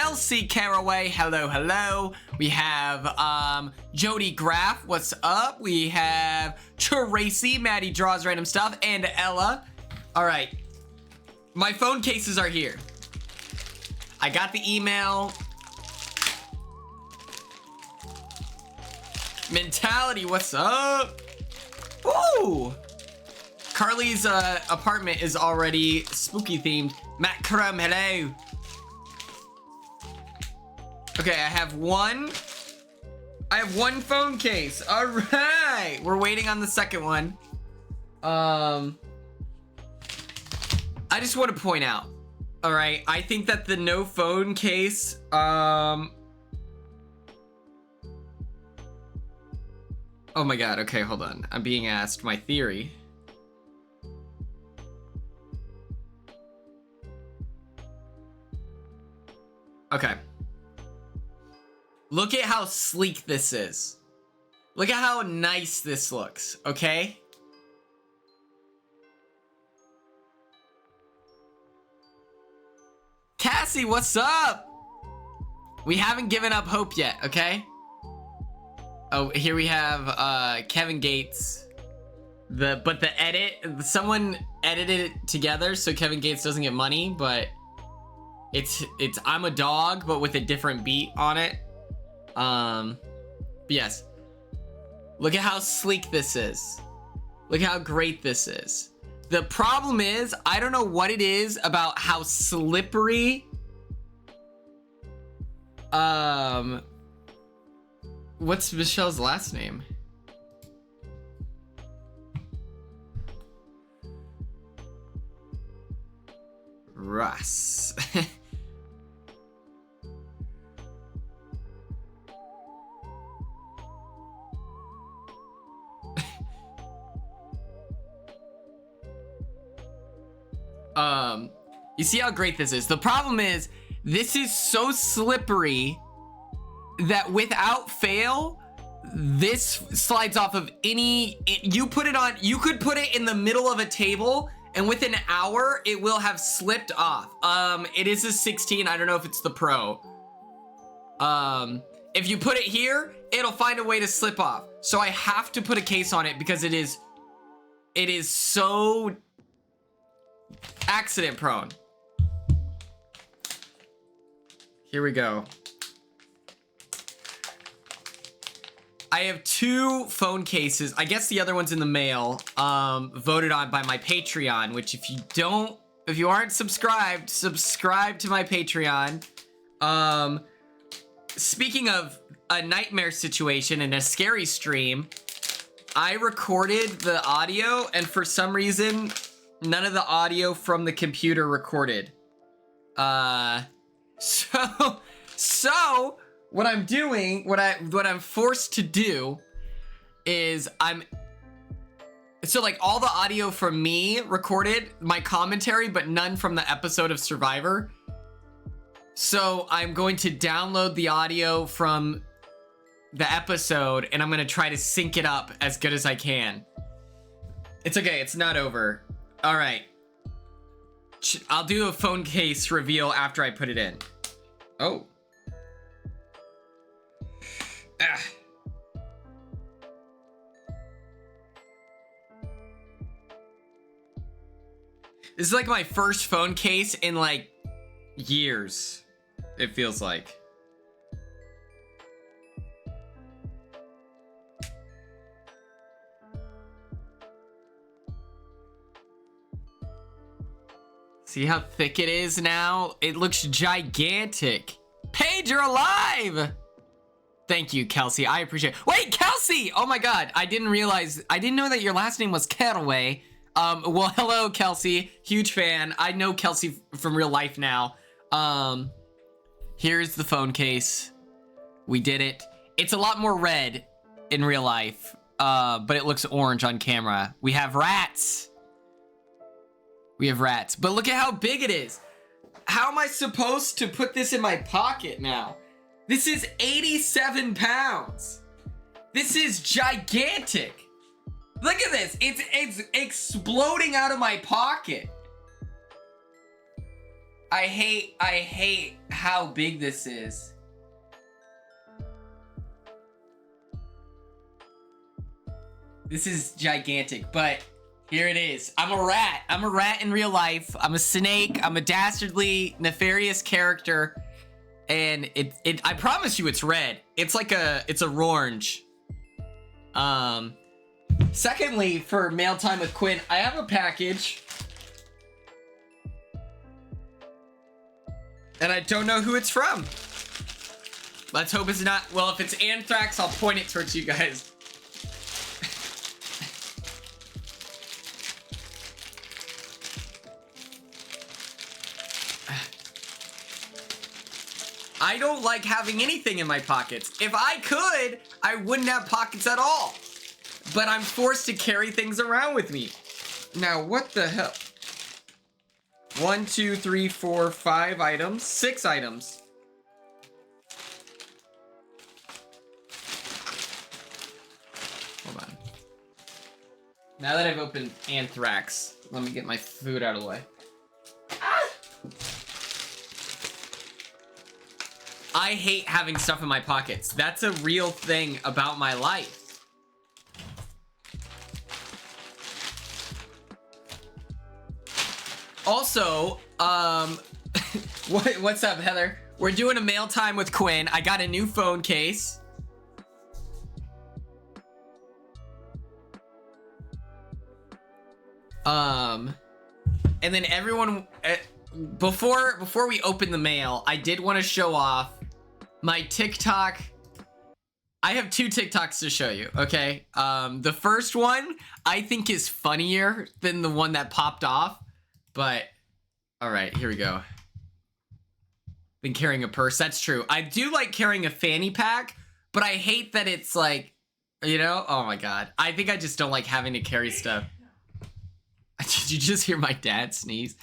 Kelsey Caraway, hello, hello. We have Jody Graff, what's up? We have Tracy, Maddie Draws Random Stuff, and Ella. All right, my phone cases are here. I got the email. Mentality, what's up? Woo! Carly's apartment is already spooky themed. Matt Crum, hello. Okay, I have one phone case. All right, we're waiting on the second one. I just want to point out, all right, I think that the no phone case, oh my God, okay, hold on. I'm being asked my theory. Okay. Look at how sleek this is. Look at how nice this looks, okay? Cassie, what's up? We haven't given up hope yet, okay? Oh, here we have Kevin Gates. But the edit, someone edited it together so Kevin Gates doesn't get money, but it's I'm a dog, but with a different beat on it. But yes. Look at how sleek this is. Look how great this is. The problem is, I don't know what it is about how slippery what's Michelle's last name? Russ. You see how great this is? The problem is, this is so slippery that without fail, this slides off of any, you put it on, you could put it in the middle of a table and within an hour, it will have slipped off. It is a 16, I don't know if it's the Pro. If you put it here, it'll find a way to slip off. So I have to put a case on it because it is so accident prone. Here we go. I have 2 phone cases. I guess the other one's in the mail, voted on by my Patreon, which if you aren't subscribed, subscribe to my Patreon. Speaking of a nightmare situation and a scary stream, I recorded the audio and for some reason, none of the audio from the computer recorded. So what I'm doing, what I'm forced to do is so like all the audio from me recorded, my commentary, but none from the episode of Survivor. So I'm going to download the audio from the episode and I'm going to try to sync it up as good as I can. It's okay. It's not over. All right. I'll do a phone case reveal after I put it in. Oh. Ah. This is like my first phone case in like years, it feels like. See how thick it is now? It looks gigantic. Paige, you're alive! Thank you, Kelsey. I appreciate it. Wait, Kelsey! Oh my God, I didn't know that your last name was Caraway. Well, hello, Kelsey. Huge fan. I know Kelsey from real life now. Here's the phone case. We did it. It's a lot more red in real life, but it looks orange on camera. We have rats. We have rats, but look at how big it is. How am I supposed to put this in my pocket now? This is 87 pounds. This is gigantic. Look at this. It's exploding out of my pocket. I hate how big this is. This is gigantic, but here it is. I'm a rat. I'm a rat in real life. I'm a snake. I'm a dastardly, nefarious character. And I promise you it's red. It's like it's a orange. Secondly, for Mail Time with Quinn, I have a package. And I don't know who it's from. Let's hope it's not, well, if it's anthrax, I'll point it towards you guys. I don't like having anything in my pockets. If I could, I wouldn't have pockets at all. But I'm forced to carry things around with me. Now, what the hell? 1, 2, 3, 4, 5 items. 6 items. Hold on. Now that I've opened anthrax, let me get my food out of the way. I hate having stuff in my pockets. That's a real thing about my life. Also, what's up, Heather? We're doing a Mail Time with Quinn. I got a new phone case. And then everyone, before we open the mail, I did want to show off my TikTok. I have 2 TikToks to show you, okay? The first one I think is funnier than the one that popped off, but all right, here we go. Been carrying a purse, that's true. I do like carrying a fanny pack, but I hate that it's like, you know, oh my God. I think I just don't like having to carry stuff. Did you just hear my dad sneeze?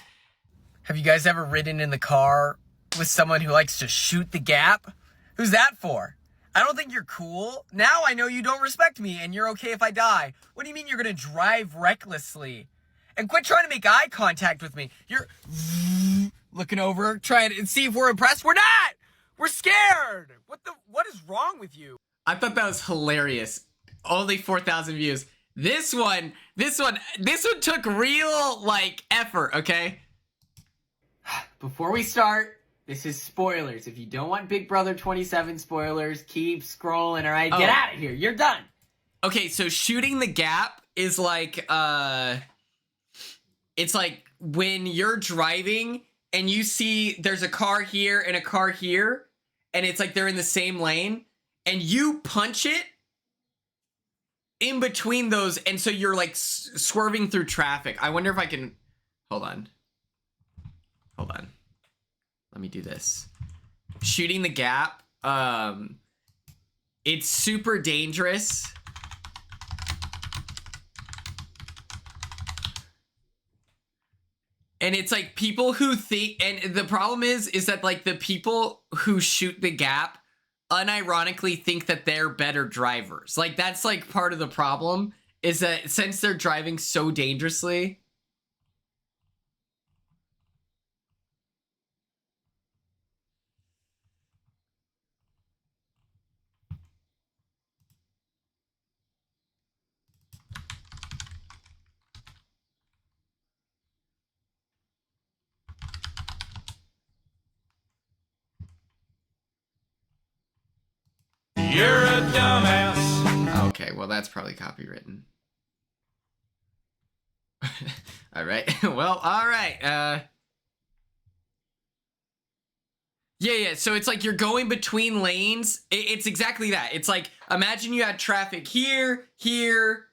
Have you guys ever ridden in the car with someone who likes to shoot the gap? Who's that for? I don't think you're cool. Now I know you don't respect me and you're okay if I die. What do you mean you're gonna drive recklessly? And quit trying to make eye contact with me. You're looking over, trying to see if we're impressed. We're not! We're scared! What is wrong with you? I thought that was hilarious. Only 4,000 views. This one took real, like, effort, okay? Before we start, this is spoilers. If you don't want Big Brother 27 spoilers, keep scrolling, all right? Get out of here. You're done. Okay, so shooting the gap is like, it's like when you're driving and you see there's a car here and a car here, and it's like they're in the same lane, and you punch it in between those, and so you're like swerving through traffic. I wonder if I can, hold on. Let me do this. Shooting the gap. It's super dangerous. And it's like people who think, and the problem is that like the people who shoot the gap unironically think that they're better drivers. Like that's like part of the problem, is that since they're driving so dangerously. You're a dumbass. Okay, well that's probably copywritten. All right. Well, all right. Yeah. So it's like you're going between lanes. It's exactly that. It's like, imagine you had traffic here, here,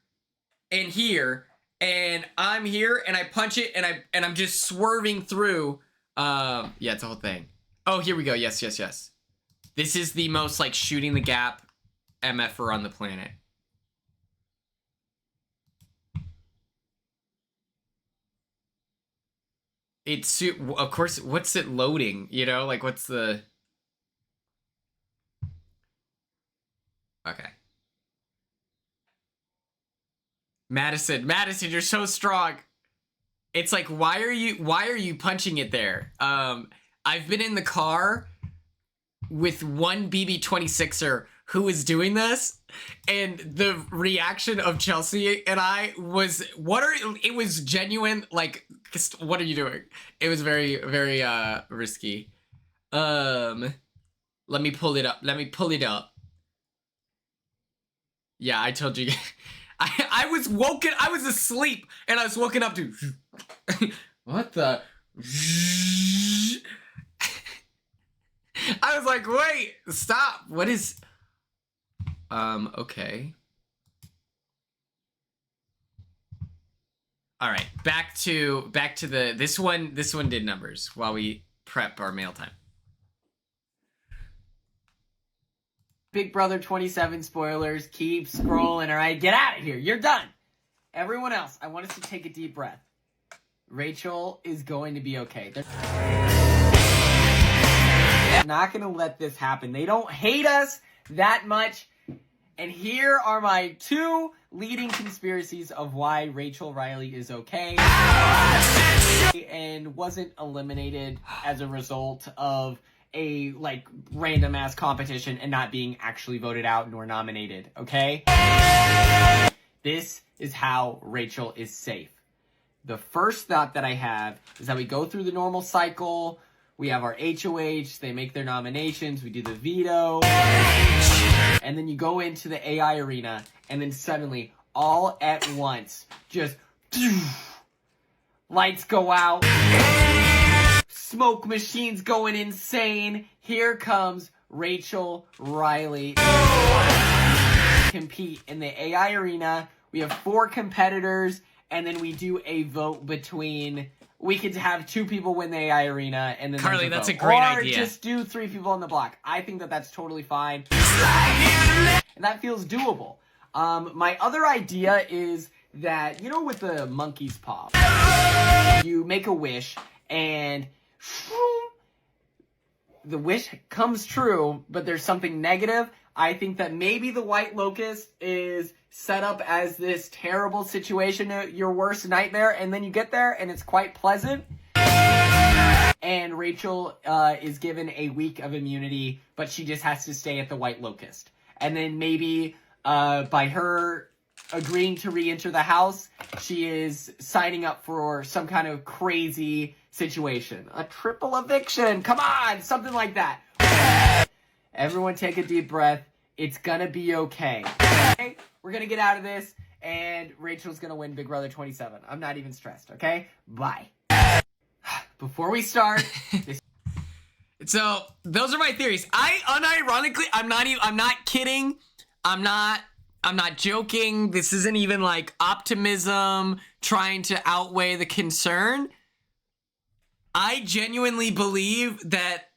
and here, and I'm here, and I punch it, and I'm just swerving through. Yeah, it's a whole thing. Oh, here we go. Yes. This is the most like shooting the gap MFer on the planet. It's, of course, what's it loading? You know, like what's the... Okay. Madison, you're so strong. It's like, why are you punching it there? I've been in the car with one BB-26er who was doing this, and the reaction of Chelsea and I was, it was genuine, like, what are you doing? It was very, very risky. Let me pull it up. Yeah, I told you. I was asleep, and I was woken up to what the I was like, wait, stop. What is okay. All right, back to the this one did numbers while we prep our mail time. Big Brother 27 spoilers. Keep scrolling, all right? Get out of here. You're done. Everyone else, I want us to take a deep breath. Rachel is going to be okay. They're not going to let this happen. They don't hate us that much. And here are my 2 leading conspiracies of why Rachel Riley is okay and wasn't eliminated as a result of a, like, random ass competition and not being actually voted out nor nominated, okay? This is how Rachel is safe. The first thought that I have is that we go through the normal cycle. We have our HOH, they make their nominations, we do the veto, and then you go into the AI arena, and then suddenly, all at once, just lights go out, smoke machines going insane. Here comes Rachel Riley. Compete in the AI arena. We have 4 competitors, and then we do a vote between. We could have 2 people win the AI arena, and then Carly, that's a great idea. Or just do 3 people on the block. I think that that's totally fine, and that feels doable. My other idea is that, you know, with the monkey's paw, you make a wish, and the wish comes true, but there's something negative. I think that maybe the White Locust is set up as this terrible situation, your worst nightmare, and then you get there and it's quite pleasant. And Rachel is given a week of immunity, but she just has to stay at the White Locust. And then maybe by her agreeing to re-enter the house, she is signing up for some kind of crazy situation. A triple eviction, come on, something like that. Everyone take a deep breath. It's gonna be okay. Okay? We're gonna get out of this, and Rachel's gonna win Big Brother 27. I'm not even stressed, okay? Bye. Before we start, so those are my theories. I'm not kidding. I'm not joking. This isn't even like optimism trying to outweigh the concern. I genuinely believe that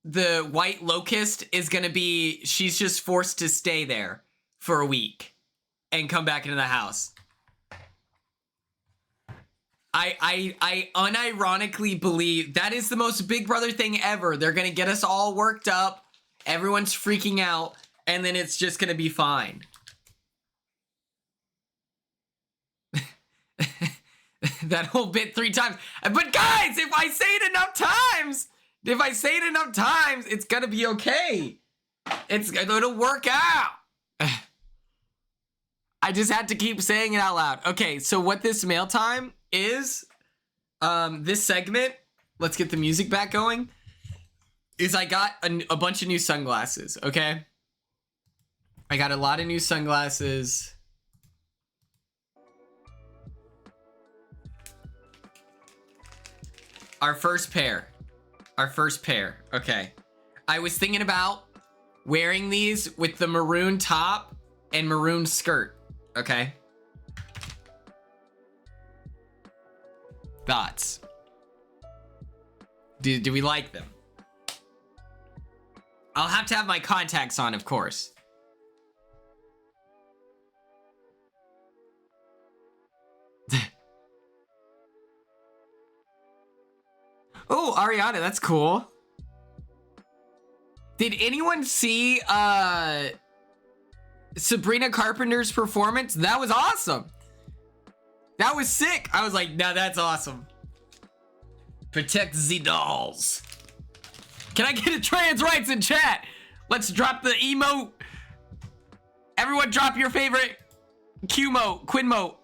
the White Locust is gonna be, she's just forced to stay there for a week and come back into the house. I unironically believe that is the most Big Brother thing ever. They're gonna get us all worked up, everyone's freaking out, and then it's just gonna be fine. That whole bit 3 times. But guys, if I say it enough times, it's gonna be okay. It'll work out. I just had to keep saying it out loud. Okay, so what this mail time is, this segment, let's get the music back going, is I got a bunch of new sunglasses, okay? I got a lot of new sunglasses. Our first pair, okay. I was thinking about wearing these with the maroon top and maroon skirt, okay? Thoughts? Do we like them? I'll have to have my contacts on, of course. Oh, Ariana, that's cool. Did anyone see Sabrina Carpenter's performance? That was awesome. That was sick. I was like, nah, that's awesome. Protect the dolls. Can I get a trans rights in chat? Let's drop the emote. Everyone drop your favorite Q-mote, Quinn-mote.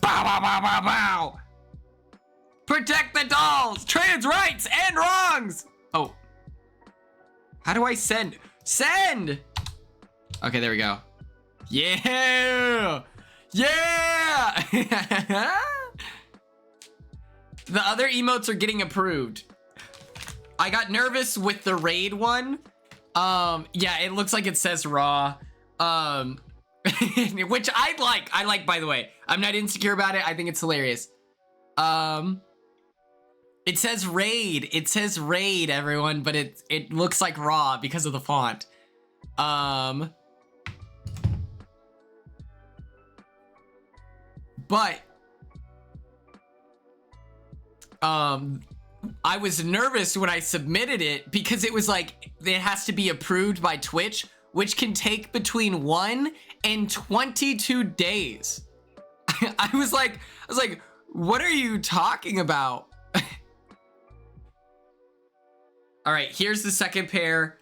Bow, bow, bow, bow, bow. Protect the dolls. Trans rights and wrongs. Oh. How do I send? Send! Okay, there we go. Yeah! Yeah! The other emotes are getting approved. I got nervous with the raid one. Yeah, it looks like it says raw. Which I like. I like, by the way. I'm not insecure about it. I think it's hilarious. It says raid. It says raid, everyone, but it looks like raw because of the font. But I was nervous when I submitted it because it was like it has to be approved by Twitch, which can take between 1 and 22 days. I was like, what are you talking about? All right, here's the second pair.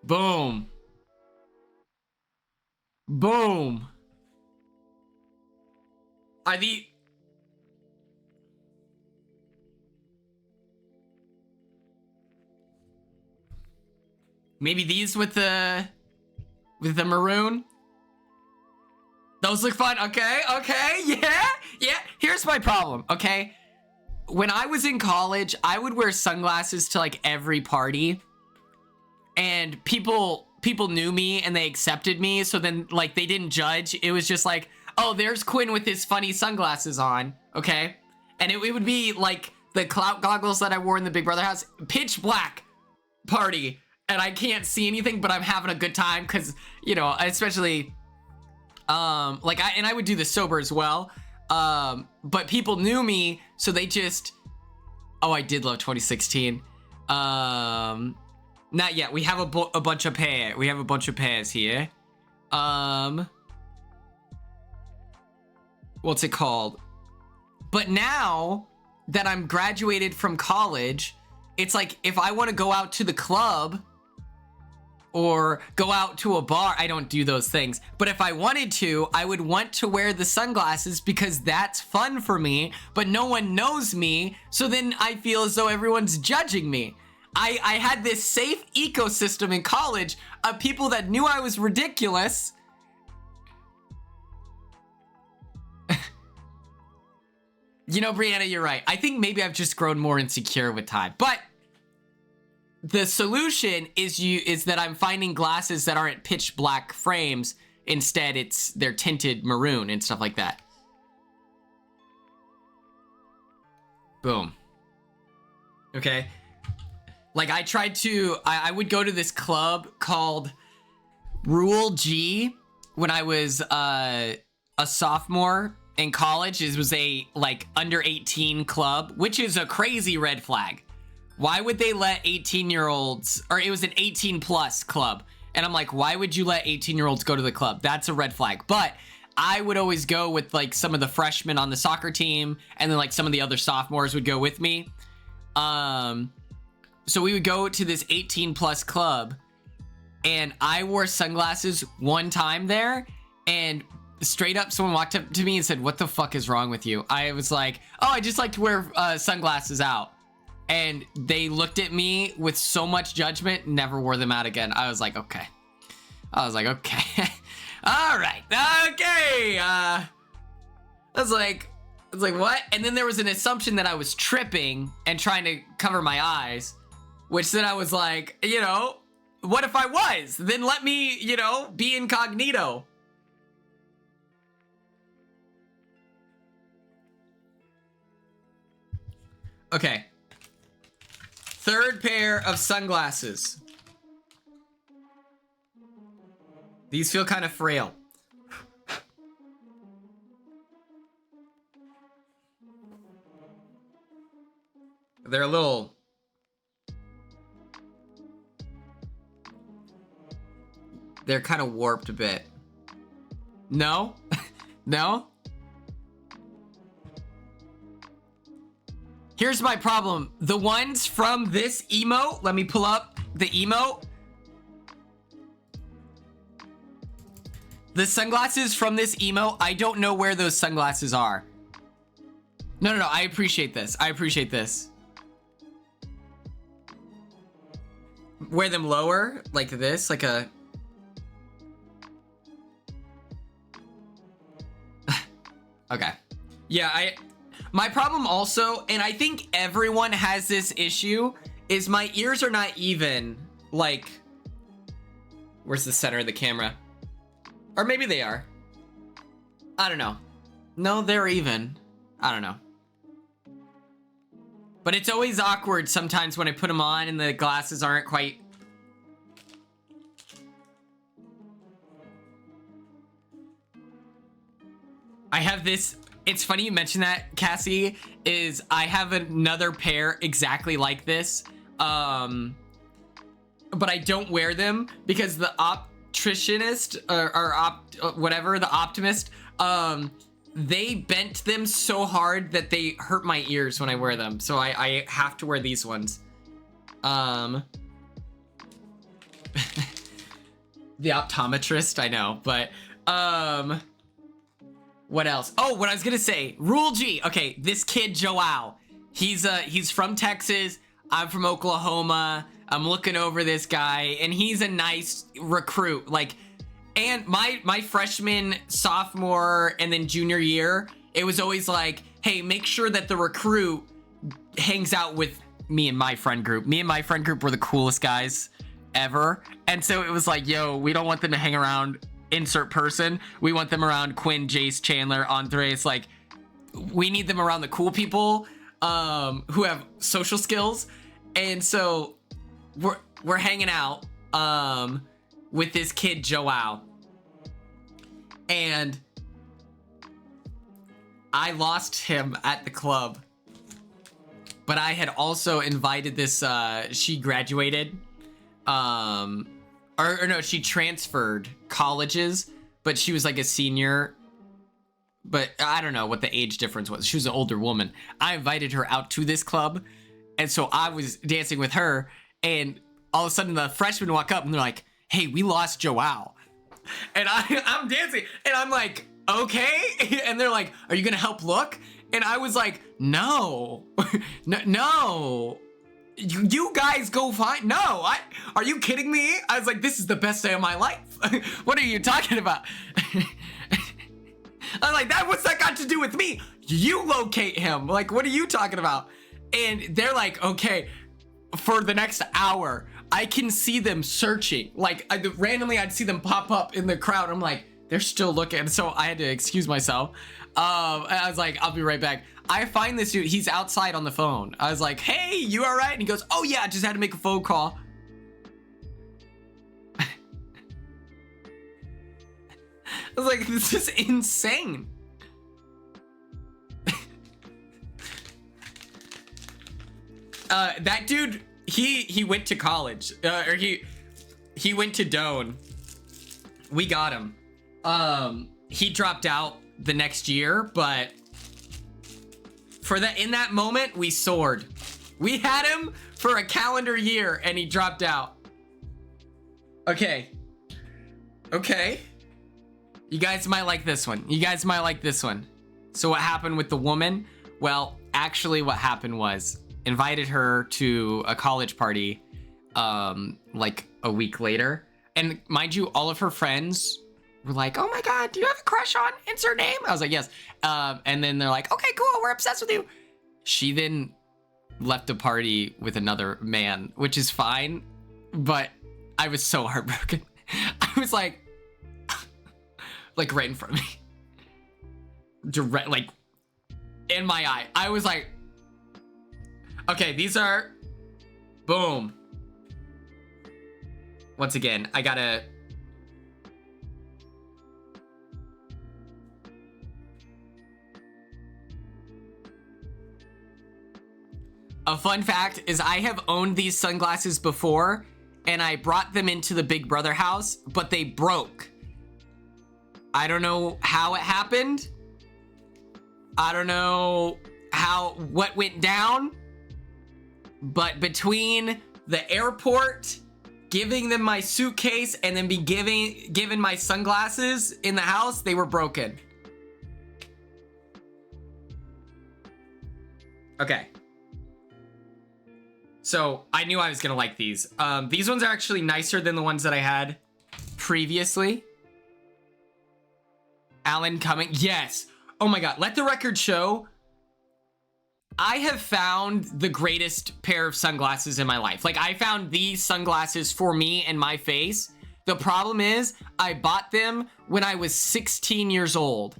Boom. Boom. Are the... Maybe these with the maroon? Those look fun. Okay, yeah. Here's my problem, okay? When I was in college, I would wear sunglasses to like every party, and people knew me and they accepted me. So then like they didn't judge. It was just like, oh, there's Quinn with his funny sunglasses on, okay? And it would be like the clout goggles that I wore in the Big Brother house, pitch black party, and I can't see anything, but I'm having a good time because, you know, especially like I would do the sober as well. But people knew me, so they just... Oh, I did love 2016. Not yet. We have a bunch of pairs. We have a bunch of pairs here. What's it called? But now that I'm graduated from college, it's like if I want to go out to the club or go out to a bar, I don't do those things. But if I wanted to, I would want to wear the sunglasses because that's fun for me, but no one knows me. So then I feel as though everyone's judging me. I had this safe ecosystem in college of people that knew I was ridiculous. You know, Brianna, you're right. I think maybe I've just grown more insecure with time, but the solution is that I'm finding glasses that aren't pitch black frames. Instead, they're tinted maroon and stuff like that. Boom. Okay. Like I tried to, I would go to this club called Rule G when I was a sophomore in college. It was a like under 18 club, which is a crazy red flag. Why would they let 18-year-olds, or it was an 18 plus club. And I'm like, why would you let 18-year-olds go to the club? That's a red flag. But I would always go with like some of the freshmen on the soccer team, and then like some of the other sophomores would go with me. So we would go to this 18 plus club, and I wore sunglasses one time there, and straight up someone walked up to me and said, what the fuck is wrong with you? I was like, oh, I just like to wear sunglasses out. And they looked at me with so much judgment, never wore them out again. I was like, okay. All right. Okay. I was like, what? And then there was an assumption that I was tripping and trying to cover my eyes, which then I was like, you know, what if I was? Then let me, you know, be incognito. Okay. Third pair of sunglasses. These feel kind of frail. They're a little... They're kind of warped a bit. No? No? Here's my problem. The ones from this emote, let me pull up the emote. The sunglasses from this emote, I don't know where those sunglasses are. No, I appreciate this. I appreciate this. Wear them lower, like this, like a... Okay. Yeah, my problem also, and I think everyone has this issue, is my ears are not even, like... Where's the center of the camera? Or maybe they are. I don't know. No, they're even. I don't know. But it's always awkward sometimes when I put them on and the glasses aren't quite... I have this... It's funny you mentioned that, Cassie, is I have another pair exactly like this. But I don't wear them because the optometrist the optimist, they bent them so hard that they hurt my ears when I wear them. So I have to wear these ones. The optometrist, I know, but what else? Oh, what I was gonna say, Rule G. Okay, this kid Joao, he's from Texas. I'm from Oklahoma. I'm looking over this guy, and he's a nice recruit. Like, and my freshman, sophomore, and then junior year, it was always like, hey, make sure that the recruit hangs out with me and my friend group. Me and my friend group were the coolest guys ever. And so it was like, yo, we don't want them to hang around insert person. We want them around Quinn, Jace, Chandler, Andres. Like, we need them around the cool people who have social skills. And so we're hanging out with this kid Joao, and I lost him at the club, but I had also invited this she graduated or no, she transferred colleges, but she was like a senior, but I don't know what the age difference was. She was an older woman. I invited her out to this club, and so I was dancing with her, and all of a sudden the freshmen walk up and they're like, hey, we lost Joao. And I'm dancing and I'm like, okay. And they're like, are you gonna help look? And I was like, no, no. You guys go find, no, are you kidding me? I was like, this is the best day of my life. What are you talking about? I'm like, what's that got to do with me? You locate him. Like, what are you talking about? And they're like, okay, for the next hour, I can see them searching. Like, randomly, I'd see them pop up in the crowd. I'm like, they're still looking. So I had to excuse myself. I was like, I'll be right back. I find this dude, he's outside on the phone. I was like, hey, you all right? And he goes, oh yeah, I just had to make a phone call. I was like, this is insane. That dude, he went to college, or he went to Doane. We got him. He dropped out the next year, but in that moment, we soared. We had him for a calendar year, and he dropped out. Okay. You guys might like this one. So what happened with the woman? Well, actually what happened was, invited her to a college party like a week later, and mind you, all of her friends were like, oh my god, do you have a crush on insert name? I was like, yes. And then they're like, okay, cool, we're obsessed with you. She then left the party with another man, which is fine, but I was so heartbroken. I was like right in front of me, direct, like in my eye. I was like, okay, these are, boom. Once again, I gotta, a fun fact is I have owned these sunglasses before, and I brought them into the Big Brother house, but they broke. I don't know how it happened. I don't know what went down, but between the airport, giving them my suitcase, and then given my sunglasses in the house, they were broken. Okay. So I knew I was gonna like these. These ones are actually nicer than the ones that I had previously. Alan Cumming, yes. Oh my God, let the record show, I have found the greatest pair of sunglasses in my life. Like, I found these sunglasses for me and my face. The problem is, I bought them when I was 16 years old.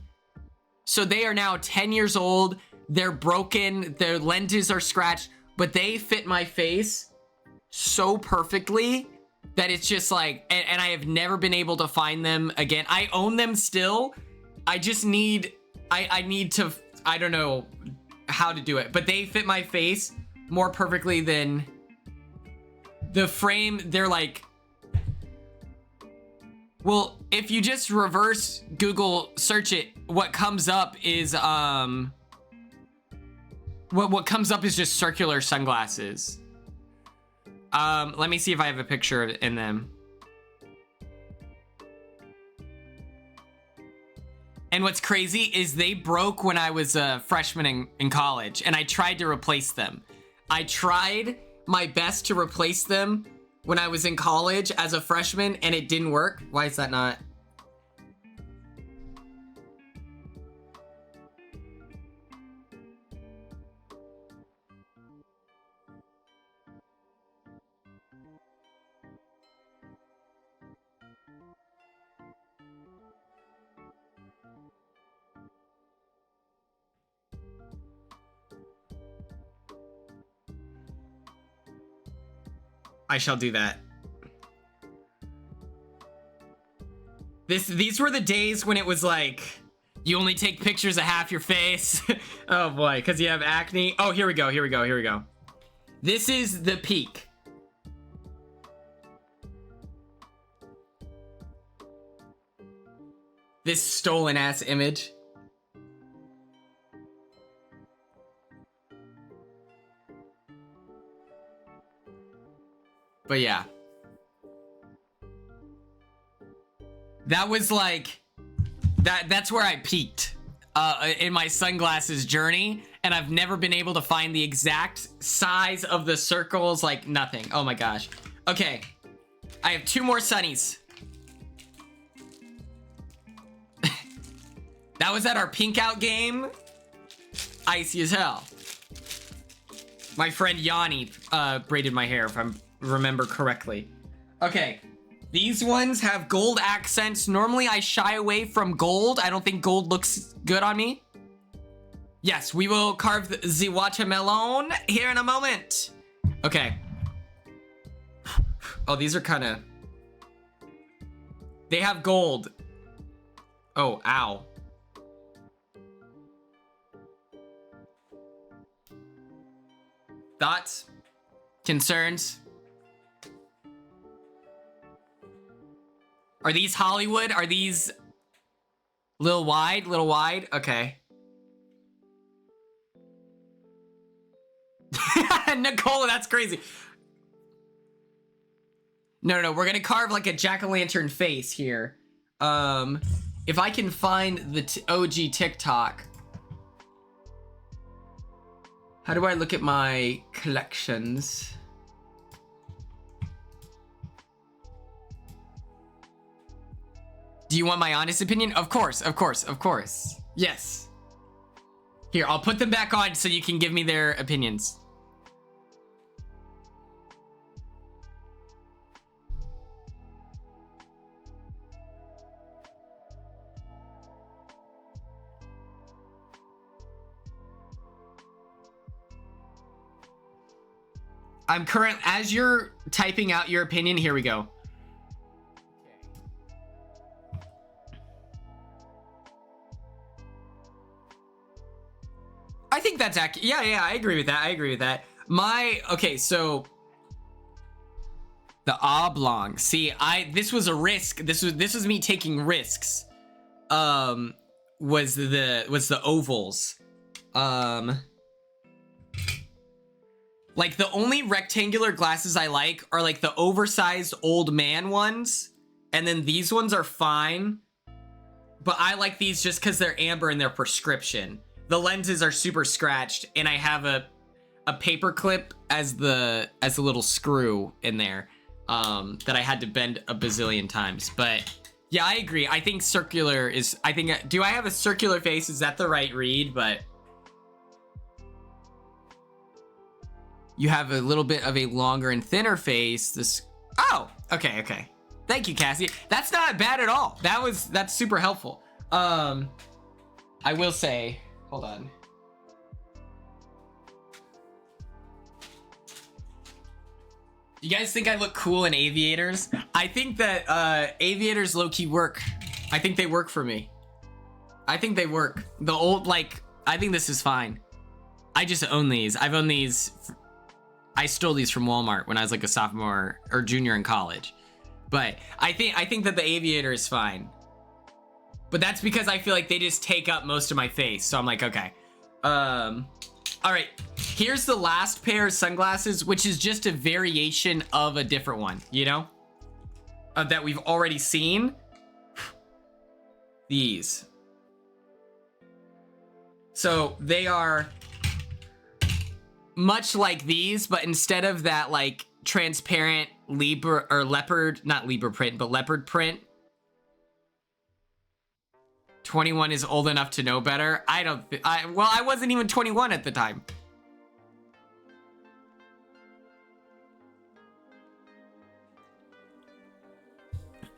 So they are now 10 years old. They're broken. Their lenses are scratched, but they fit my face so perfectly that it's just like, and I have never been able to find them again. I own them still. I just need, I need to, I don't know how to do it, but they fit my face more perfectly than the frame. They're like, well, if you just reverse Google search it, what comes up is, what comes up is just circular sunglasses. Let me see if I have a picture in them. And what's crazy is they broke when I was a freshman in college, and I tried to replace them. I tried my best to replace them when I was in college as a freshman, and it didn't work. Why is that not? I shall do that. These were the days when it was like, you only take pictures of half your face. Oh boy, because you have acne. Oh, here we go, here we go, here we go. This is the peak. This stolen ass image. But yeah. That was like, that's where I peaked in my sunglasses journey, and I've never been able to find the exact size of the circles, like nothing. Oh my gosh. Okay, I have 2 more sunnies. That was at our pink out game. Icy as hell. My friend Yanni braided my hair, if I remember correctly. Okay. These ones have gold accents. Normally I shy away from gold. I don't think gold looks good on me. Yes, we will carve the watermelon here in a moment. Okay. Oh, these are kind of... They have gold. Oh, ow. Thoughts? Concerns? Are these Hollywood? Are these little wide? Little wide? Okay. Nicola, that's crazy. No, we're gonna carve like a jack-o'-lantern face here. If I can find the OG TikTok. How do I look at my collections? Do you want my honest opinion? Of course, of course, of course. Yes. Here, I'll put them back on so you can give me their opinions. As you're typing out your opinion, here we go. I think that's accurate. Yeah, I agree with that. I agree with that. Okay, so the oblong. See, this was a risk. This was me taking risks. Was the ovals. Like, the only rectangular glasses I like are like the oversized old man ones. And then these ones are fine. But I like these just because they're amber and they're prescription. The lenses are super scratched, and I have a paper clip as the little screw in there that I had to bend a bazillion times. But yeah, I agree. I think circular is, do I have a circular face? Is that the right read? But you have a little bit of a longer and thinner face. Oh, okay. Thank you, Cassie. That's not bad at all. That's super helpful. I will say, hold on. You guys think I look cool in aviators? I think that aviators low-key work. I think they work for me. I think they work. The old, like, I think this is fine. I just own these. I've owned these. I stole these from Walmart when I was like a sophomore or junior in college. But I think that the aviator is fine. But that's because I feel like they just take up most of my face. So I'm like, okay. All right. Here's the last pair of sunglasses, which is just a variation of a different one, you know? That we've already seen. These. So they are much like these, but instead of that like transparent Libra or leopard, not Libra print, but leopard print. 21 is old enough to know better. Well, I wasn't even 21 at the time.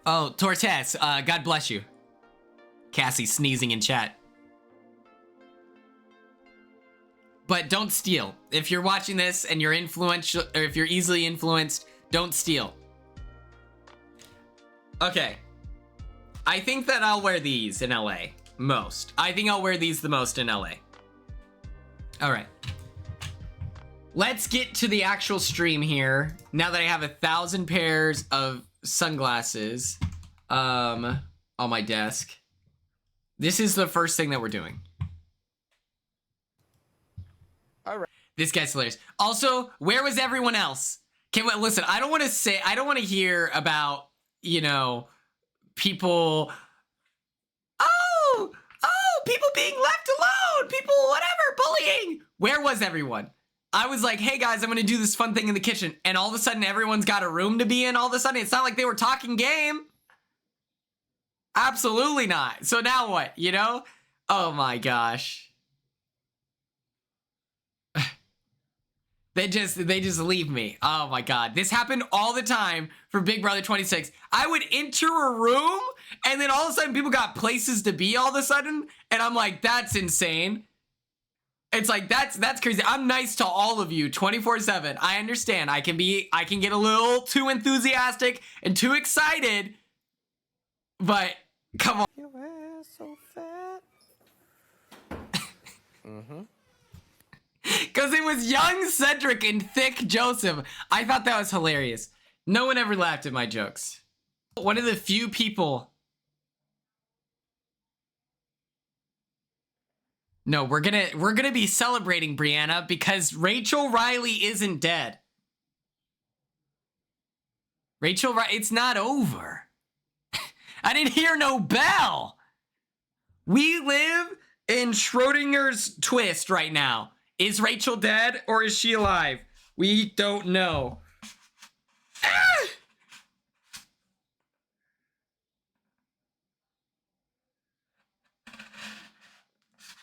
Oh, Tortes, God bless you. Cassie sneezing in chat. But don't steal. If you're watching this and you're influential, or if you're easily influenced, don't steal. Okay. I think that I'll wear these in LA most. I think I'll wear these the most in LA. All right. Let's get to the actual stream here. Now that I have 1,000 pairs of sunglasses on my desk. This is the first thing that we're doing. All right. This guy's hilarious. Also, where was everyone else? Listen, I don't want to hear about, you know, people, people being left alone, people, whatever, bullying. Where was everyone? I was like, hey guys, I'm going to do this fun thing in the kitchen. And all of a sudden, everyone's got a room to be in all of a sudden. It's not like they were talking game. Absolutely not. So now what, you know? Oh my gosh. They just leave me. Oh my God. This happened all the time for Big Brother 26. I would enter a room and then all of a sudden people got places to be all of a sudden. And I'm like, that's insane. It's like, that's crazy. I'm nice to all of you 24/7. I understand. I can get a little too enthusiastic and too excited, but come on. Your ass so fat. Mm-hmm. Because it was young Cedric and thick Joseph. I thought that was hilarious. No one ever laughed at my jokes. One of the few people. No, we're gonna be celebrating, Brianna, because Rachel Riley isn't dead. Rachel Riley, it's not over. I didn't hear no bell. We live in Schrodinger's twist right now. Is Rachel dead or is she alive? We don't know. Ah!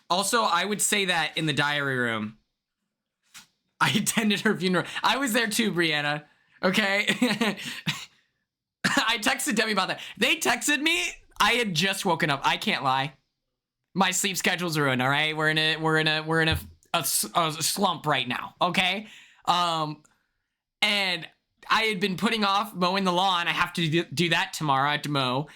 Also, I would say that in the diary room. I attended her funeral. I was there too, Brianna. Okay? I texted Debbie about that. They texted me. I had just woken up. I can't lie. My sleep schedule's ruined, all right? We're in a slump right now, okay? And I had been putting off mowing the lawn. I have to do that tomorrow. I have to mow.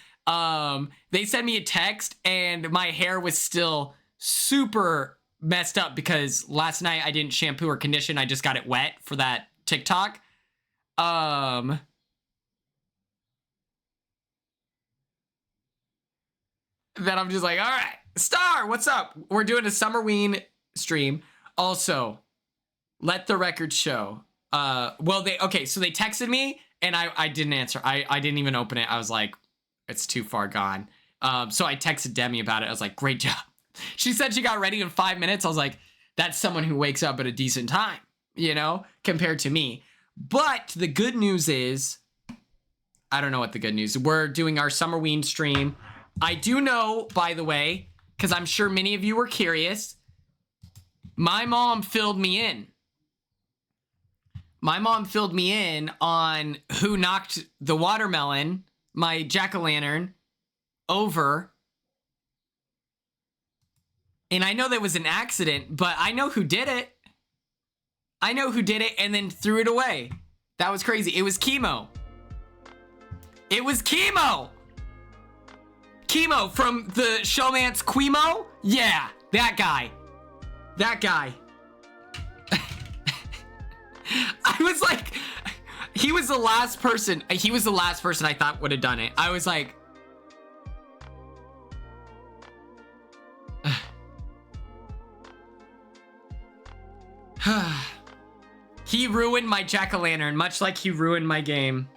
They sent me a text and my hair was still super messed up because last night I didn't shampoo or condition. I just got it wet for that TikTok. Then I'm just like, all right, Star, what's up? We're doing a SUMMERWEEN stream. Also, Let the record show. Well, so they texted me and I didn't answer. I didn't even open it. I was like, it's too far gone. So I texted Demi about it. I was like, great job. She said she got ready in 5 minutes. I was like, that's someone who wakes up at a decent time, you know, compared to me. But the good news is, I don't know what the good news is. We're doing our SUMMERWEEN stream. I do know, by the way, because I'm sure many of you were curious, my mom filled me in. My mom filled me in on who knocked the watermelon, my jack-o'-lantern, over. And I know that was an accident, but I know who did it. I know who did it and then threw it away. That was crazy. It was Chemo. It was Chemo. Chemo from the showman's Quimo? Yeah, that guy. That guy. I was like, he was the last person. He was the last person I thought would have done it. I was like, he ruined my jack-o'-lantern, much like he ruined my game.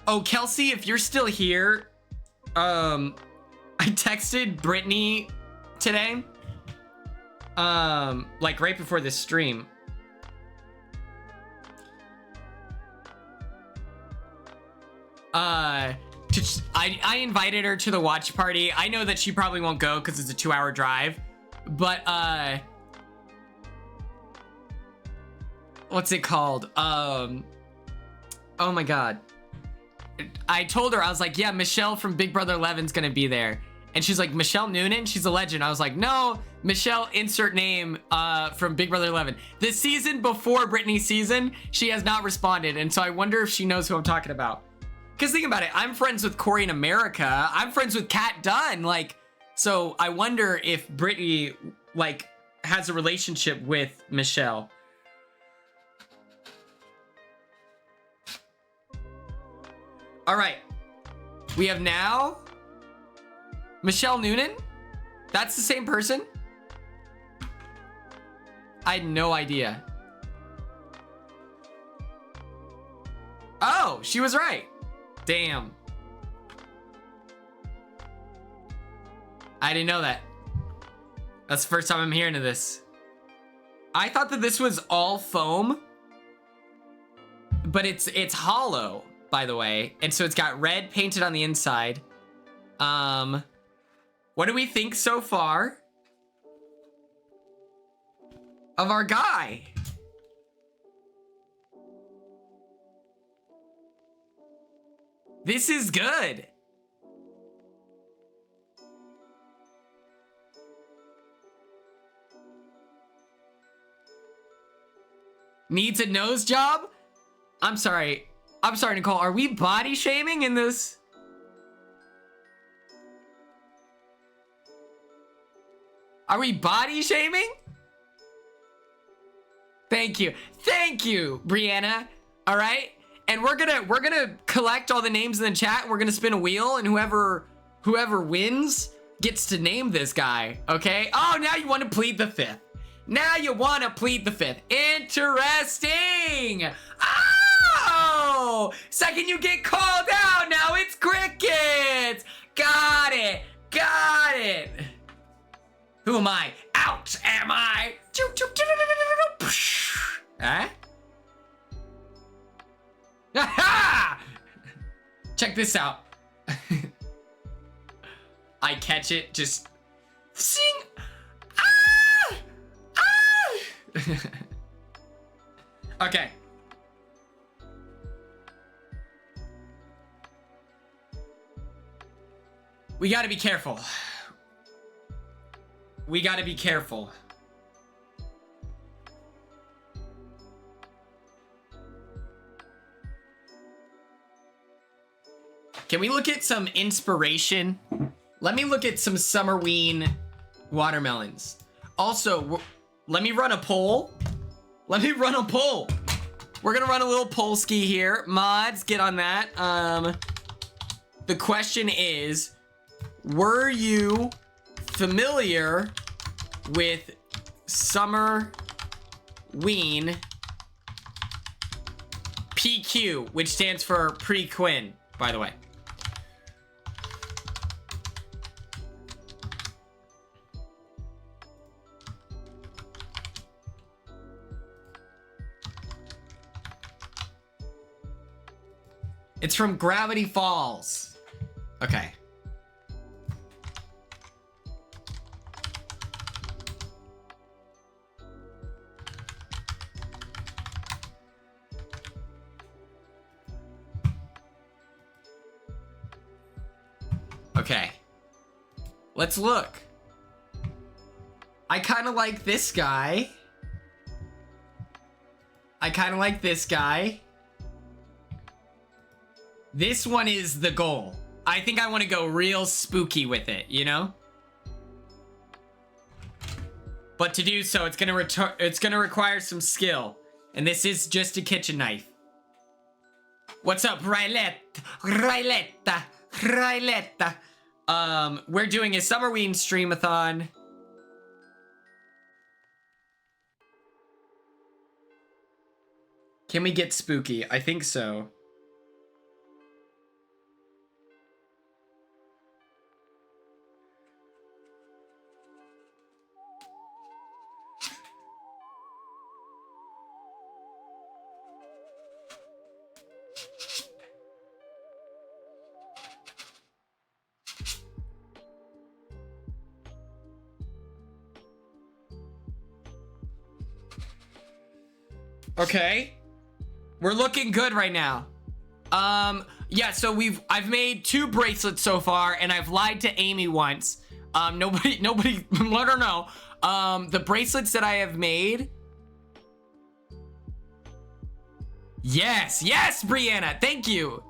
Oh, Kelsey, if you're still here, I texted Brittany today, like right before this stream. I invited her to the watch party. I know that she probably won't go because it's a 2-hour drive, but what's it called? Oh my God. I told her, I was like, yeah, Michelle from Big Brother 11's gonna be there. And she's like, Michelle Noonan? She's a legend. I was like, no, Michelle, insert name from Big Brother 11. The season before Brittany's season, she has not responded. And so I wonder if she knows who I'm talking about. Because think about it, I'm friends with Corey in America. I'm friends with Kat Dunn. Like, so I wonder if Brittany, like, has a relationship with Michelle. All right, we have now Michelle Noonan. That's the same person? I had no idea. Oh, she was right. Damn. I didn't know that. That's the first time I'm hearing of this. I thought that this was all foam, but it's hollow, by the way. And so it's got red painted on the inside. What do we think so far of our guy? This is good. Needs a nose job? I'm sorry, Nicole. Are we body shaming in this? Are we body shaming? Thank you, Brianna. All right, and we're gonna collect all the names in the chat. We're gonna spin a wheel, and whoever wins gets to name this guy. Okay. Oh, now you want to plead the fifth. Interesting. Oh, second you get called out. Now it's crickets. Got it. Who am I? Out am I? Huh? Check this out. I catch it, just sing. Okay. We gotta be careful. Can we look at some inspiration? Let me look at some SUMMERWEEN watermelons. Also, let me run a poll. Let me run a poll. We're gonna run a little poll ski here. Mods, get on that. The question is, were you familiar with SUMMERWEEN PQ, which stands for pre-Quinn, by the way? It's from Gravity Falls. Okay. Okay. Let's look. I kind of like this guy. I kind of like this guy. This one is the goal. I think I want to go real spooky with it, you know? But to do so, it's gonna require some skill. And this is just a kitchen knife. What's up, Ryletta? We're doing a SUMMERWEEN streamathon. Can we get spooky? I think so. Okay. We're looking good right now. Yeah, so I've made 2 bracelets so far, and I've lied to Amy once. Nobody let her know. The bracelets that I have made. Yes, Brianna, thank you.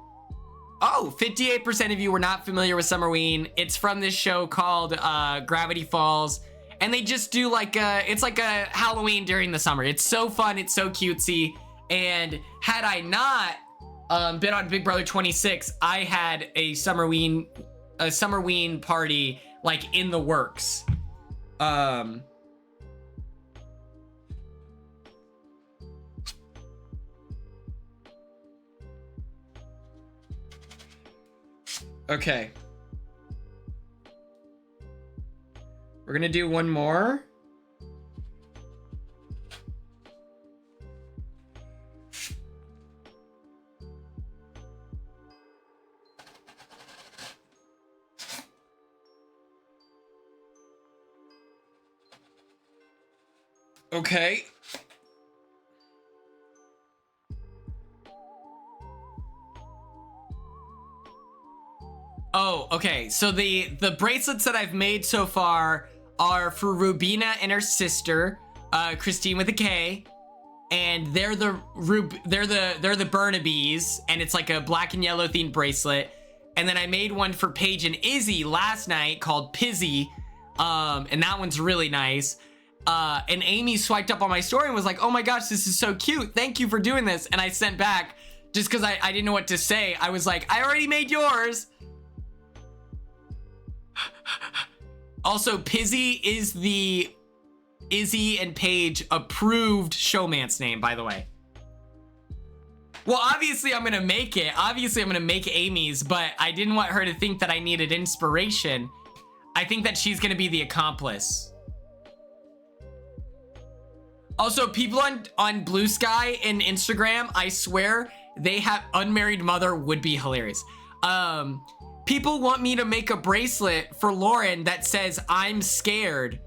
Oh, 58% of you were not familiar with SUMMERWEEN. It's from this show called Gravity Falls. And they just do like it's like a Halloween during the summer. It's so fun, it's so cutesy. And had I not been on Big Brother 26, I had a SUMMERWEEN party like in the works. Okay. We're gonna do one more. Okay. Oh, okay. So the bracelets that I've made so far are for Rubina and her sister, Christine with a K, and they're the Burnabys, and it's like a black and yellow themed bracelet. And then I made one for Paige and Izzy last night called Pizzy, and that one's really nice. And Amy swiped up on my story and was like, "Oh my gosh, this is so cute! Thank you for doing this." And I sent back just because I didn't know what to say. I was like, "I already made yours." Also, Pizzy is the Izzy and Paige approved showman's name, by the way. Well, obviously I'm gonna make it. Obviously I'm gonna make Amy's, but I didn't want her to think that I needed inspiration. I think that she's gonna be the accomplice. Also, people on Blue Sky and Instagram, I swear, they have unmarried mother would be hilarious. People want me to make a bracelet for Lauren that says I'm scared.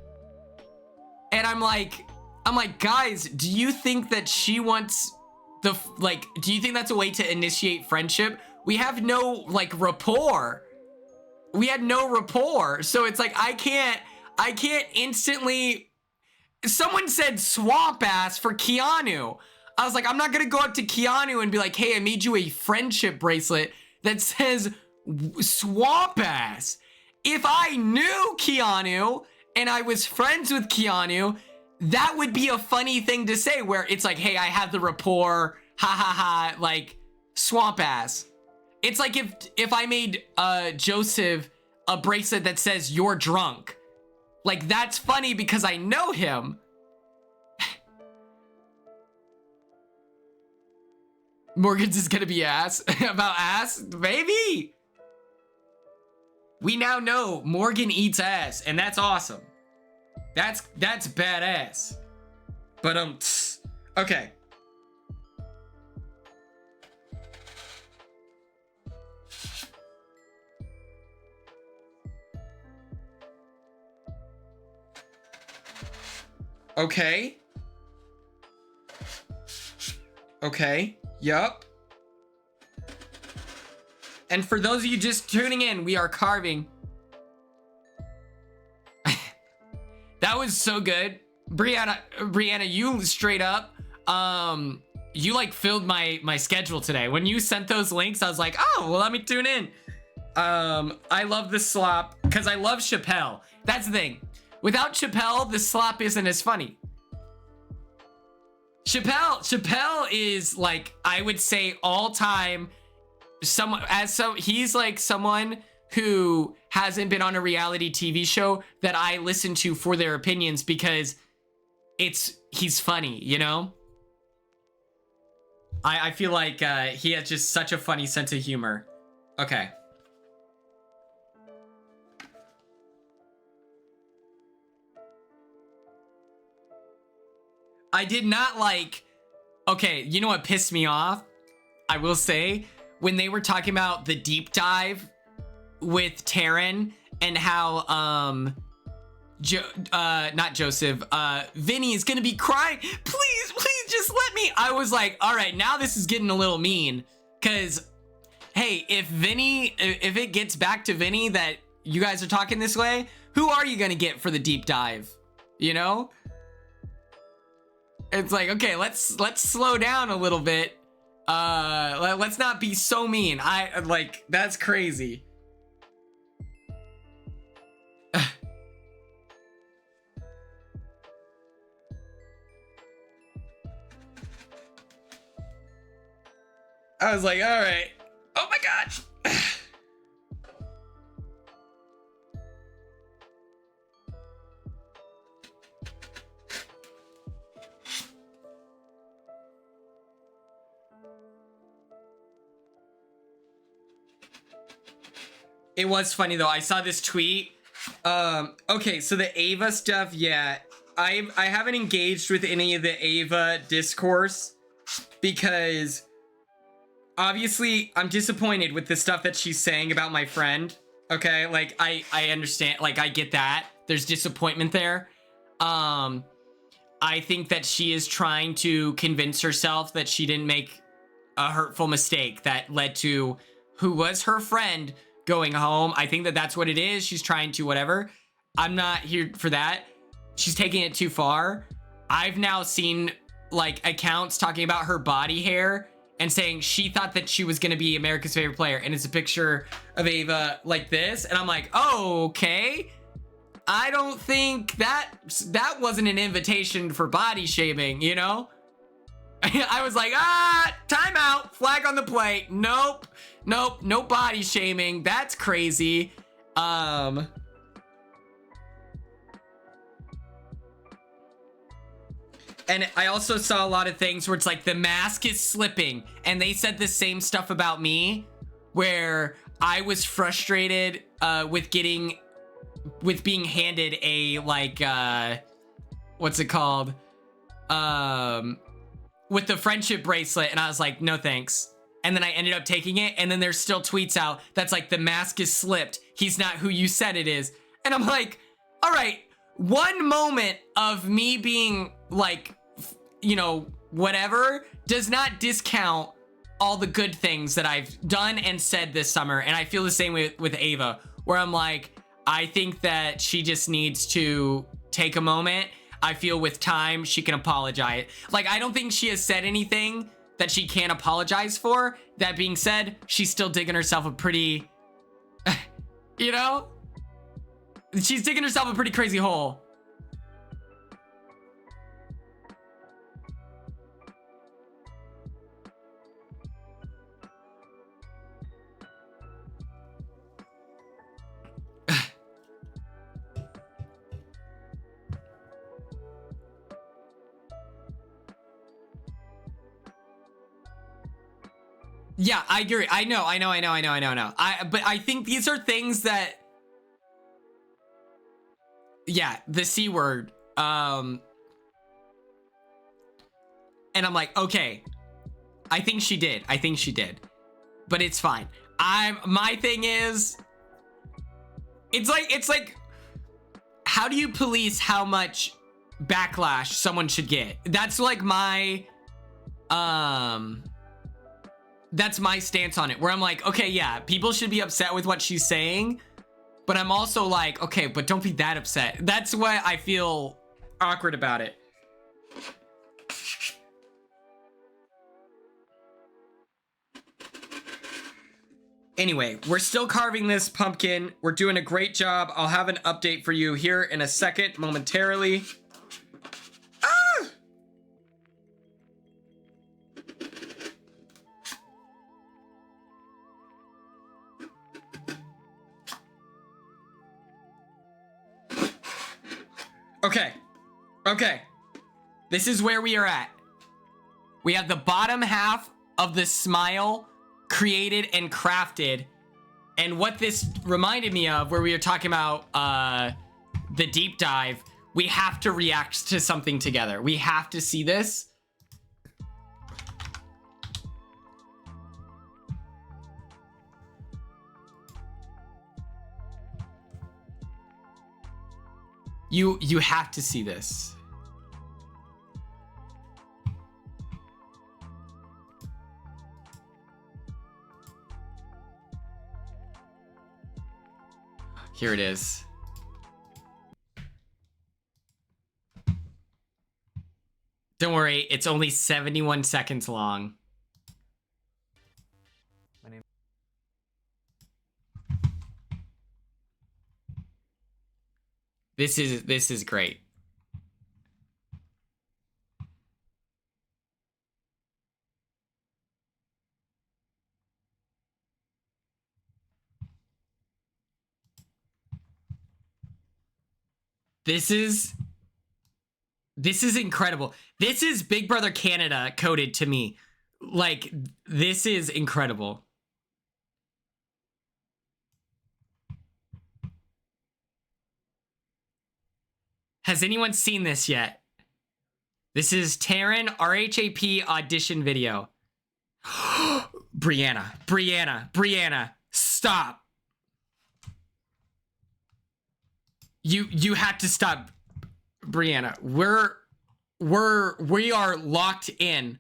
And I'm like, guys, do you think that she wants do you think that's a way to initiate friendship? We have no rapport. We had no rapport. So it's like, I can't instantly. Someone said swamp ass for Keanu. I was like, I'm not gonna go up to Keanu and be like, hey, I made you a friendship bracelet that says swamp ass. If I knew Keanu and I was friends with Keanu, that would be a funny thing to say where it's like, hey, I have the rapport, ha ha ha, like swamp ass. It's like if I made Joseph a bracelet that says you're drunk. Like, that's funny because I know him. Morgan's is gonna be ass. About ass? Maybe. We now know Morgan eats ass, and that's awesome. That's badass. But okay. Okay. Okay. Yup. And for those of you just tuning in, we are carving. That was so good. Brianna, you straight up, you like filled my schedule today. When you sent those links, I was like, oh, well, let me tune in. I love the slop because I love Chappelle. That's the thing. Without Chappelle, the slop isn't as funny. Chappelle is like, I would say all time, he's like someone who hasn't been on a reality TV show that I listen to for their opinions because he's funny, you know? I feel like he has just such a funny sense of humor. Okay. I did not like, okay, you know what pissed me off? I will say, when they were talking about the deep dive with Taryn and how, not Joseph, Vinny is gonna be crying. Please, just let me. I was like, all right, now this is getting a little mean. Cause, hey, if it gets back to Vinny that you guys are talking this way, who are you gonna get for the deep dive? You know? It's like, okay, let's slow down a little bit. Let's not be so mean. That's crazy. I was like, all right. Oh my gosh. It was funny though. I saw this tweet. Okay, so the Ava stuff, yeah. I haven't engaged with any of the Ava discourse because obviously I'm disappointed with the stuff that she's saying about my friend. Okay, like I understand, like I get that. There's disappointment there. I think that she is trying to convince herself that she didn't make a hurtful mistake that led to who was her friend going home. I think that that's what it is. She's trying to whatever. I'm not here for that. She's taking it too far. I've now seen like accounts talking about her body hair and saying she thought that she was going to be America's favorite player. And it's a picture of Ava like this. And I'm like, oh, okay. I don't think that wasn't an invitation for body shaming, you know? I was like, timeout, flag on the play. Nope, no body shaming. That's crazy. And I also saw a lot of things where it's like the mask is slipping, and they said the same stuff about me, where I was frustrated with being handed a like what's it called? With the friendship bracelet, and I was like, no thanks. And then I ended up taking it, and then there's still tweets out that's like, the mask is slipped. He's not who you said it is. And I'm like, all right, one moment of me being like, you know, whatever, does not discount all the good things that I've done and said this summer. And I feel the same way with Ava, where I'm like, I think that she just needs to take a moment. I feel with time, she can apologize. Like, I don't think she has said anything that she can't apologize for. That being said, she's still digging herself a pretty, you know? She's digging herself a pretty crazy hole. Yeah, I agree. I know. But I think these are things that, yeah, the C word. And I'm like, okay, I think she did. But it's fine. My thing is, it's like, how do you police how much backlash someone should get? That's like my, that's my stance on it, where I'm like, okay, yeah, people should be upset with what she's saying, but I'm also like, okay, but don't be that upset. That's why I feel awkward about it. Anyway, we're still carving this pumpkin. We're doing a great job. I'll have an update for you here in a second, momentarily. Okay. This is where we are at. We have the bottom half of the smile created and crafted. And what this reminded me of, where we were talking about the deep dive, we have to react to something together. We have to see this. You have to see this. Here it is. Don't worry, it's only 71 seconds long. This is great. This is incredible. This is Big Brother Canada coded to me. Like, this is incredible. Has anyone seen this yet? This is Taryn RHAP audition video. Brianna, stop. You have to stop, Brianna. We are locked in.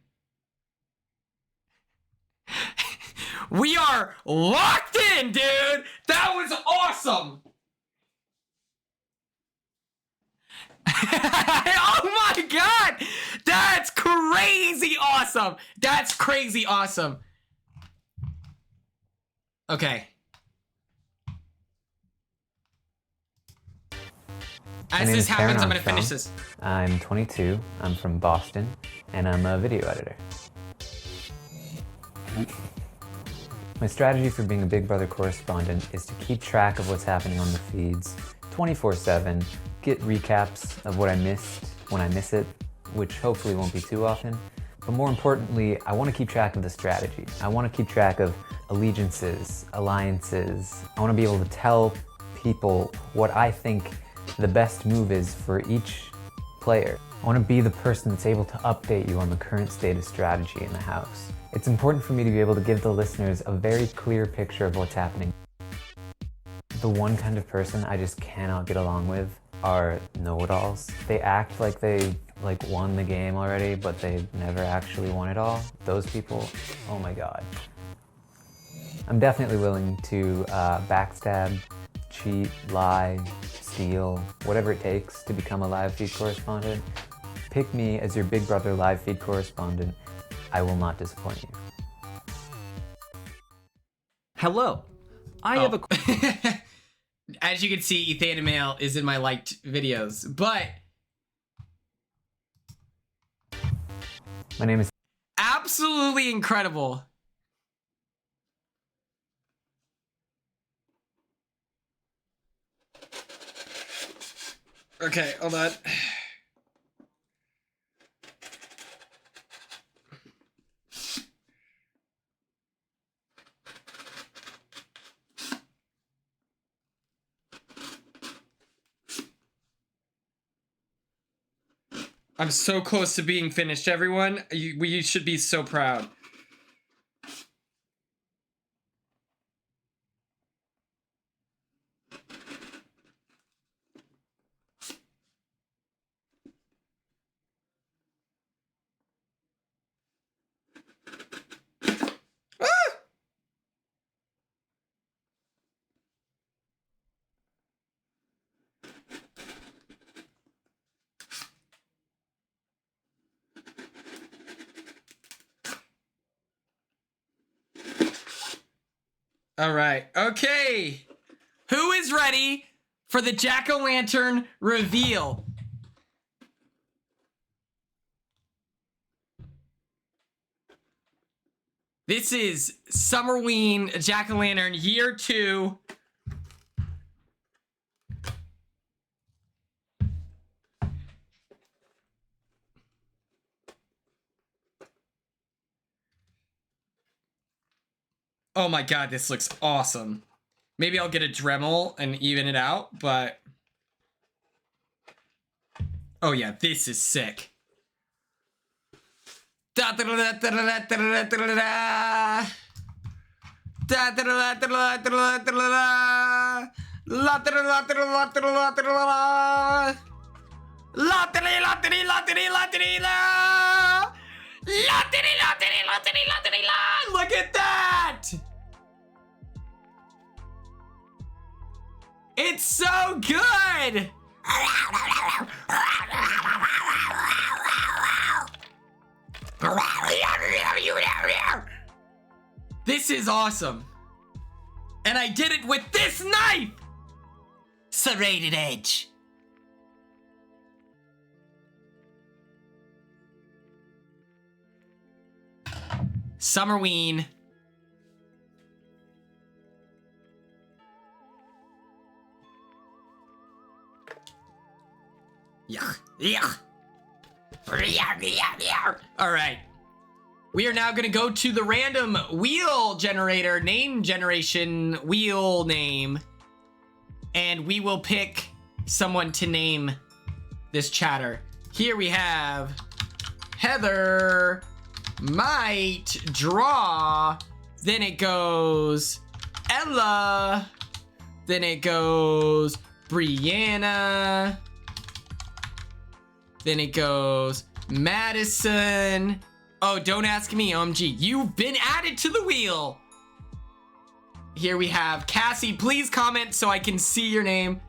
We are locked in, dude. That was awesome. Oh my god, that's crazy awesome. That's crazy awesome. Okay. As this happens, I'm gonna finish this. I'm 22, I'm from Boston, and I'm a video editor. My strategy for being a Big Brother correspondent is to keep track of what's happening on the feeds 24/7, get recaps of what I missed when I miss it, which hopefully won't be too often. But more importantly, I want to keep track of the strategy. I want to keep track of allegiances, alliances. I want to be able to tell people what I think the best move is for each player. I want to be the person that's able to update you on the current state of strategy in the house. It's important for me to be able to give the listeners a very clear picture of what's happening. The one kind of person I just cannot get along with are know-it-alls. They act like they won the game already, but they never actually won it all. Those people, oh my god. I'm definitely willing to backstab, cheat, lie, steal, whatever it takes to become a live feed correspondent. Pick me as your Big Brother live feed correspondent. I will not disappoint you. Hello. I have a As you can see, Ethanamail is in my liked videos, but My name is absolutely incredible. Okay, hold on. I'm so close to being finished, everyone. You should be so proud. All right. Okay. Who is ready for the jack-o'-lantern reveal? This is SUMMERWEEN jack-o'-lantern year 2. Oh my god, this looks awesome. Maybe I'll get a Dremel and even it out, but... Oh yeah, this is sick. Look at that! It's so good! This is awesome. And I did it with this knife! Serrated edge. SUMMERWEEN. Yeah. All right. We are now going to go to the random wheel generator, name generation wheel name. And we will pick someone to name this chatter. Here we have Heather might draw. Then it goes Ella. Then it goes Brianna. Then it goes Madison. Oh, don't ask me, OMG. You've been added to the wheel. Here we have Cassie. Please comment so I can see your name.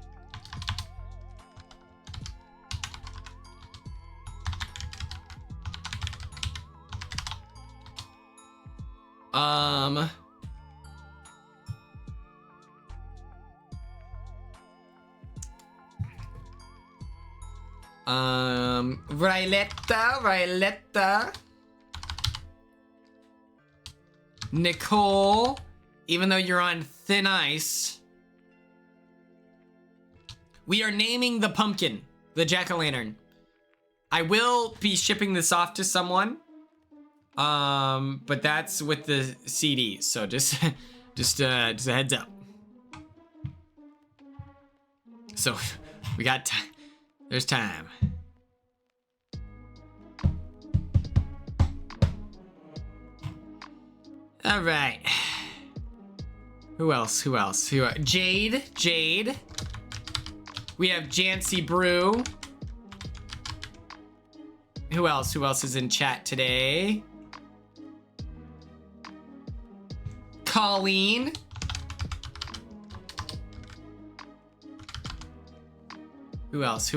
Ryletta. Nicole, even though you're on thin ice. We are naming the pumpkin, the jack-o'-lantern. I will be shipping this off to someone. But that's with the CD, so just a heads up. So, we got time. There's time. All right. Who else? Jade. We have Jancy Brew. Who else is in chat today? Colleen. Who else?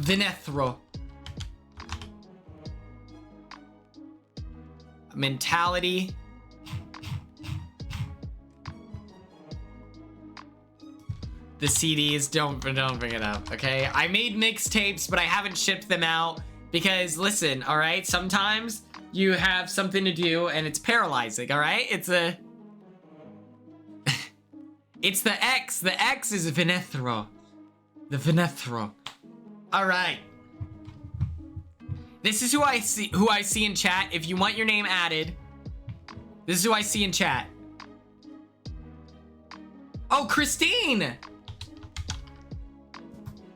Vinethro. mentality. The CDs, don't bring it up, okay? I made mixtapes, but I haven't shipped them out because, listen, all right? Sometimes you have something to do and it's paralyzing, all right? It's a... It's the X. The X is Venethro. The Venethro. All right. This is who I see in chat. If you want your name added, this is who I see in chat. Oh, Christine!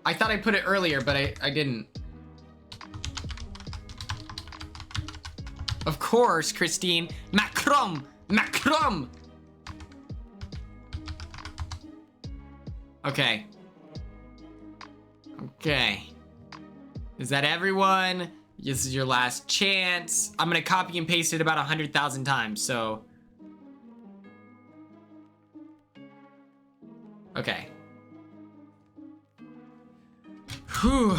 I thought I put it earlier, but I didn't. Of course, Christine. Macron! Macron! Okay. Okay. Is that everyone? This is your last chance. I'm gonna copy and paste it about 100,000 times, so. Okay. Whew.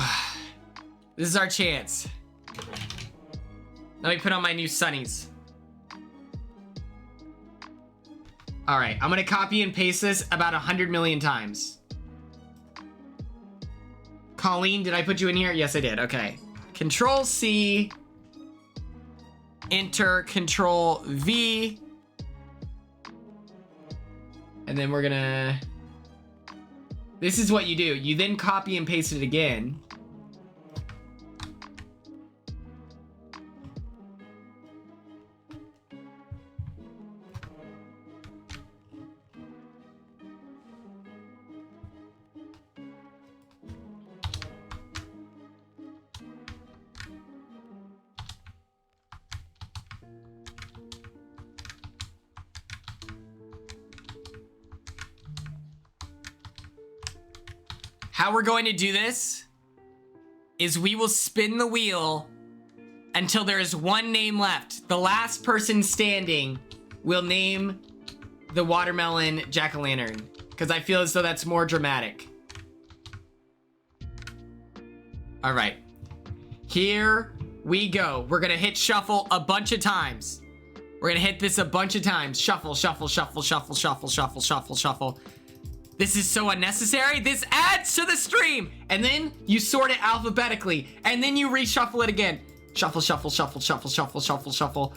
This is our chance. Let me put on my new sunnies. All right, I'm gonna copy and paste this about 100 million times. Colleen, did I put you in here? Yes, I did. Okay. Control C. Enter Control V. And then we're gonna... This is what you do. You then copy and paste it again. How we're going to do this is we will spin the wheel until there is one name left. The last person standing will name the watermelon jack-o'-lantern, because I feel as though that's more dramatic. All right, here we go. We're gonna hit shuffle a bunch of times. We're gonna hit this a bunch of times. Shuffle, shuffle, shuffle, shuffle, shuffle, shuffle, shuffle, shuffle. This is so unnecessary. This adds to the stream. And then you sort it alphabetically. And then you reshuffle it again. Shuffle, shuffle, shuffle, shuffle, shuffle, shuffle, shuffle.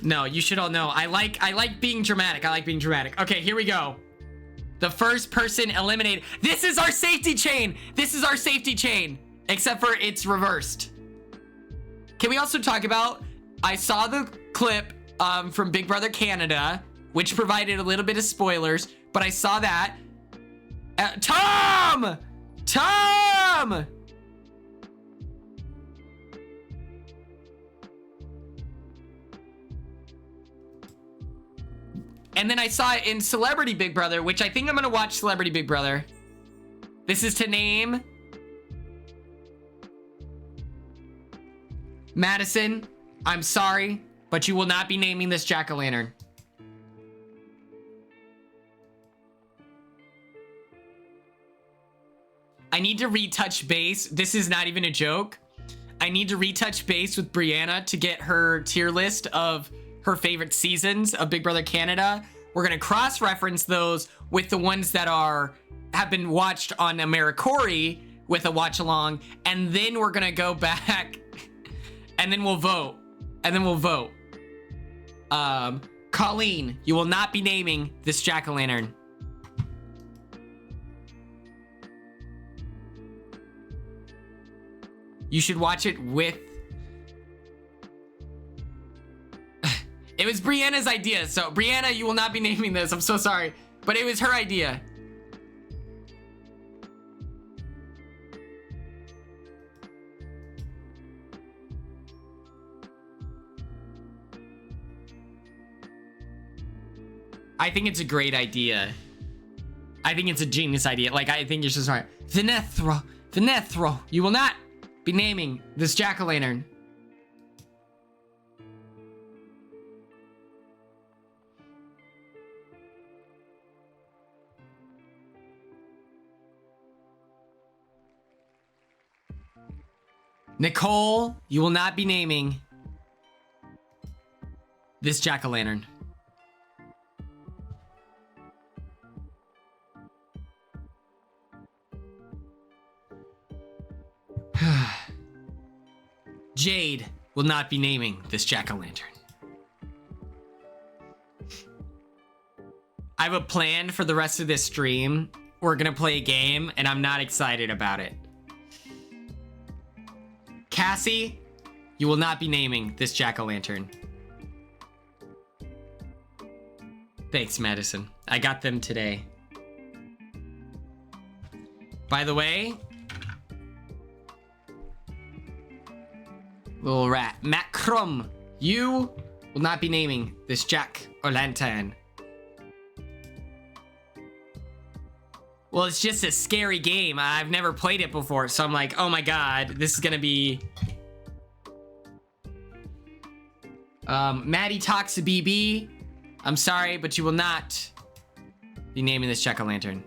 No, you should all know. I like being dramatic. I like being dramatic. Okay, here we go. The first person eliminated. This is our safety chain. This is our safety chain. Except for it's reversed. Can we also talk about... I saw the clip from Big Brother Canada, which provided a little bit of spoilers, but I saw that. Tom! Tom! And then I saw it in Celebrity Big Brother, which I think I'm gonna watch Celebrity Big Brother. This is to name Madison. I'm sorry, but you will not be naming this jack-o'-lantern. I need to retouch base. This is not even a joke. I need to retouch base with Brianna to get her tier list of her favorite seasons of Big Brother Canada. We're gonna cross-reference those with the ones that have been watched on AmeriCorey with a watch-along, and then we're gonna go back and then we'll vote. And then we'll vote. Colleen, you will not be naming this jack-o'-lantern. You should watch it with... It was Brianna's idea, so Brianna, you will not be naming this. I'm so sorry, but it was her idea. I think it's a great idea. I think it's a genius idea. Like, I think you're so smart. Venethro, Venethro, you will not be naming this jack-o'-lantern. Nicole, you will not be naming this jack-o'-lantern. Jade will not be naming this jack-o'-lantern. I have a plan for the rest of this stream. We're gonna play a game, and I'm not excited about it. Cassie, you will not be naming this jack-o'-lantern. Thanks, Madison. I got them today. By the way, little rat, Matt Crumb, you will not be naming this jack-o'-lantern. Well, it's just a scary game. I've never played it before, so I'm like, oh my god, this is gonna be... Maddie Talks to BB. I'm sorry, but you will not be naming this jack-o'-lantern.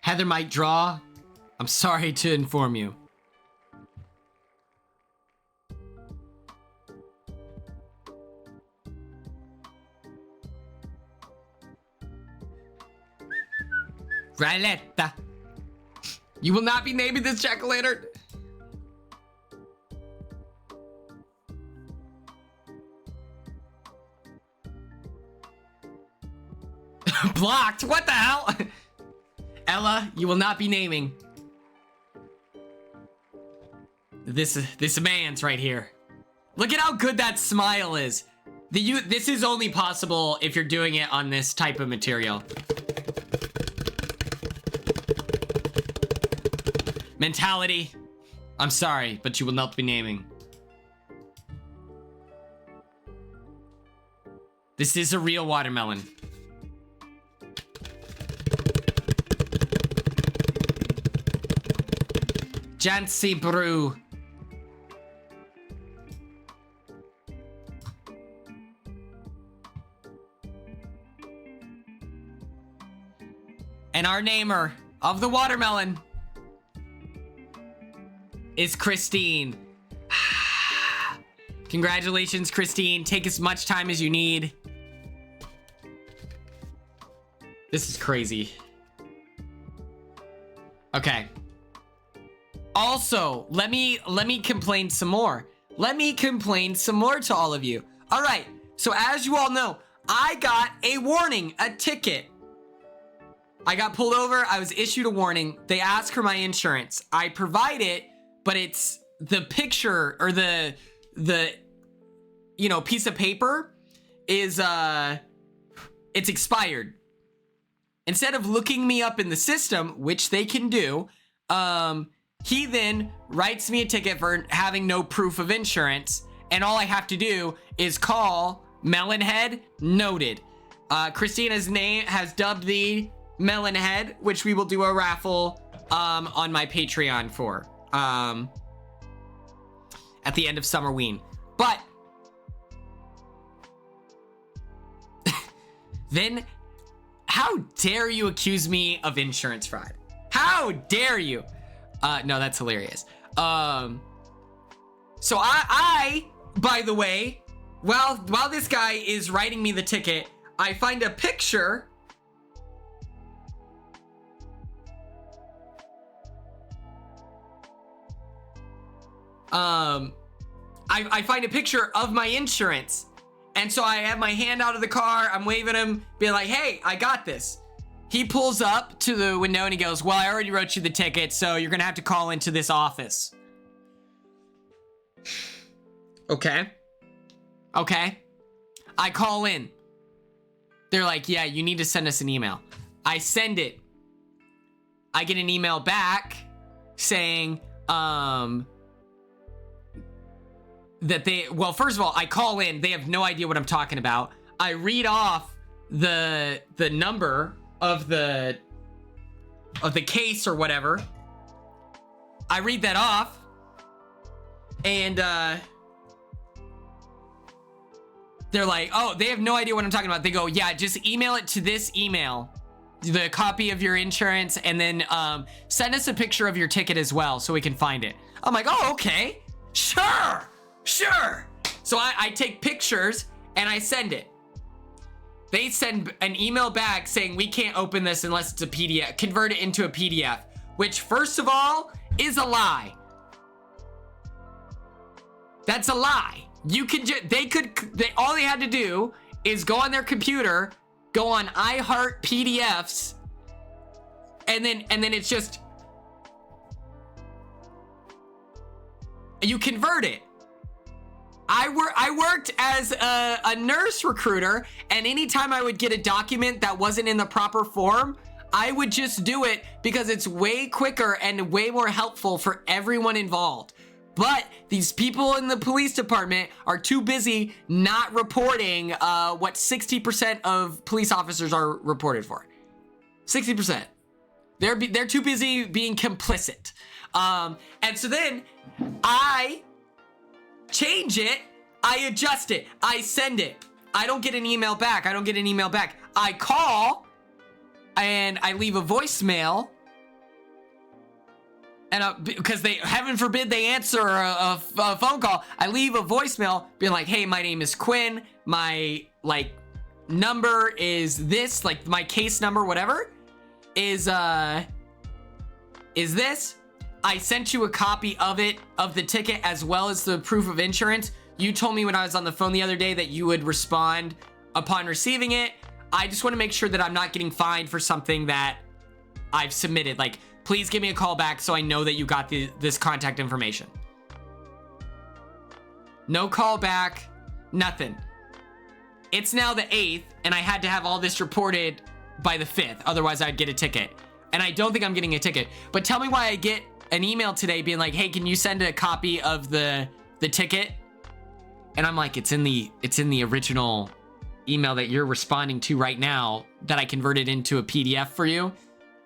Heather might draw. I'm sorry to inform you. Ryletta, you will not be naming this jack-o'-lantern. Blocked? What the hell? Ella, you will not be naming this man's right here. Look at how good that smile is. This is only possible if you're doing it on this type of material. Mentality, I'm sorry, but you will not be naming. This is a real watermelon. Jancy Brew. And our namer of the watermelon is Christine. Congratulations, Christine. Take as much time as you need. This is crazy. Okay. Also, let me complain some more. Let me complain some more to all of you. All right. So as you all know, I got a warning, a ticket. I got pulled over. I was issued a warning. They asked for my insurance. I provide it, but it's the picture or the you know, piece of paper is it's expired. Instead of looking me up in the system, which they can do, he then writes me a ticket for having no proof of insurance, and all I have to do is call Melonhead. Noted. Christina's name has dubbed the Melonhead, which we will do a raffle on my Patreon for at the end of SUMMERWEEN. But then how dare you accuse me of insurance fraud? How dare you? No, that's hilarious. So I by the way, while this guy is writing me the ticket, I find a picture I find a picture of my insurance. And so I have my hand out of the car. I'm waving him, being like, hey, I got this. He pulls up to the window and he goes, well, I already wrote you the ticket, so you're going to have to call into this office. Okay. Okay. I call in. They're like, yeah, you need to send us an email. I send it. I get an email back saying, that they, well, first of all, I call in, they have no idea what I'm talking about. I read off the number of the case or whatever. I read that off, and they're like, oh, they have no idea what I'm talking about. They go, yeah, just email it to this email, the copy of your insurance, and then send us a picture of your ticket as well so we can find it. I'm like, oh, okay, sure. So I take pictures and I send it. They send an email back saying we can't open this unless it's a PDF, convert it into a PDF, which first of all is a lie. That's a lie. You could all they had to do is go on their computer, go on iHeart PDFs, and then it's just, you convert it. I worked as a nurse recruiter, and anytime I would get a document that wasn't in the proper form, I would just do it because it's way quicker and way more helpful for everyone involved. But these people in the police department are too busy not reporting what 60% of police officers are reported for. 60%. They're too busy being complicit. And so then I change it, I adjust it, I send it. I don't get an email back. I call and I leave a voicemail. And because they, heaven forbid, they answer a phone call, I leave a voicemail being like, hey, my name is Quinn. My number is this, like my case number, whatever, is this. I sent you a copy of it, of the ticket, as well as the proof of insurance. You told me when I was on the phone the other day that you would respond upon receiving it. I just want to make sure that I'm not getting fined for something that I've submitted. Like, please give me a call back so I know that you got this contact information. No call back, nothing. It's now the 8th, and I had to have all this reported by the 5th. Otherwise, I'd get a ticket. And I don't think I'm getting a ticket. But tell me why I get an email today being like, hey, can you send a copy of the ticket? And I'm like, it's in the original email that you're responding to right now that I converted into a PDF for you.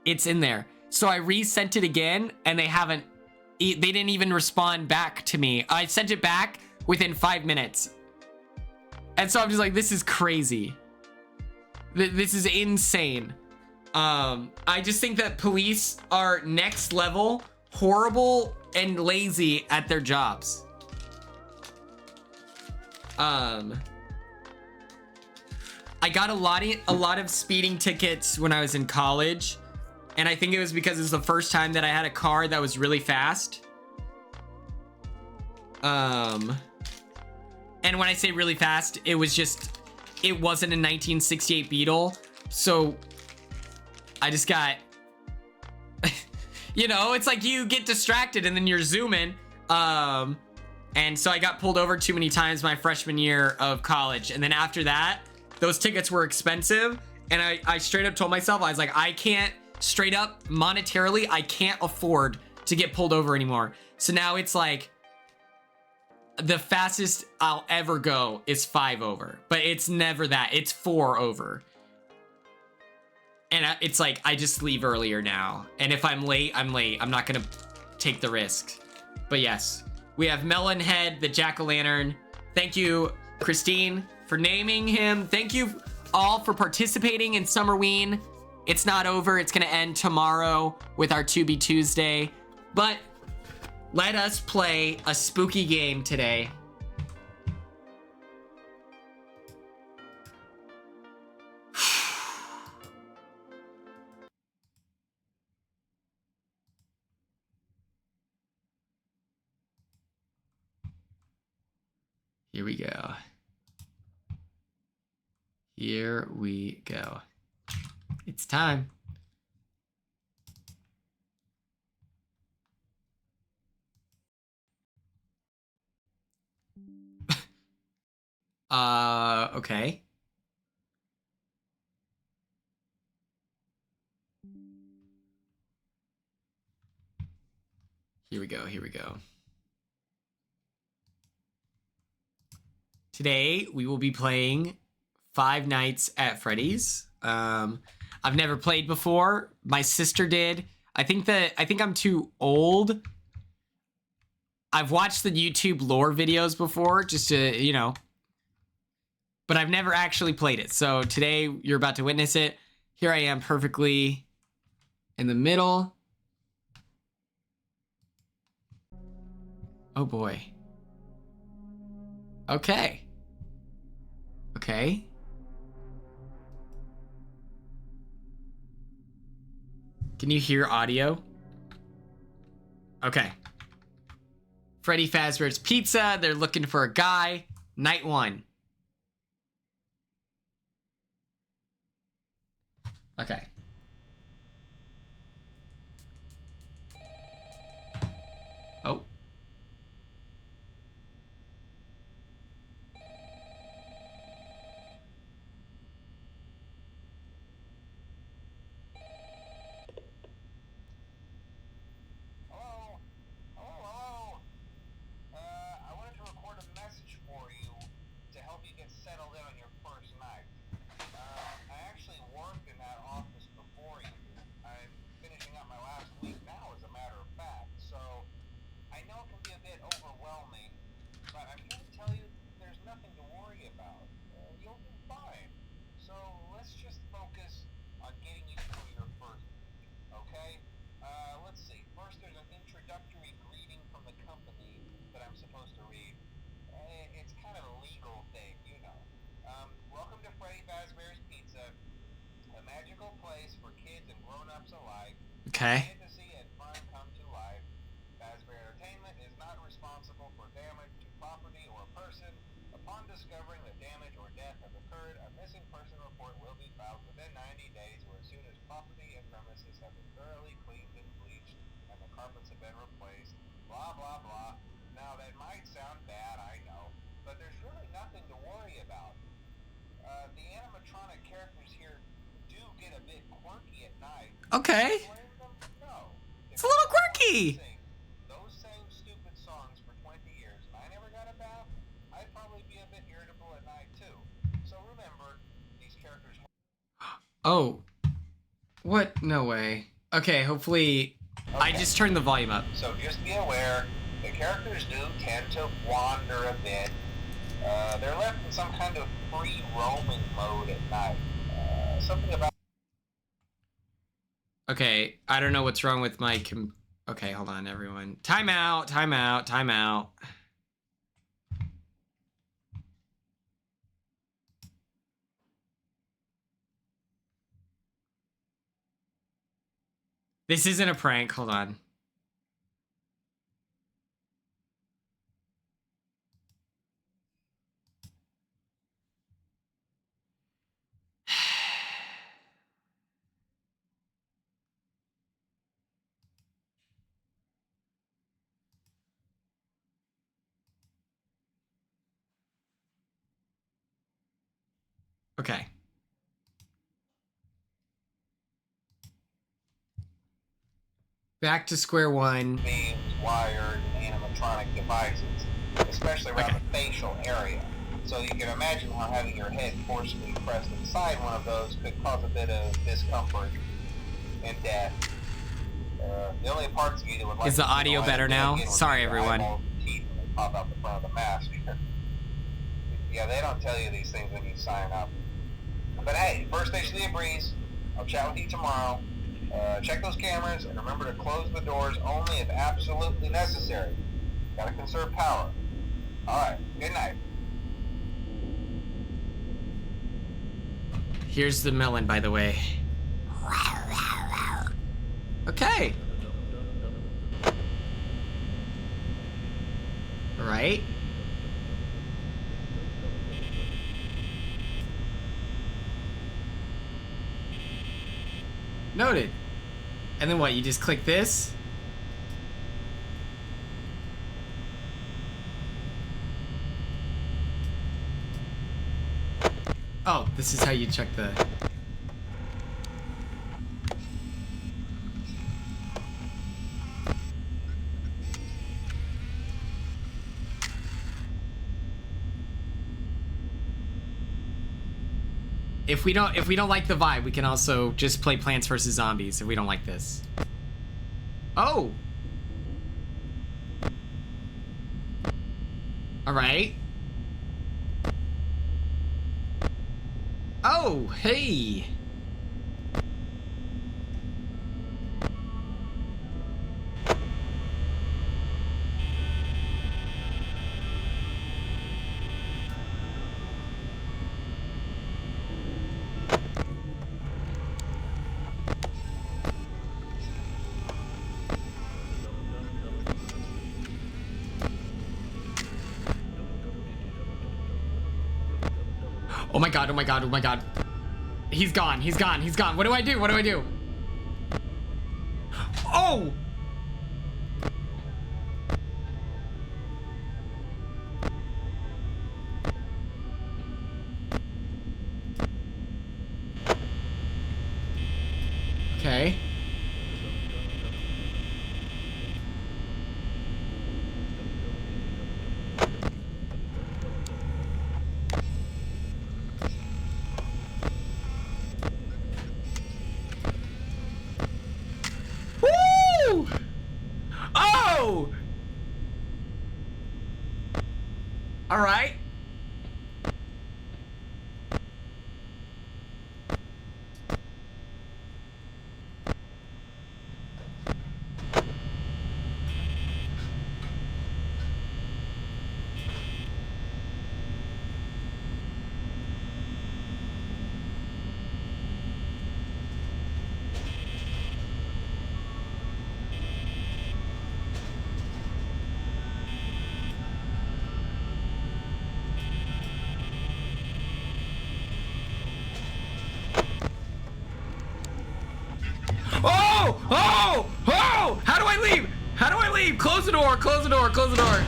It's in there. So I resent it again, and they didn't even respond back to me. I sent it back within 5 minutes. And so I'm just like, this is crazy. This is insane. I just think that police are next level, horrible, and lazy at their jobs. I got a lot of speeding tickets when I was in college, and I think it was because it was the first time that I had a car that was really fast. And when I say really fast, it wasn't a 1968 Beetle, so I just got, it's like you get distracted and then you're zooming. And so I got pulled over too many times my freshman year of college. And then after that, those tickets were expensive. And I straight up told myself, I was like, I can't, straight up monetarily, I can't afford to get pulled over anymore. So now it's like, the fastest I'll ever go is 5 over. But it's never that. It's 4 over. And it's like, I just leave earlier now. And if I'm late, I'm late. I'm not going to take the risk. But yes, we have Melonhead, the jack-o'-lantern. Thank you, Christine, for naming him. Thank you all for participating in SUMMERWEEN. It's not over. It's going to end tomorrow with our 2B Tuesday. But let us play a spooky game today. Here we go. Here we go. It's time. Okay. Here we go. Here we go. Today, we will be playing Five Nights at Freddy's. I've never played before. My sister did. I think I'm too old. I've watched the YouTube lore videos before just to, but I've never actually played it. So today you're about to witness it. Here I am perfectly in the middle. Oh boy. Okay. Okay. Can you hear audio? Okay. Freddy Fazbear's Pizza. They're looking for a guy. Night 1. Okay. Oh. Hello? I wanted to record a message for you to help you get settled in on your first night. I actually worked in that office before you. I'm finishing up my last week now, as a matter of fact, so I know it can be a bit overwhelming, but I'm here to tell you there's nothing to worry about. You'll be fine. So let's just focus on getting you through your first week, okay? Let's see. First, there's an introductory greeting from the company that I'm supposed to read. It's kind of a legal thing, you know. Welcome to Freddy Fazbear's Pizza, a magical place for kids and grown-ups alike. Okay. Fantasy and fun come to life. Fazbear Entertainment is not responsible for damage to property or person. Upon discovering that damage or death has occurred, a missing person report will be filed within 90 days or as soon as property and premises have been thoroughly cleaned and bleached and the carpets have been replaced. Blah, blah, blah. Now, that might sound bad, I know, but there's really nothing to worry about. The animatronic characters here do get a bit quirky at night. Okay. Blame them? No. It's a little quirky. Those same stupid songs for 20 years and I never got a bath, I'd probably be a bit irritable at night too. So remember, these characters... Oh. What? No way. Okay, hopefully... I just turned the volume up. So just be aware, the characters do tend to wander a bit. They're left in some kind of free roaming mode at night. Something about... Okay, I don't know what's wrong with my okay, hold on, everyone. Time out, time out, time out. This isn't a prank, hold on. Okay. Back to square one. beams, wired, and animatronic devices, especially around the facial area. So you can imagine how having your head forcibly pressed inside one of those could cause a bit of discomfort and death. The only parts of you that would like Is the audio better now? Sorry, everyone. Teeth when they pop out the front of the mask. Yeah, they don't tell you these things when you sign up. But hey, first station of the breeze. I'll chat with you tomorrow. Check those cameras and remember to close the doors only if absolutely necessary. Gotta conserve power. Alright, good night. Here's the melon, by the way. Okay. Right. Noted. And then what, you just click this? Oh, this is how you check the... If we don't like the vibe, we can also just play Plants vs. Zombies if we don't like this. Oh! Alright. Oh, hey. Oh my god, oh my god, oh my god. He's gone, he's gone, he's gone. What do I do? What do I do? Oh! Okay. Woo! Oh! All right. Oh! Oh! Oh! How do I leave? How do I leave? Close the door, close the door, close the door.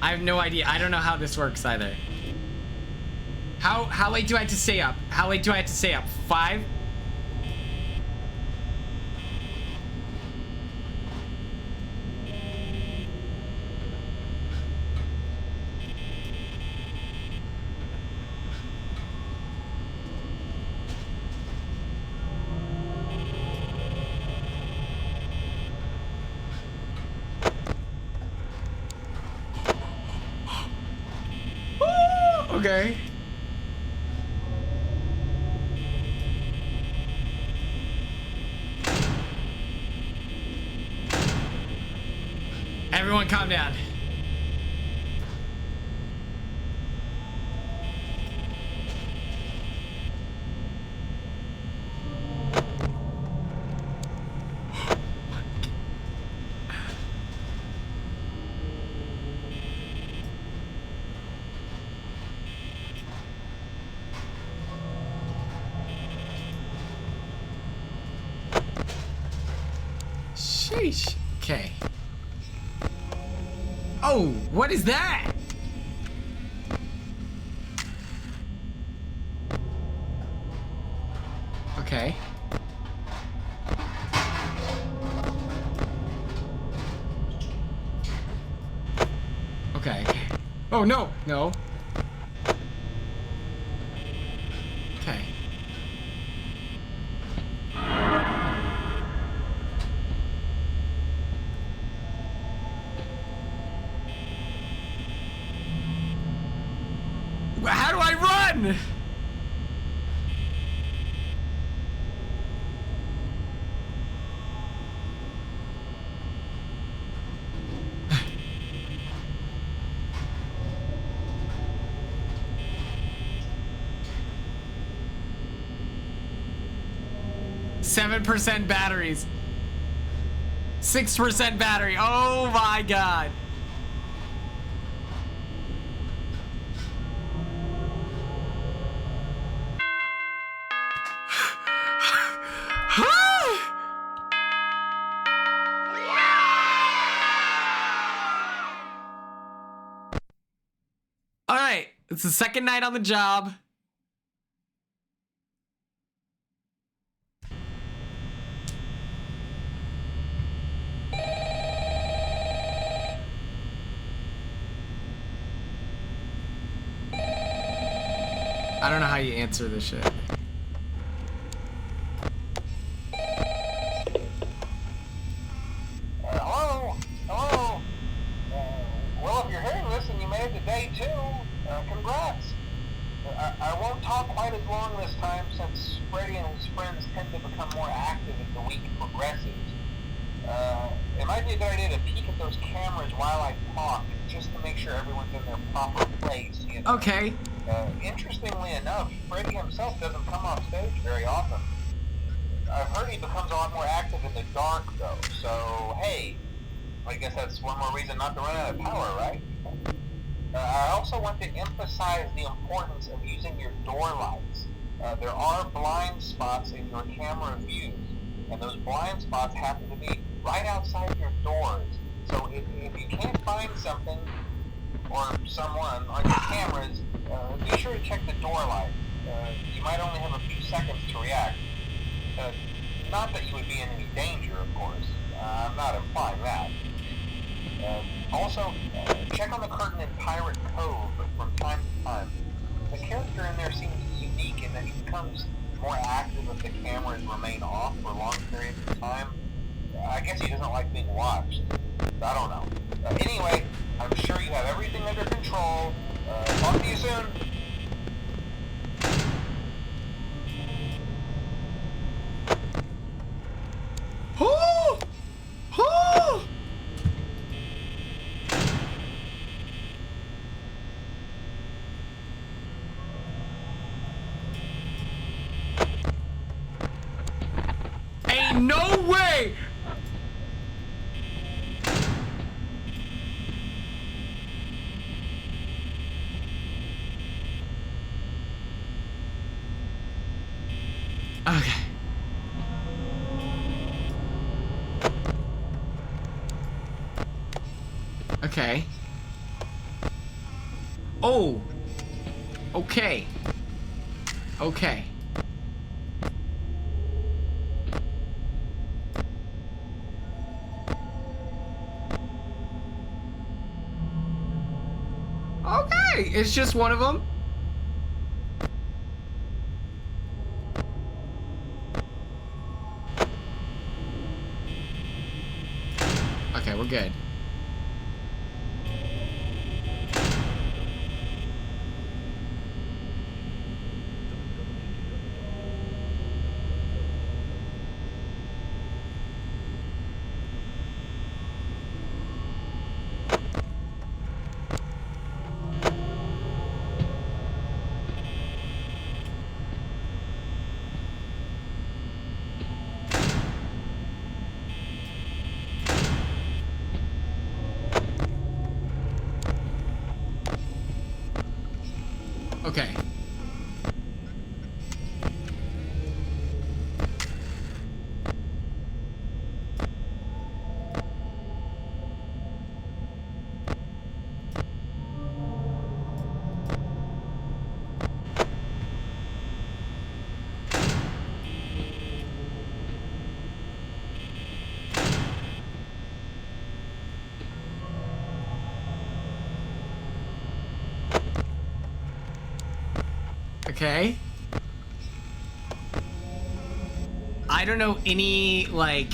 I have no idea. I don't know how this works either. How late do I have to stay up? How late do I have to stay up? 5? Okay. Everyone calm down. Sheesh. Okay. Oh, what is that? Okay. Okay. Oh, no, no. Okay. How do I run? %7 batteries. 6% battery. Oh my god. All right, it's the second night on the job. I don't know how you answer this shit. peek at those cameras while I talk, just to make sure everyone's in their proper place, you know. Okay. Interestingly enough, Freddy himself doesn't come off stage very often. I've heard he becomes a lot more active in the dark, though. So, hey, I guess that's one more reason not to run out of power, right? I also want to emphasize the importance of using your door lights. There are blind spots in your camera views, and those blind spots happen to be right outside your doors. So if you can't find something or someone on your cameras, be sure to check the door light. You might only have a few seconds to react. Not that you would be in any danger, of course. I'm not implying that. Also, check on the curtain in Pirate Cove from time to time. The character in there seems unique in that he becomes more active if the cameras remain off for long periods of time. I guess he doesn't like being watched. I don't know. Anyway, I'm sure you have everything under control. Talk to you soon. Oh! Oh! Ain't no way! Okay. Okay. Oh. Okay. Okay. Okay, it's just one of them. Okay, we're good. Okay. Okay. I don't know any, like,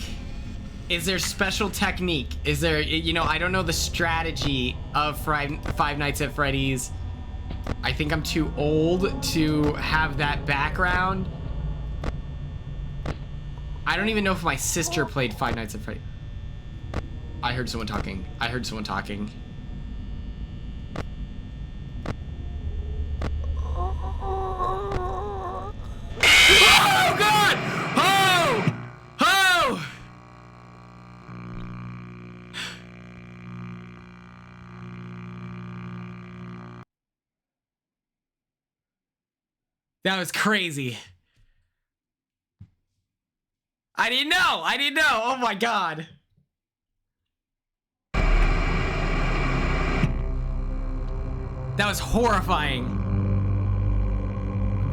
is there special technique? Is there, you know, I don't know the strategy of Five Nights at Freddy's. I think I'm too old to have that background. I don't even know if my sister played Five Nights at Freddy's. I heard someone talking. I heard someone talking. Oh, God! Oh! Oh! That was crazy. I didn't know. I didn't know. Oh, my God. That was horrifying.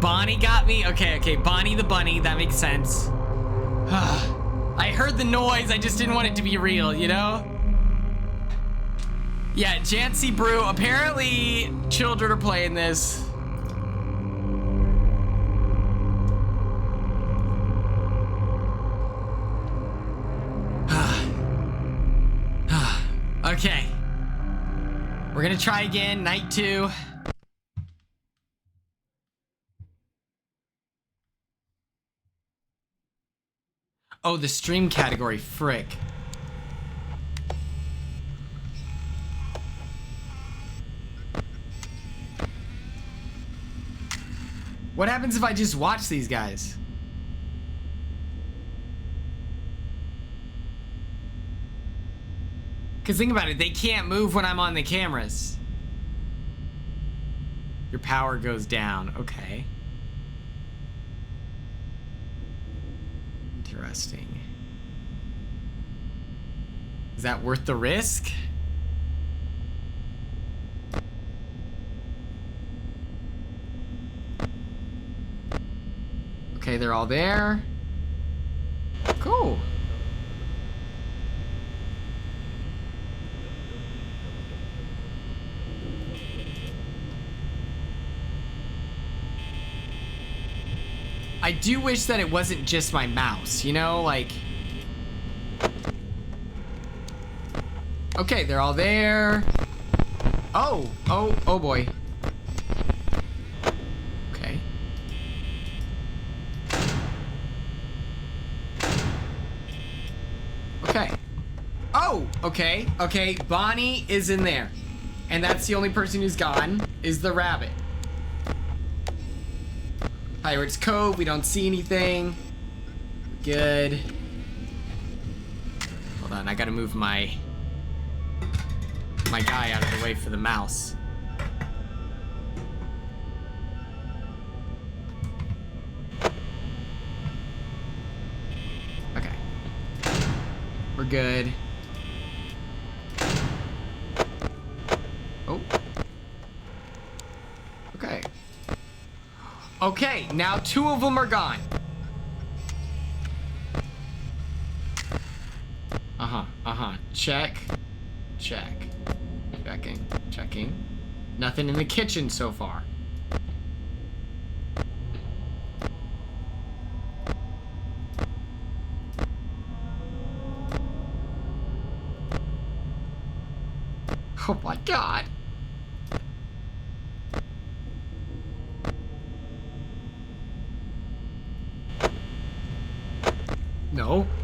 Bonnie got me? Okay, okay. Bonnie the bunny. That makes sense. I heard the noise. I just didn't want it to be real, you know? Yeah, Jancy Brew. Apparently, children are playing this. Okay. We're gonna try again. Night 2. Oh, the stream category. Frick. What happens if I just watch these guys? Because think about it, they can't move when I'm on the cameras. Your power goes down. Okay. Interesting. Is that worth the risk? Okay, they're all there. Cool. I do wish that it wasn't just my mouse, you know, like... Okay, they're all there. Oh boy. Okay. Okay. Oh, okay, Bonnie is in there. And that's the only person who's gone, is the rabbit. Pirates Cove, we don't see anything. Good. Hold on, I gotta move my guy out of the way for the mouse. Okay. We're good. Oh. Okay. Okay, now 2 of them are gone. Check. Checking. Nothing in the kitchen so far. Oh my God.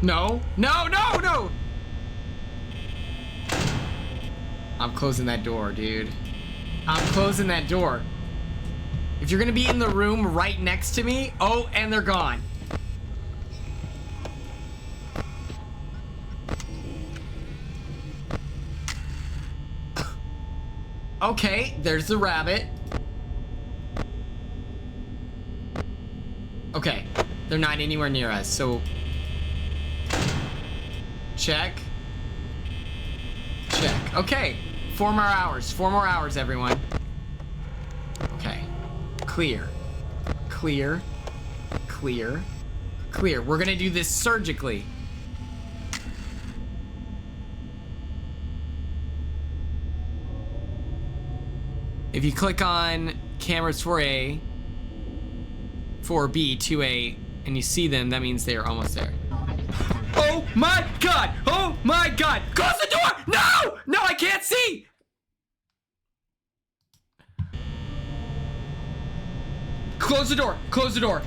No. I'm closing that door, dude. I'm closing that door. If you're gonna be in the room right next to me, oh, and they're gone. Okay, there's the rabbit. Okay, they're not anywhere near us, so... Check. Okay, 4 more hours. 4 more hours, everyone. Okay. Clear. We're gonna do this surgically. If you click on cameras 4A, 4B, 2A, and you see them, that means they are almost there. Oh my God! Oh my God! Close the door! No! No, I can't see! Close the door! Close the door!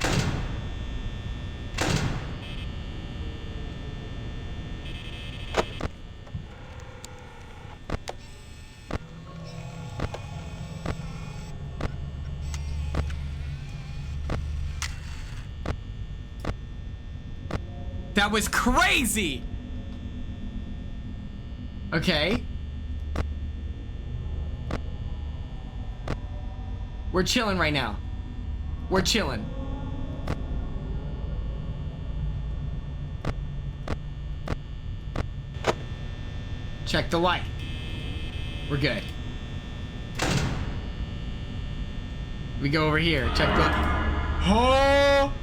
That was crazy! Okay. We're chilling right now. We're chilling. Check the light. We're good. We go over here. Check the... Oh!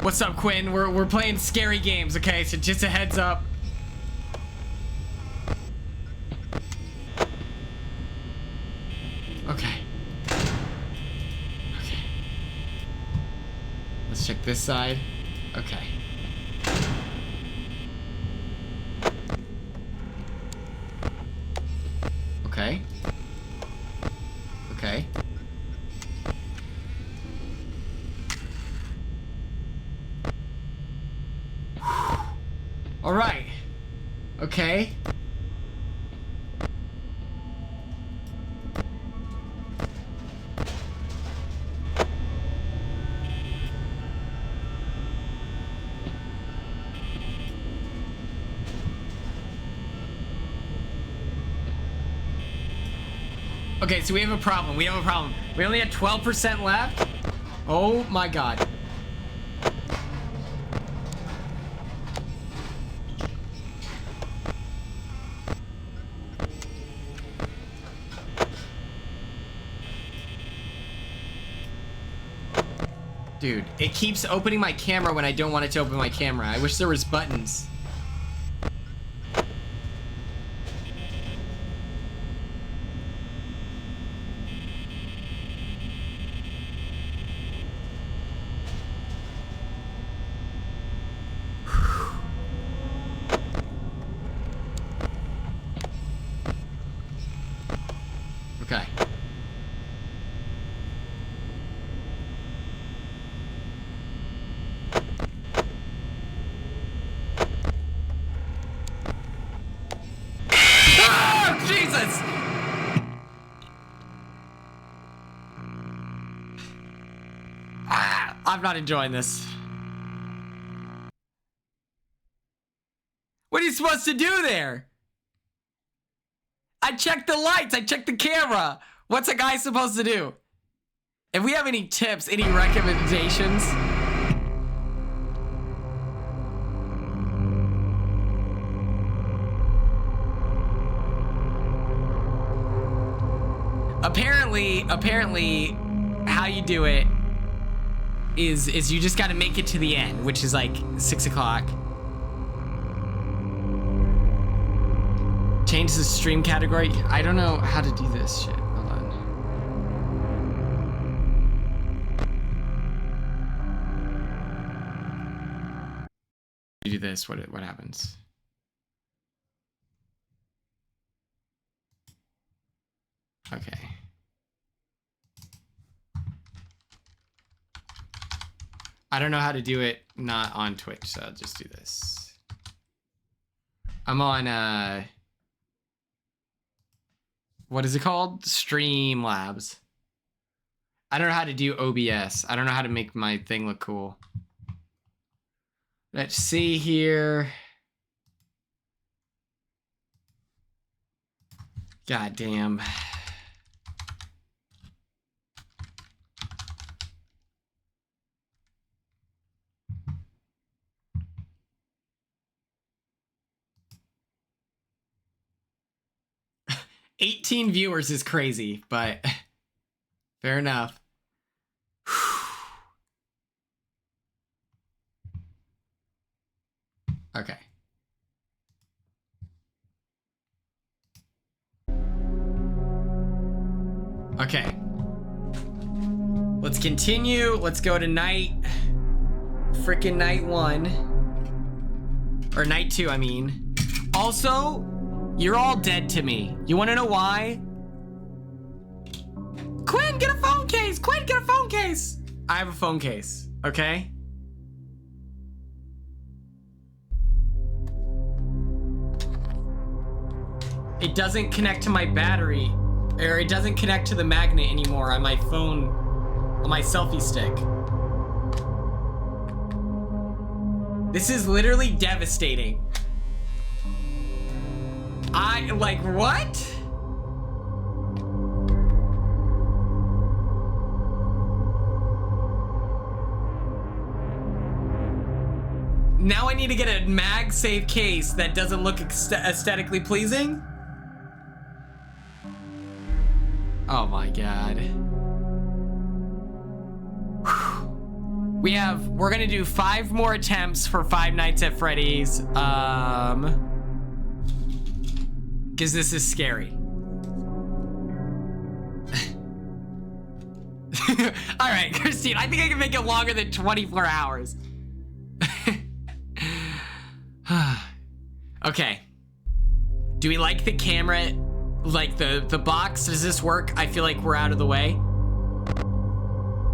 What's up, Quinn? We're playing scary games, okay? So just a heads up. Okay. Let's check this side. Okay. Okay. All right. Okay. Okay, so we have a problem. We have a problem. We only had 12% left. Oh my god. Dude, it keeps opening my camera when I don't want it to open my camera. I wish there was buttons. Okay. Oh, Jesus! I'm not enjoying this. What are you supposed to do there? I checked the lights. I checked the camera. What's a guy supposed to do? If we have any tips, any recommendations? Apparently, how you do it is you just got to make it to the end, which is like 6 o'clock. Change the stream category. I don't know how to do this shit. Hold on. You do this. What happens? Okay. I don't know how to do it not on Twitch, so I'll just do this. I'm on what is it called? Streamlabs. I don't know how to do OBS. I don't know how to make my thing look cool. Let's see here. God damn. $18 viewers is crazy, but fair enough. Okay. Okay. Let's continue. Let's go to frickin' night 1. Or night 2, I mean. Also, you're all dead to me. You wanna know why? Quinn, get a phone case! Quinn, get a phone case! I have a phone case, okay? It doesn't connect to my battery, or it doesn't connect to the magnet anymore on my phone, on my selfie stick. This is literally devastating. Like, what? Now I need to get a MagSafe case that doesn't look aesthetically pleasing? Oh my god. We're gonna do 5 more attempts for 5 Nights at Freddy's. Because this is scary. All right, Christine, I think I can make it longer than 24 hours. Okay. Do we like the camera? Like the box? Does this work? I feel like we're out of the way.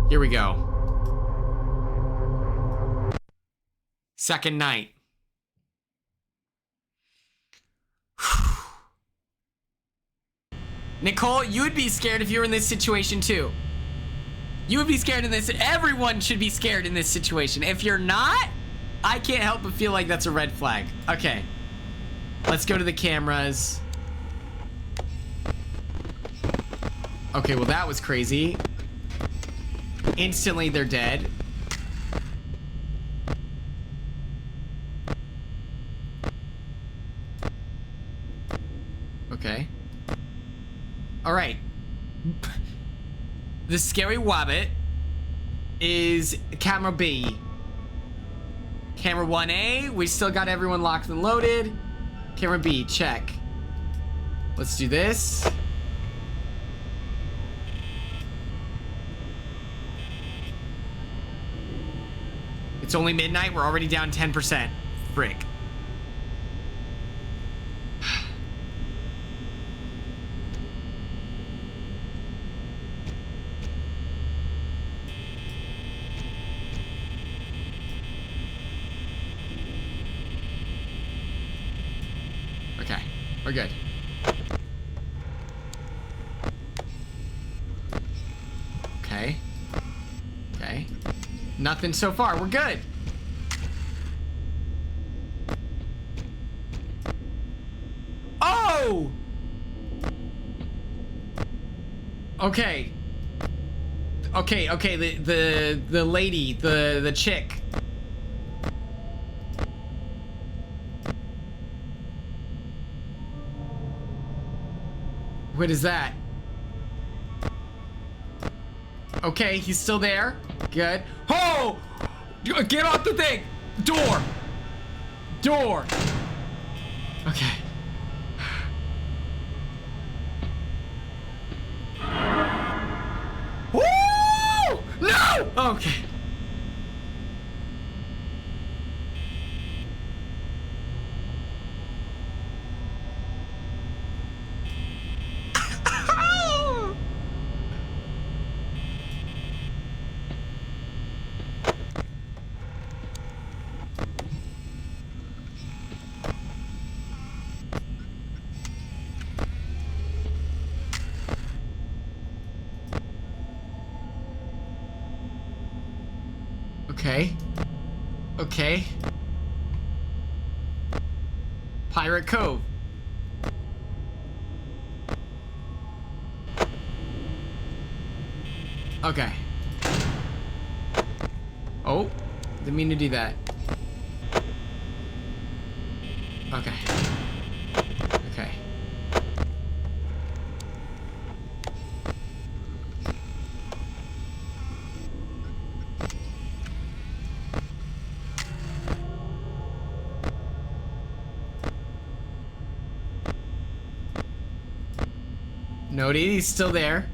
Here we go. Second night. Nicole, you would be scared if you were in this situation too. You would be scared in this. Everyone should be scared in this situation. If you're not, I can't help but feel like that's a red flag. Okay. Let's go to the cameras. Okay, well that was crazy. Instantly they're dead. Okay. Alright. The scary wabbit is camera B. Camera 1A, we still got everyone locked and loaded. Camera B, check. Let's do this. It's only midnight, we're already down 10%. Frick. Okay, we're good. Okay. Okay. Nothing so far, we're good. Oh! Okay. Okay, the lady, the chick. What is that? Okay, he's still there. Good. Oh! Get off the thing! Door! Door! Okay. Woo! No! Okay. Okay. Okay. Pirate Cove. Okay. Oh, didn't mean to do that. Okay. Okay. Noted, he's still there.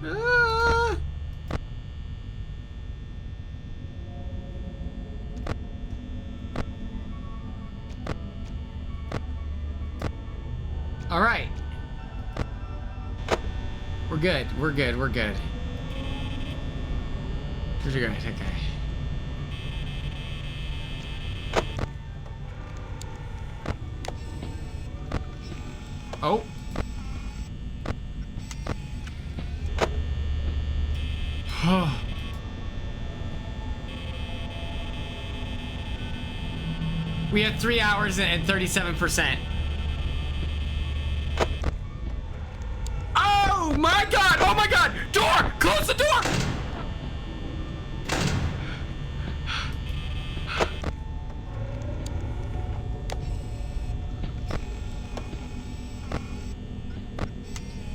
Ah. All right. We're good. We're good. We're good. We're good. Okay. Oh. We had 3 hours and 37%. Oh my god! Oh my god! Door! Close the door!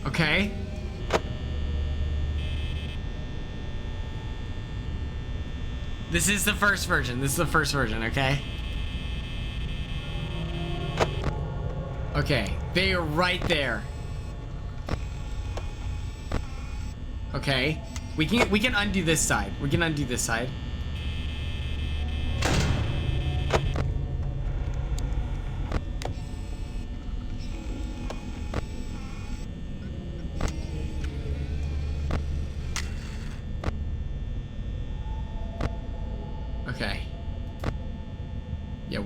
Okay. This is the first version. This is the first version, okay? Okay, they are right there. Okay, we can undo this side. We can undo this side.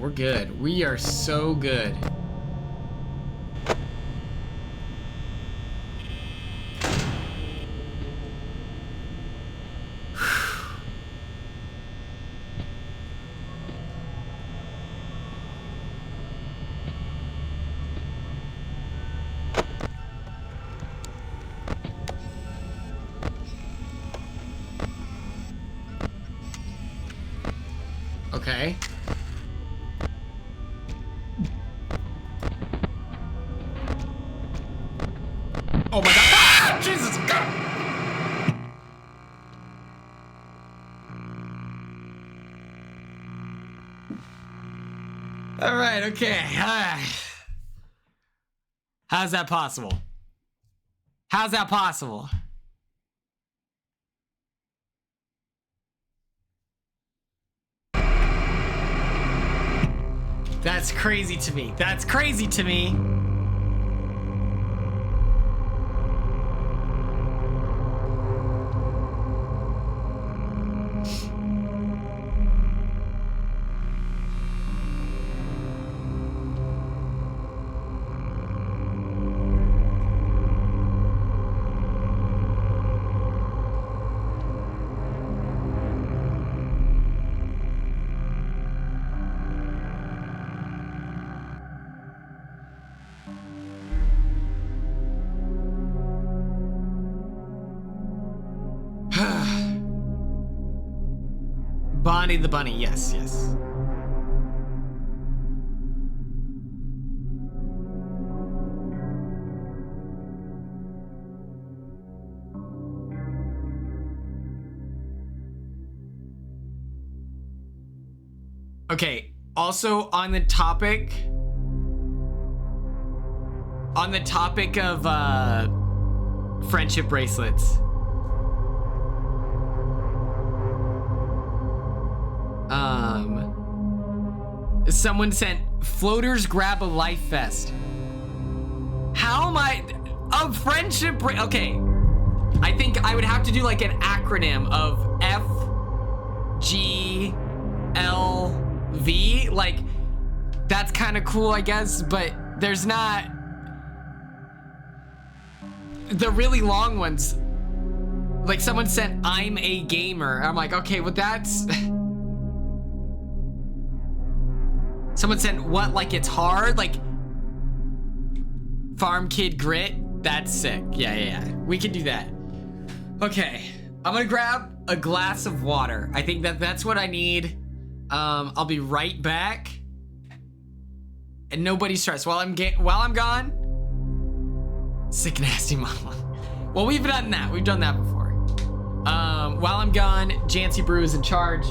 We're good. We are so good. Okay. Oh my god. Ah! Jesus! God. All right, okay. How's that possible? How's that possible? That's crazy to me. That's crazy to me. Bonnie the bunny, yes, yes. Okay, also on the topic of friendship bracelets. Someone sent floaters grab a life vest. How am I a friendship okay. I think I would have to do like an acronym of FGLV. Like that's kind of cool, I guess, but there's not the really long ones. Like someone sent I'm a gamer. I'm like, okay, well that's someone sent what, like it's hard, like farm kid grit. That's sick. Yeah. We can do that. Okay, I'm gonna grab a glass of water. I think that's what I need. I'll be right back. And nobody stress while I'm gone. Sick nasty mama. Well, we've done that. We've done that before. While I'm gone, Jancy Brew is in charge.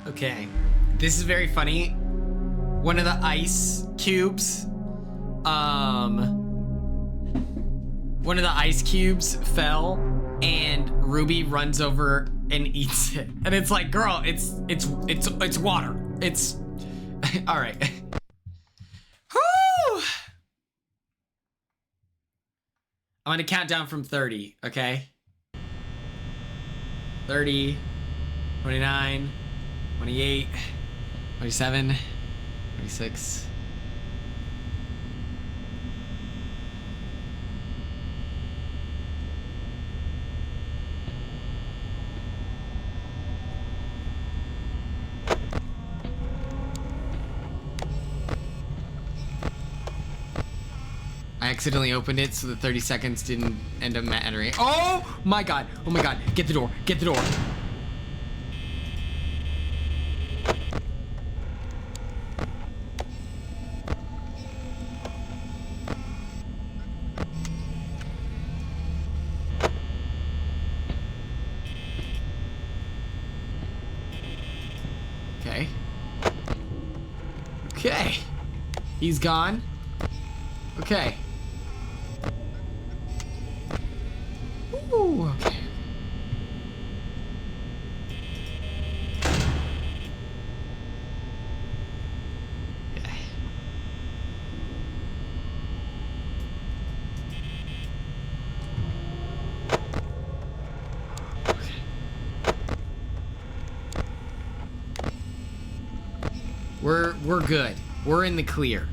Okay, this is very funny. One of the ice cubes, fell, and Ruby runs over and eats it. And it's like, girl, it's water. It's all right. Whew! I'm gonna count down from 30, okay? 30, 29, 28, 27, 26. I accidentally opened it so the 30 seconds didn't end up mattering. Oh my god! Oh my god! Get the door! Get the door! Okay. Okay. He's gone. Okay. Ooh, okay. Okay. We're good. We're in the clear.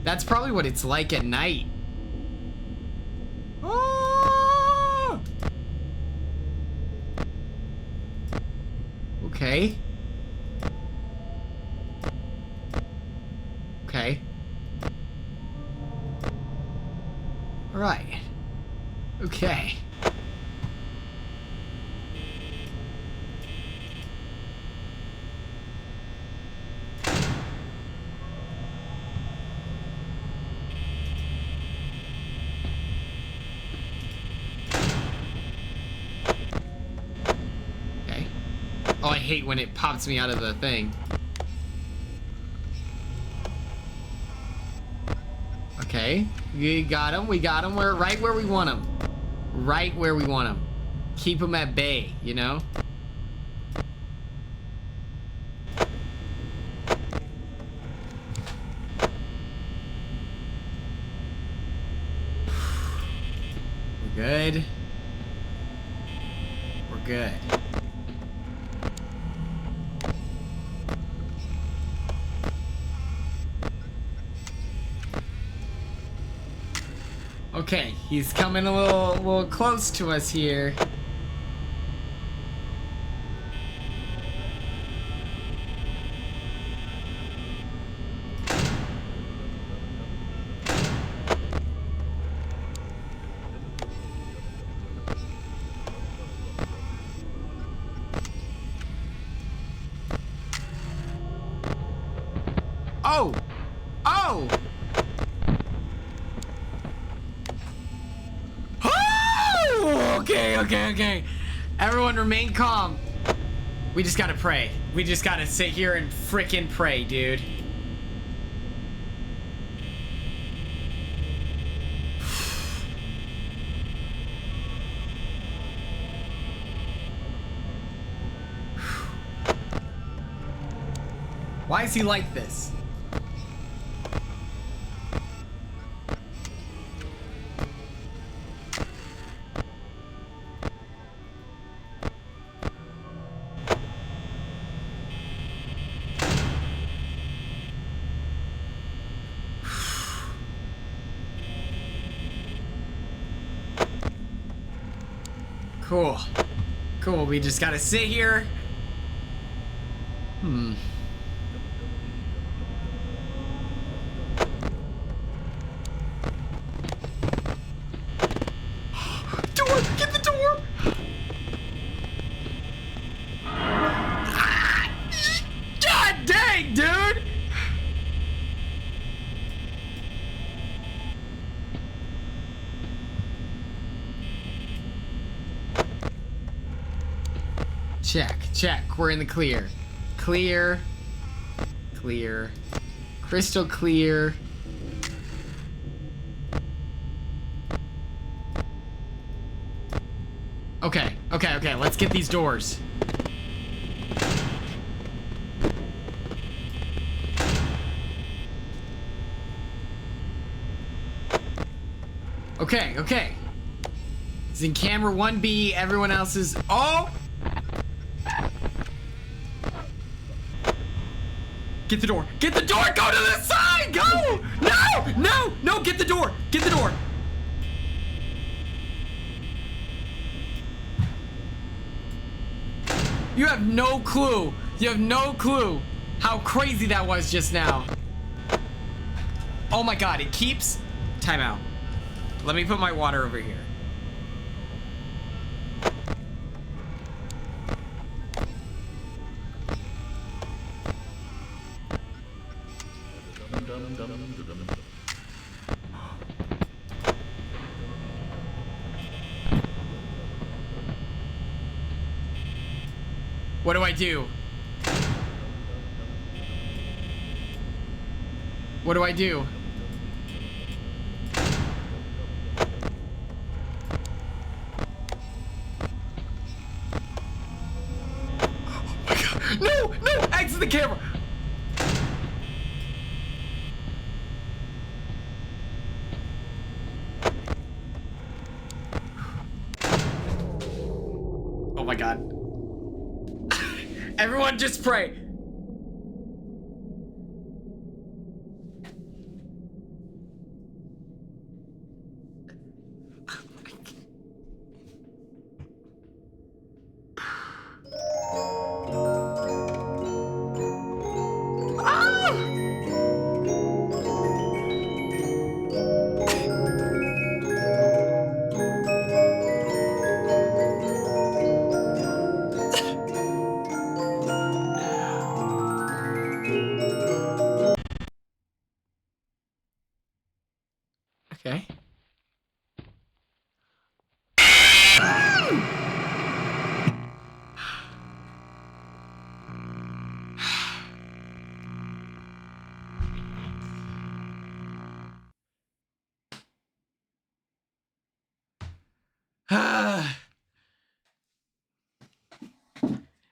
That's probably what it's like at night. Ah! Okay. Okay. All right. Okay. Oh, I hate when it pops me out of the thing. Okay, we got him. We got him. We're right where we want him. Right where we want him. Keep him at bay, you know? We're good. We're good. Okay, he's coming a little close to us here. Oh! Oh! Okay. Everyone remain calm. We just gotta pray. We just gotta sit here and frickin' pray, dude. Why is he like this? Cool, we just gotta sit here. Door! Get the door! God dang, dude! Check. We're in the clear. Clear. Crystal clear. Okay. Let's get these doors. Okay, okay. It's in camera 1B. Everyone else is... Oh! Get the door. Get the door. Go to the side. Go. No. No. No. Get the door. Get the door. You have no clue. You have no clue how crazy that was just now. Oh my God. It keeps... Time out. Let me put my water over here. What do I do? What do I do? Oh my God. No, no, exit the camera. Oh my God. Everyone just pray. Okay.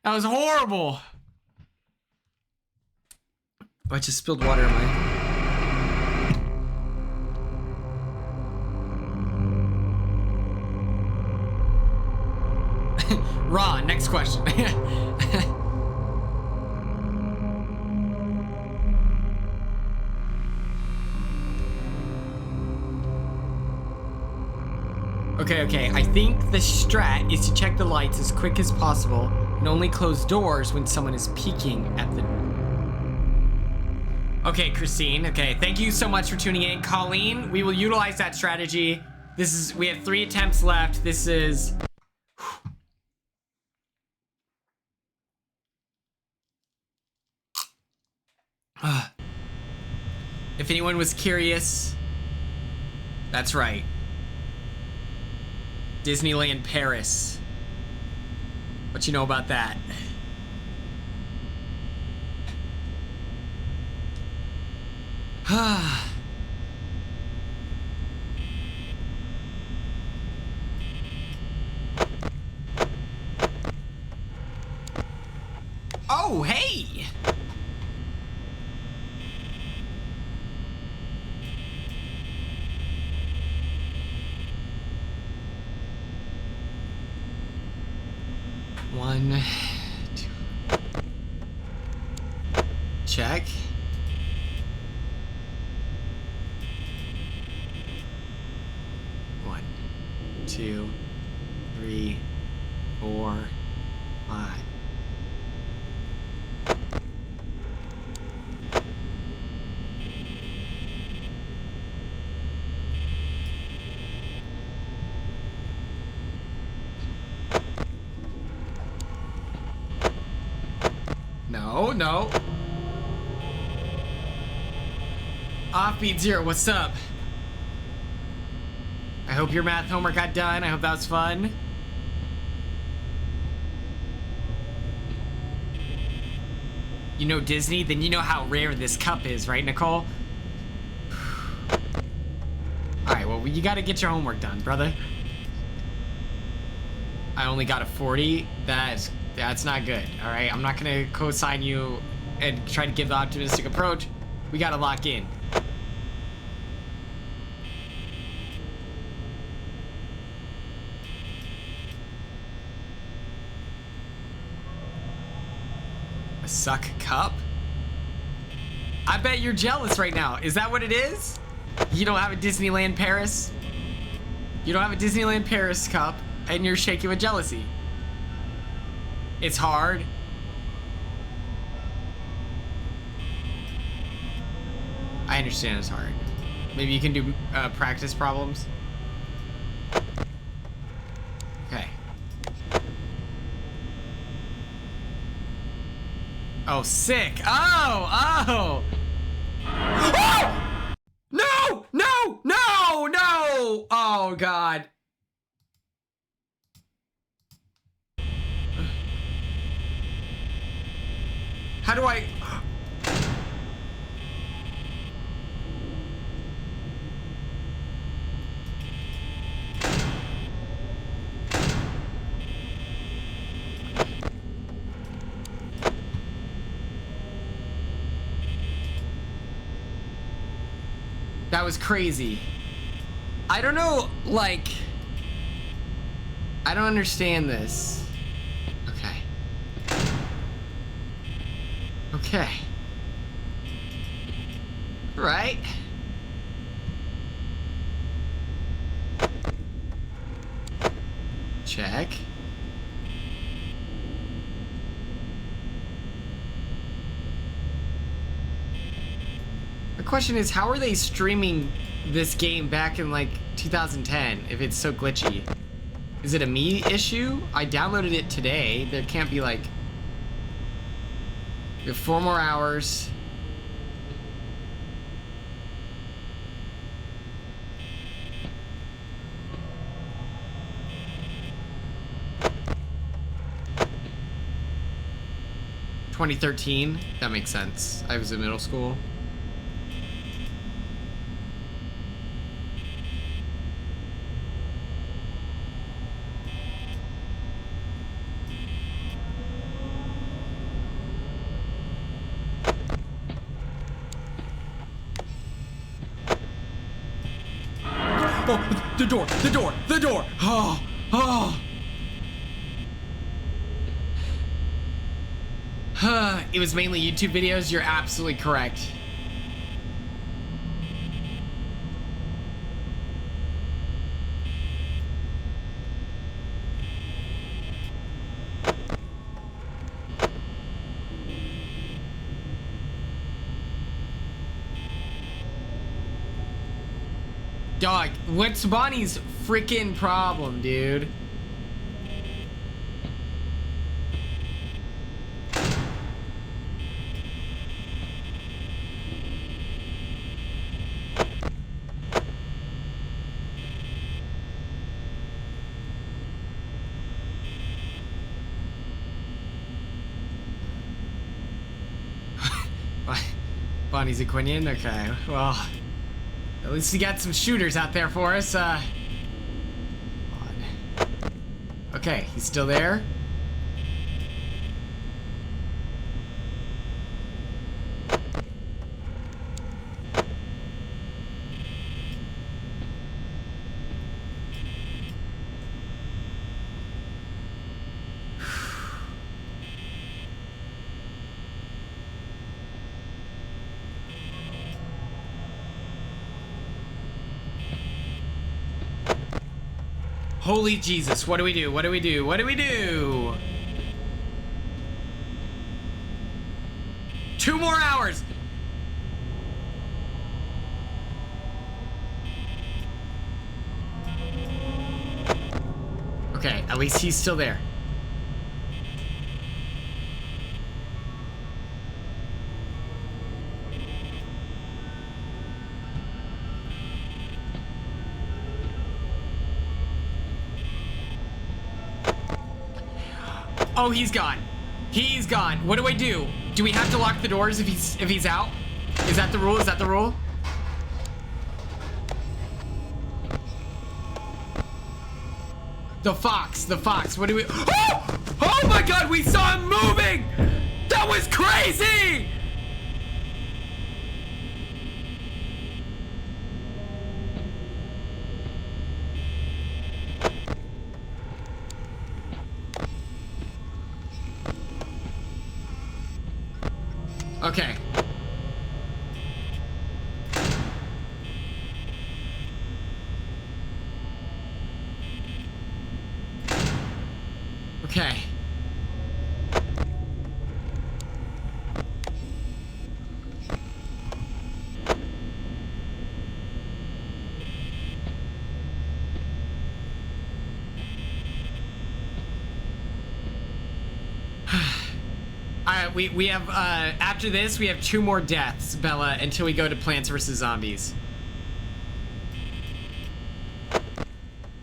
That was horrible. Oh, I just spilled water in my... Ron, next question. Okay, okay. I think the strat is to check the lights as quick as possible and only close doors when someone is peeking at the... Okay, Christine. Okay, thank you so much for tuning in. Colleen, we will utilize that strategy. We have 3 attempts left. This is... If anyone was curious, that's right. Disneyland Paris. What you know about that? Oh, hey! One, two. Check. One, two, three, 4, 5. No, no. Offbeat Zero, what's up? I hope your math homework got done. I hope that was fun. You know Disney? Then you know how rare this cup is, right, Nicole? Alright, well, you gotta get your homework done, brother. I only got a 40. That's not good, alright? I'm not gonna co-sign you and try to give the optimistic approach. We gotta lock in. suck cup? I bet you're jealous right now. Is that what it is? You don't have a Disneyland Paris? You don't have a Disneyland Paris cup and you're shaking with jealousy. It's hard. I understand it's hard. Maybe you can do practice problems. Okay. Oh, sick. Oh! Oh! No! No! No! No! Oh, God. How do I... That was crazy. I don't know, like... I don't understand this. Okay. Okay. Right. Check. The question is, how are they streaming this game back in like 2010 if it's so glitchy? Is it a me issue? I downloaded it today. There can't be like... You have 4 more hours. ...2013. That makes sense. I was in middle school. Oh, the door, the door, the door. Oh, oh. It was mainly YouTube videos. You're absolutely correct. Dog, what's Bonnie's freaking problem, dude? Bonnie's a Quinion? Okay, well... At least he got some shooters out there for us. Okay, he's still there. Holy Jesus, what do we do? What do we do? What do we do? 2 more hours! Okay, at least he's still there. Oh, he's gone. He's gone. What do I do? Do we have to lock the doors if he's out? Is that the rule? Is that the rule? The fox. The fox. What do we... Oh! Oh my God! We saw him moving! That was crazy! Okay. Alright, we have, after this, we have 2 more deaths, Bella, until we go to Plants vs. Zombies.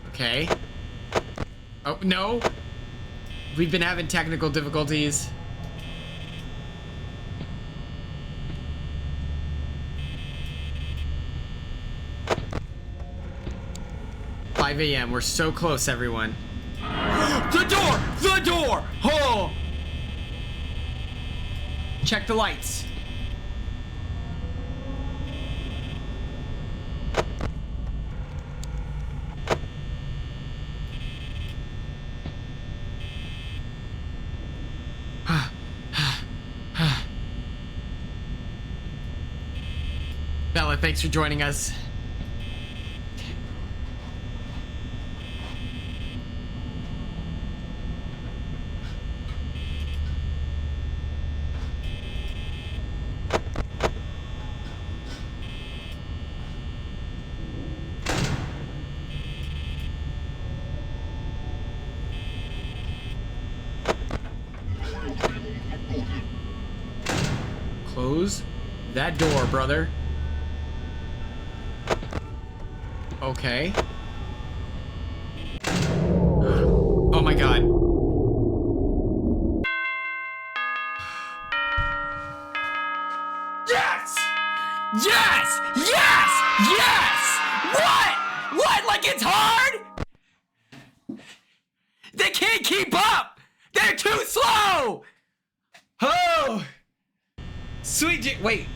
Okay. Oh, no. We've been having technical difficulties. $5 a.m. We're so close, everyone. The door! The door! Oh! Check the lights. Bella, thanks for joining us. Close that door, brother. Okay. Oh my god. Yes! Yes! Yes! Yes! What? What? Like it's hard? They can't keep up! They're too slow! Oh! Sweet wait.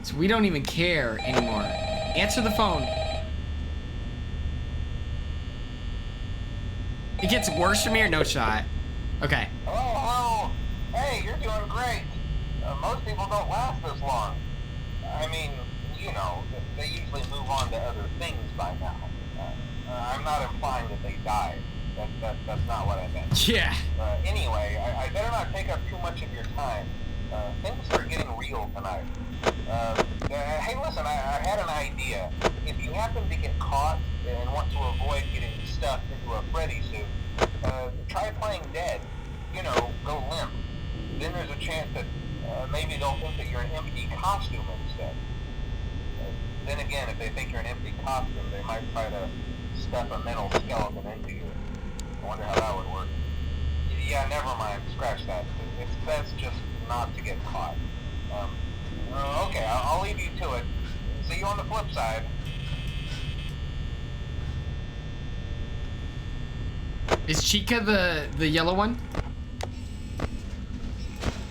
So we don't even care anymore. Answer the phone. It gets worse from here? No shot. Okay. Hello, hello. Hey, you're doing great. Most people don't last this long. I mean, you know, they usually move on to other things by now. I'm not implying that they died. That's not what I meant. Yeah. Anyway, I better not take up too much of your time. Things are getting real tonight. Hey, listen, I had an idea. If you happen to get caught and want to avoid getting stuffed into a Freddy suit, try playing dead. You know, go limp. Then there's a chance that maybe they'll think that you're an empty costume instead. Then again, if they think you're an empty costume, they might try to stuff a mental skeleton into you. I wonder how that would work. Yeah, never mind. Scratch that. It's best just not to get caught. Okay, I'll leave you to it. See you on the flip side. Is Chica the yellow one?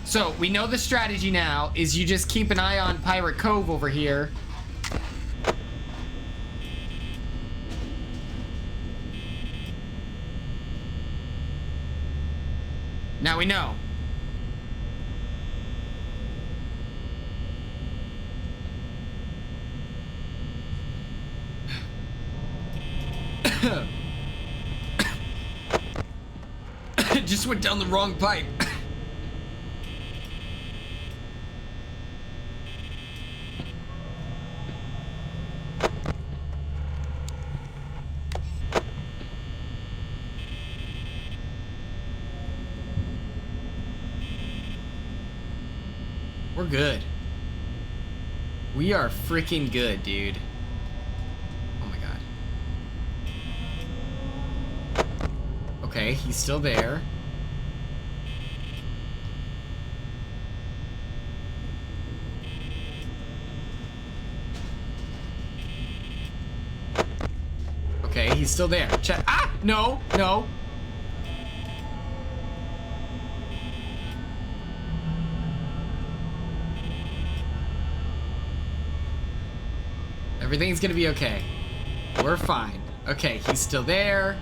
So, we know the strategy now is you just keep an eye on Pirate Cove over here. Now we know. Just went down the wrong pipe. We're good. We are freaking good, dude. Oh my god. Okay, he's still there. Okay, he's still there. Check. Ah! No, no. Everything's gonna be okay. We're fine. Okay, he's still there.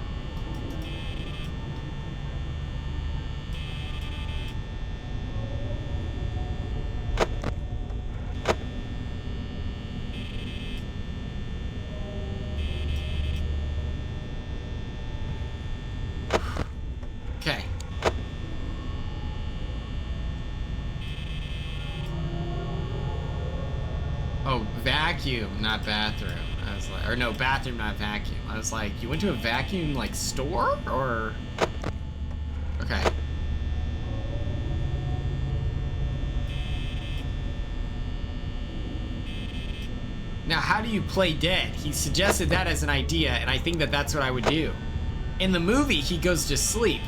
Oh, vacuum, not bathroom. I was like, or no, bathroom, not vacuum. I was like, you went to a vacuum, like, store? Or... Okay. Now, how do you play dead? He suggested that as an idea, and I think that that's what I would do. In the movie, he goes to sleep.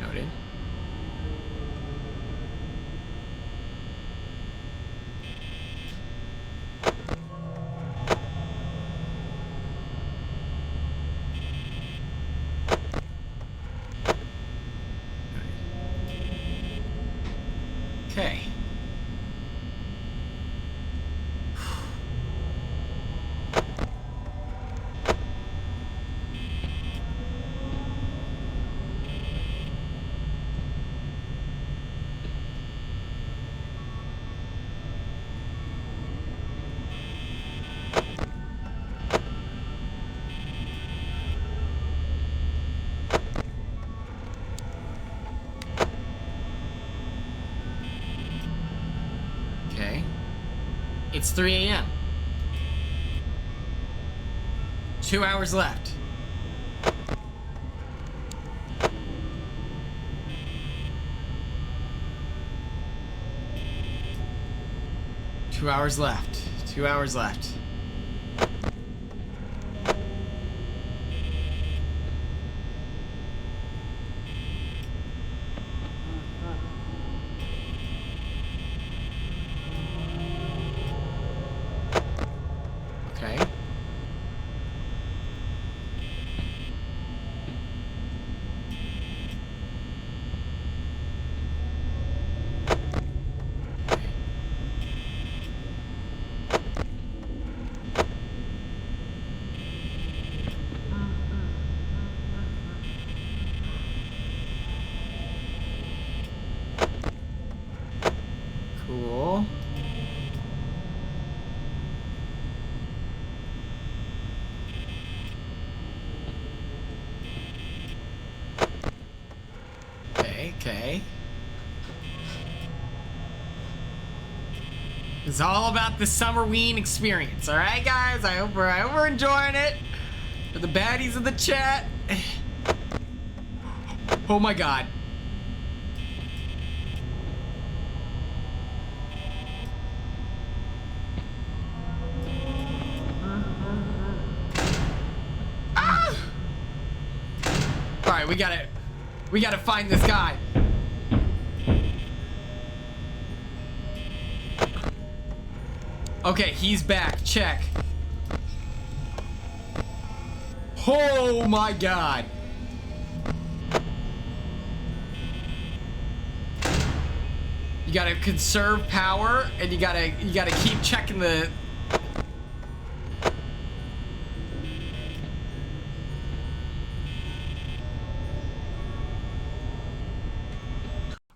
Noted. Okay. Okay. It's 3 a.m. 2 hours left. Two hours left. 2 hours left. Okay. Cool. Okay. It's all about the SUMMERWEEN experience, alright guys? I hope we're enjoying it. For the baddies in the chat. Oh my god. Ah! Alright, we gotta find this guy. Okay, he's back. Check. Oh my god. You gotta conserve power, and you gotta keep checking the...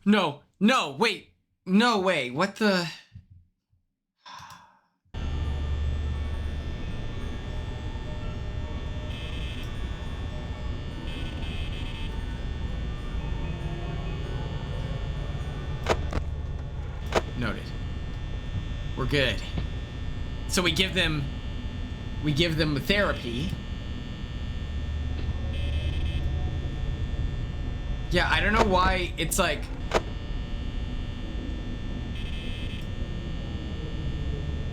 No, wait. No way. What the... Noted. We're good. So we give them therapy. Yeah, I don't know why it's like... Oh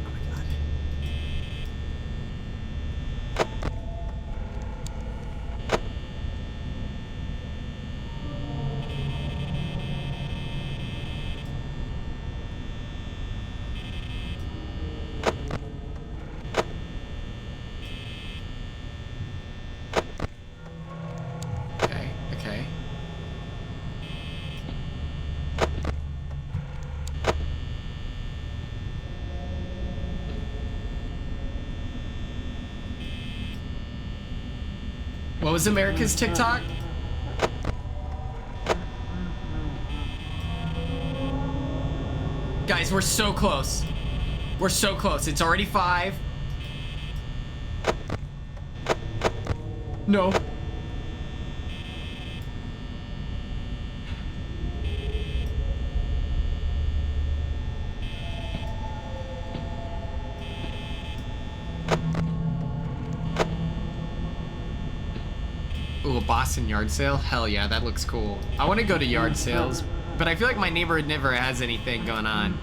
my god. Okay. What was America's TikTok? Guys, we're so close. We're so close. It's already 5. No. Ooh, a Boston yard sale? Hell yeah, that looks cool. I want to go to yard sales, but I feel like my neighborhood never has anything going on.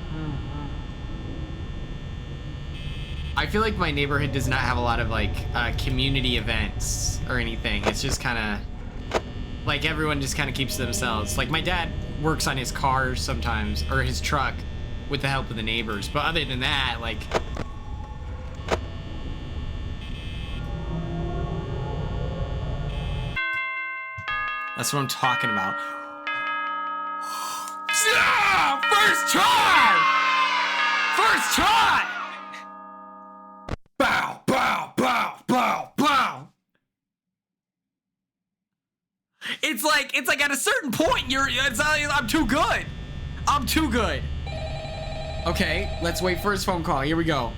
I feel like my neighborhood does not have a lot of like community events or anything. It's just kind of like everyone just kind of keeps to themselves. Like my dad works on his car sometimes, or his truck, with the help of the neighbors. But other than that, like... That's what I'm talking about. Yeah! First try! First try! Bow, bow, bow, bow, bow. It's like at a certain point, I'm too good. I'm too good. Okay, let's wait for his phone call. Here we go.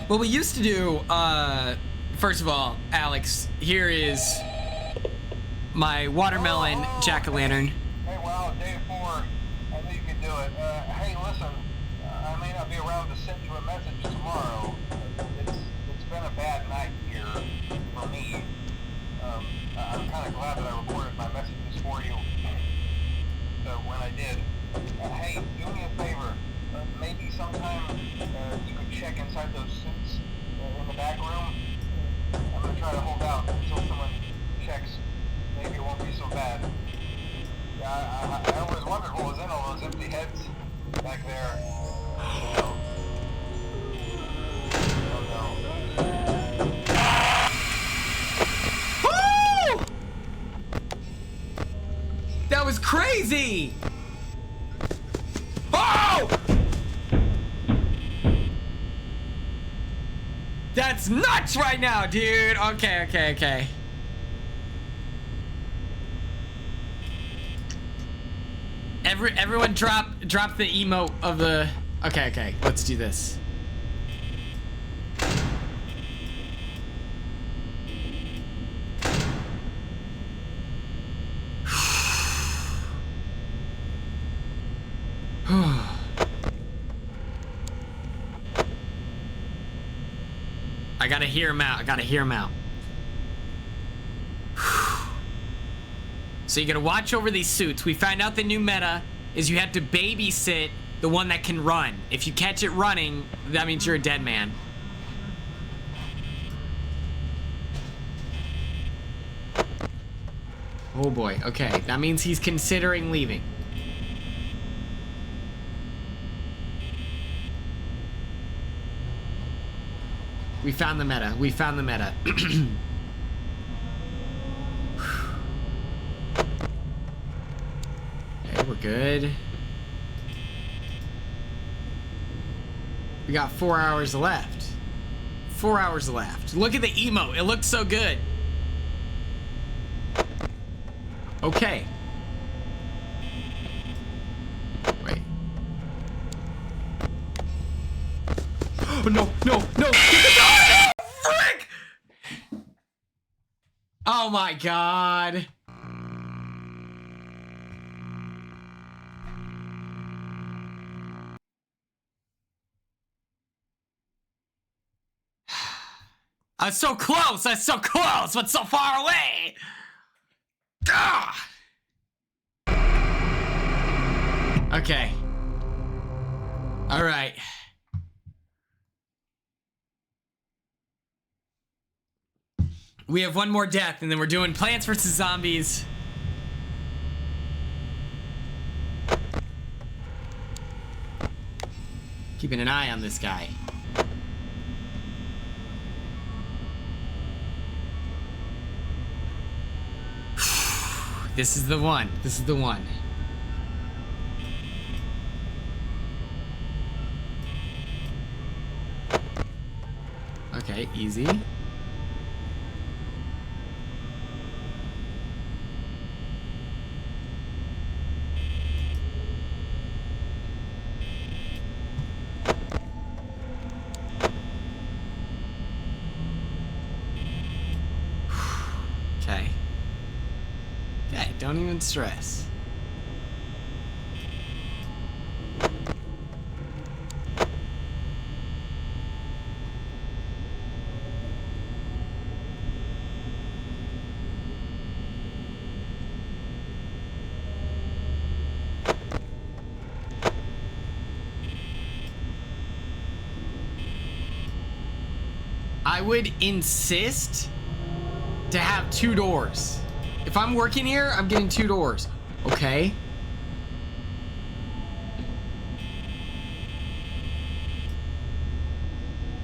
What we used to do, first of all, Alex, here is my watermelon jack-o'-lantern. Hey, wow, day 4. I knew you could do it. Hey, listen, I may not be around to send you a message tomorrow. It's been a bad night here for me. I'm kind of glad that I recorded my messages for you. So when I did, hey, do me a favor. Maybe sometime you could check inside those suits in the back room. I'm gonna try to hold out until someone checks. Maybe it won't be so bad. Yeah, I always wondered what was in all those empty heads back there. Oh no. Woo! That was crazy! Oh! That's nuts right now, dude! Okay. Everyone drop the emote of the... Okay, let's do this. I gotta hear him out. So you gotta watch over these suits. We found out the new meta is you have to babysit the one that can run. If you catch it running, that means you're a dead man. Oh boy, okay. That means he's considering leaving. We found the meta. Okay, we're good. We got 4 hours left. 4 hours left. Look at the emote. It looks so good. Okay. Wait. Oh, no. Oh, no! Frick! Oh my god. I was so close, but so far away. Ah! Okay. All right. We have one more death, and then we're doing Plants vs. Zombies. Keeping an eye on this guy. This is the one. Okay, easy. Okay, don't even stress. I would insist to have 2 doors. If I'm working here, I'm getting 2 doors. Okay.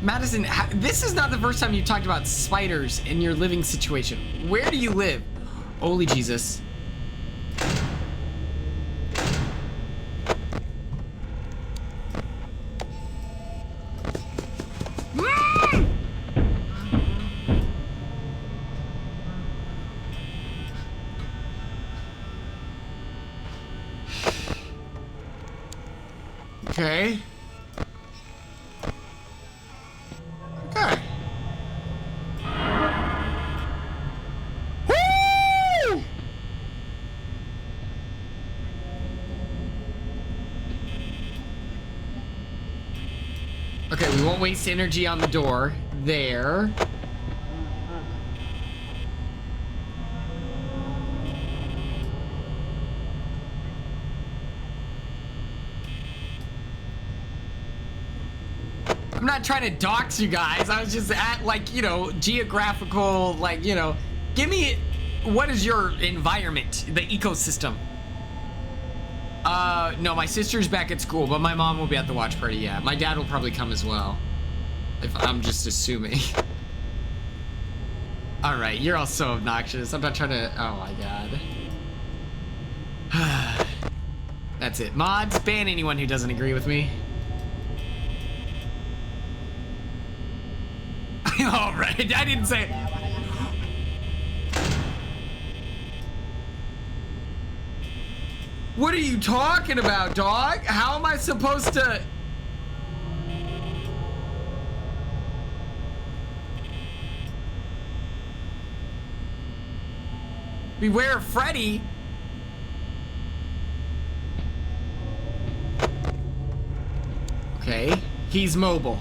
Madison, this is not the first time you talked about spiders in your living situation. Where do you live? Holy Jesus. Okay. Okay. Woo! Okay, we won't waste energy on the door. There. I'm not trying to dox you guys. I was just at, like, you know, geographical, like, you know, give me, what is your environment, the ecosystem? No, my sister's back at school, but my mom will be at the watch party, yeah. My dad will probably come as well. If I'm just assuming. Alright, you're all so obnoxious. I'm not trying to, oh my god. That's it. Mods, ban anyone who doesn't agree with me. All right, I didn't say. What are you talking about, dog? How am I supposed to? Beware of Freddy. Okay, he's mobile.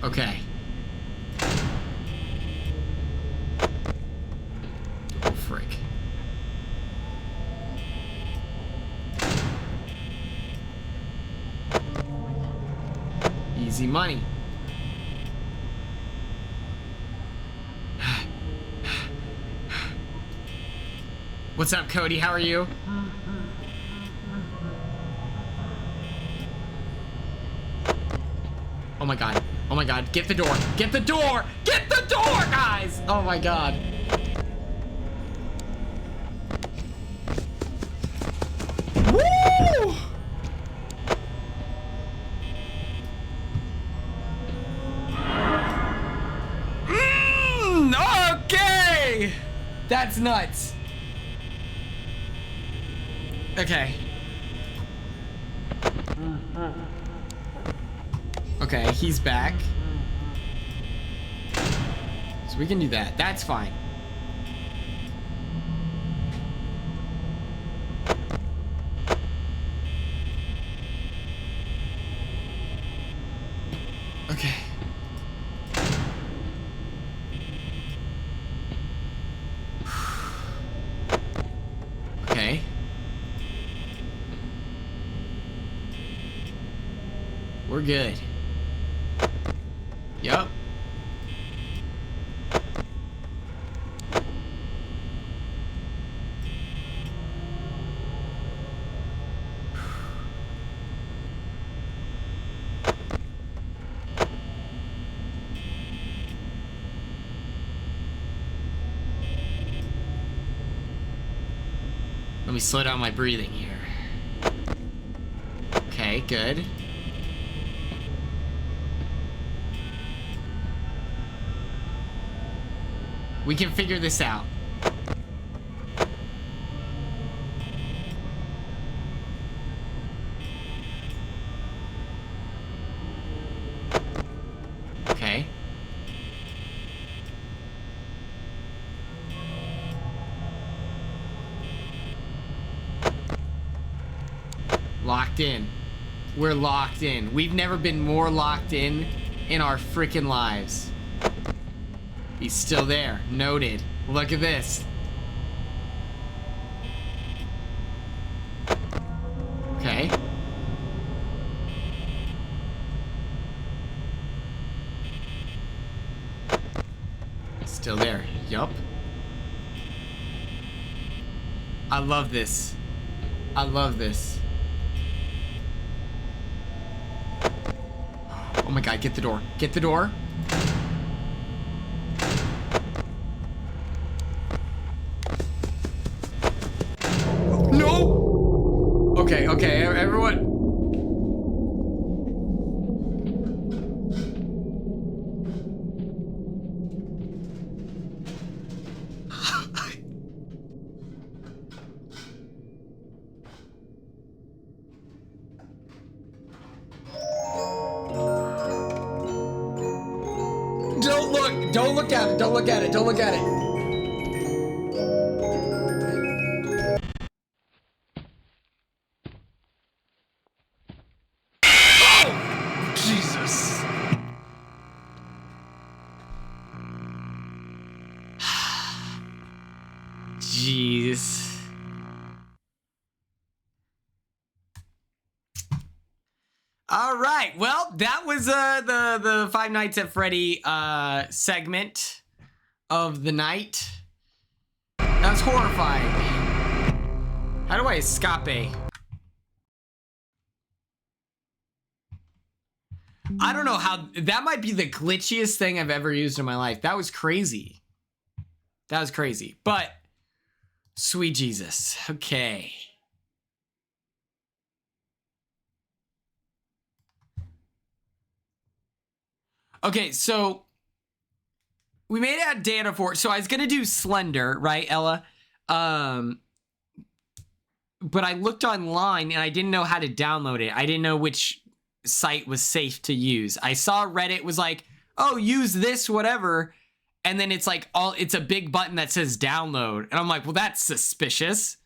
Okay. Oh, frick. Easy money. What's up, Cody? How are you? Oh my god. Oh my god. Get the door. Get the door! Get the door, guys! Oh my god. Woo! Okay! That's nuts. Okay. Okay, he's back. So we can do that. That's fine. Okay. Okay. We're good. Yup. Let me slow down my breathing here. Okay, good. We can figure this out. Okay. Locked in. We're locked in. We've never been more locked in our freaking lives. He's still there. Noted. Look at this. Okay. Still there. Yup. I love this. I love this. Oh my god, get the door. Get the door. No! Okay, okay, everyone. Don't look! Don't look at it! Don't look at it! Don't look at it! Oh! Jesus! Jeez. All right. Well, that was the Five Nights at Freddy segment of the night. That was horrifying. How do I escape? I don't know how. That might be the glitchiest thing I've ever used in my life. That was crazy. That was crazy. But sweet Jesus. Okay. Okay, so we made it at Dana 4. So I was gonna do Slender, right, Ella? But I looked online and I didn't know how to download it. I didn't know which site was safe to use. I saw Reddit was like, oh, use this, whatever. And then it's like it's a big button that says download. And I'm like, well, that's suspicious.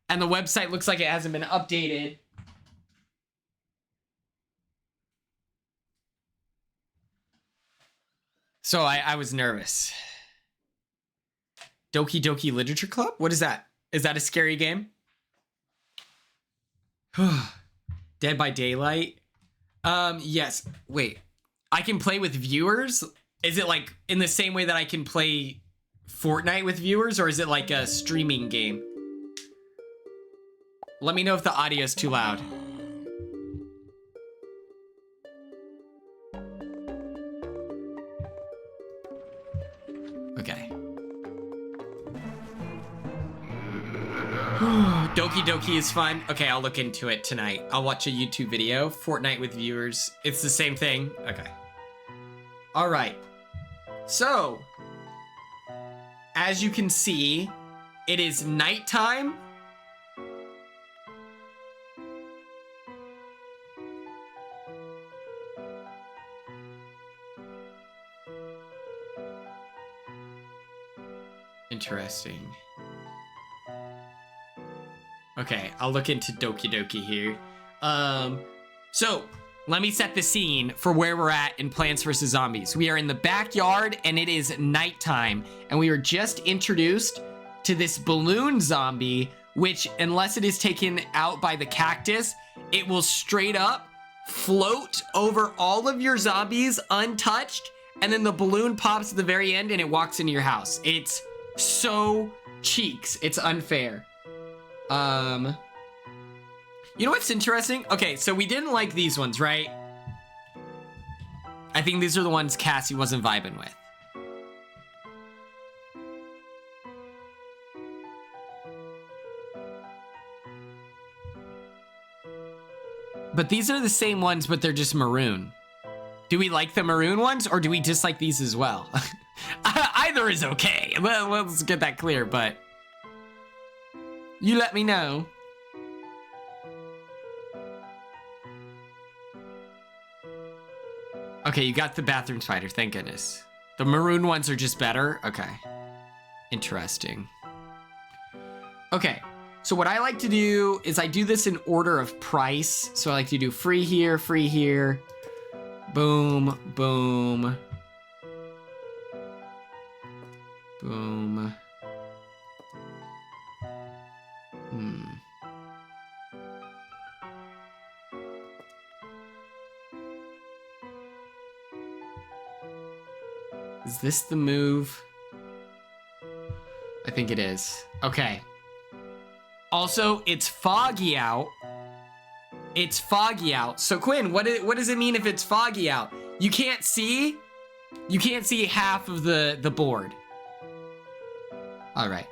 And the website looks like it hasn't been updated. So I was nervous. Doki Doki Literature Club? What is that? Is that a scary game? Dead by Daylight? Yes. Wait. I can play with viewers? Is it like in the same way that I can play Fortnite with viewers, or is it like a streaming game? Let me know if the audio is too loud. Okay. Doki Doki is fun. Okay, I'll look into it tonight. I'll watch a YouTube video. Fortnite with viewers. It's the same thing. Okay. All right. So, as you can see, it is nighttime. Interesting. Okay, I'll look into Doki Doki here. So let me set the scene for where we're at in Plants vs. Zombies. We are in the backyard and it is nighttime, and we were just introduced to this balloon zombie, which, unless it is taken out by the cactus, it will straight up float over all of your zombies untouched, and then the balloon pops at the very end and it walks into your house. It's so cheeks. It's unfair. You know what's interesting? Okay, so we didn't like these ones, right? I think these are the ones Cassie wasn't vibing with. But these are the same ones, but they're just maroon. Do we like the maroon ones, or do we dislike these as well? Either is okay. Well, let's get that clear, but you let me know. Okay, you got the bathroom spider, thank goodness. The maroon ones are just better? Okay. Interesting. Okay, so what I like to do is I do this in order of price. So I like to do free here, boom, boom, boom. Is this the move? I think it is. Okay. Also, it's foggy out. It's foggy out. So Quinn, what does it mean if it's foggy out? You can't see? You can't see half of the board. All right.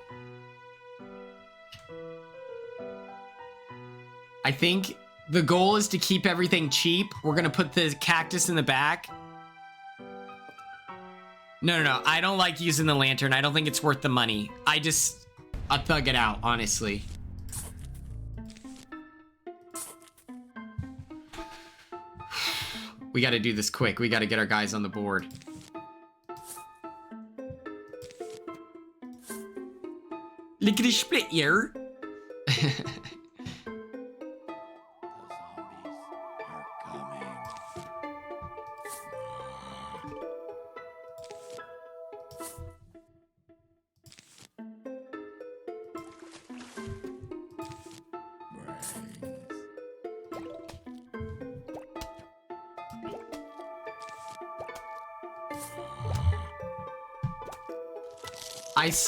I think the goal is to keep everything cheap. We're gonna put the cactus in the back. No. I don't like using the lantern. I don't think it's worth the money. I'll thug it out, honestly. We gotta do this quick. We gotta get our guys on the board. Lickety split here.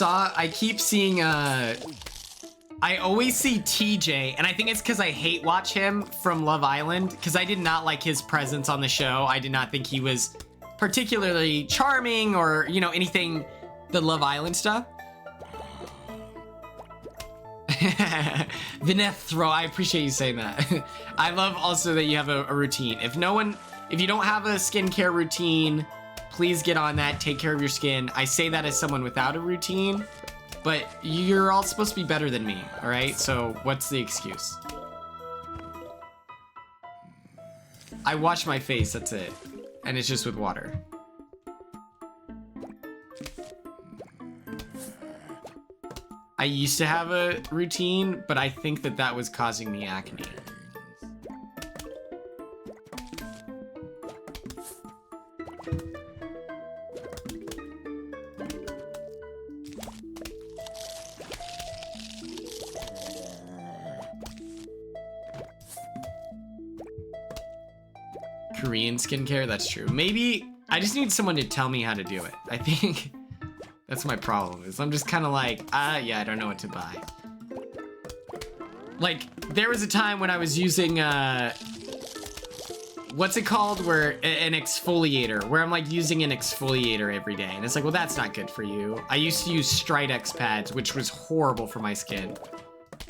I keep seeing, I always see TJ, and I think it's because I hate watch him from Love Island, because I did not like his presence on the show. I did not think he was particularly charming or, you know, anything, the Love Island stuff. Vinethro, I appreciate you saying that. I love also that you have a routine. If you don't have a skincare routine, please get on that. Take care of your skin. I say that as someone without a routine, but you're all supposed to be better than me, all right? So what's the excuse? I wash my face, that's it. And it's just with water. I used to have a routine, but I think that was causing me acne. Korean skincare, that's true. Maybe I just need someone to tell me how to do it. I think that's my problem, is I'm just kind of like, yeah, I don't know what to buy. Like, there was a time when I was using, what's it called? Where, an exfoliator, where I'm like using an exfoliator every day. And it's like, well, that's not good for you. I used to use Stridex pads, which was horrible for my skin.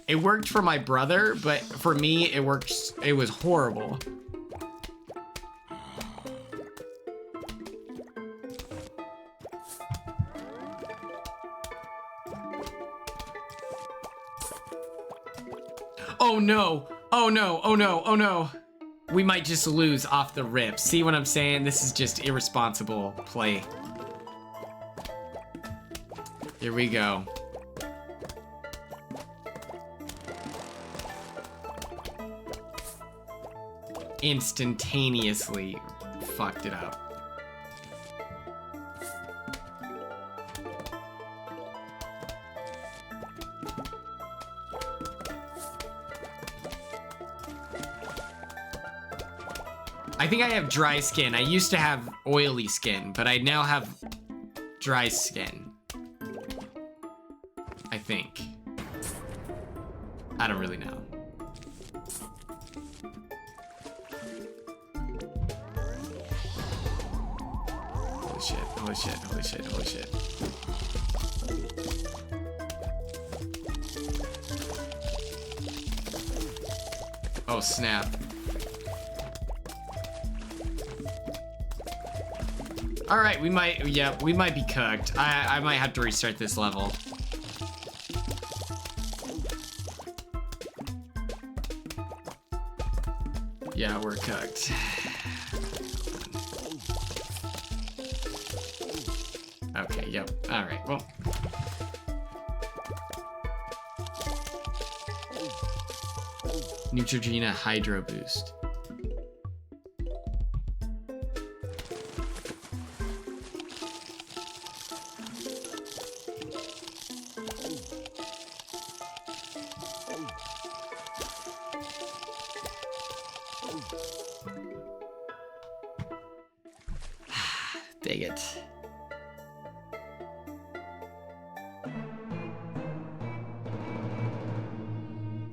It worked for my brother, but for me, it was horrible. Oh no, oh no, oh no, oh no. We might just lose off the rip. See what I'm saying? This is just irresponsible play. Here we go. Instantaneously fucked it up. I think I have dry skin. I used to have oily skin, but I now have dry skin. I think. I don't really know. Holy shit, holy shit, holy shit, holy shit. Oh, snap. All right, we might be cooked. I might have to restart this level. Yeah, we're cooked. Okay, yep. All right, well. Neutrogena Hydro Boost. Dang it.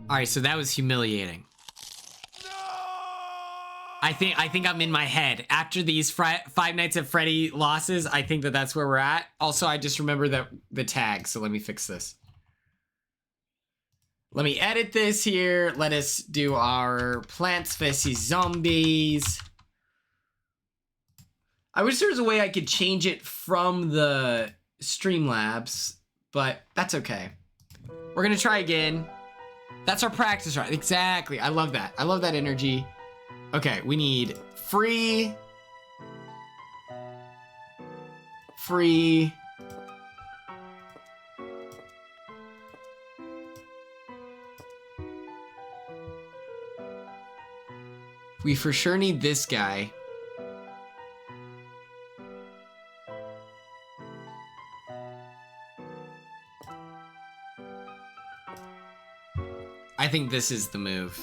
All right, so that was humiliating. I think I'm in my head. After these Five Nights at Freddy losses, I think that that's where we're at. Also, I just remember that the tag, so let me fix this. Let me edit this here. Let us do our Plants vs. Zombies. I wish there was a way I could change it from the Streamlabs, but that's okay. We're gonna try again. That's our practice run. Exactly. I love that. I love that energy. Okay, we need free. We for sure need this guy. I think this is the move.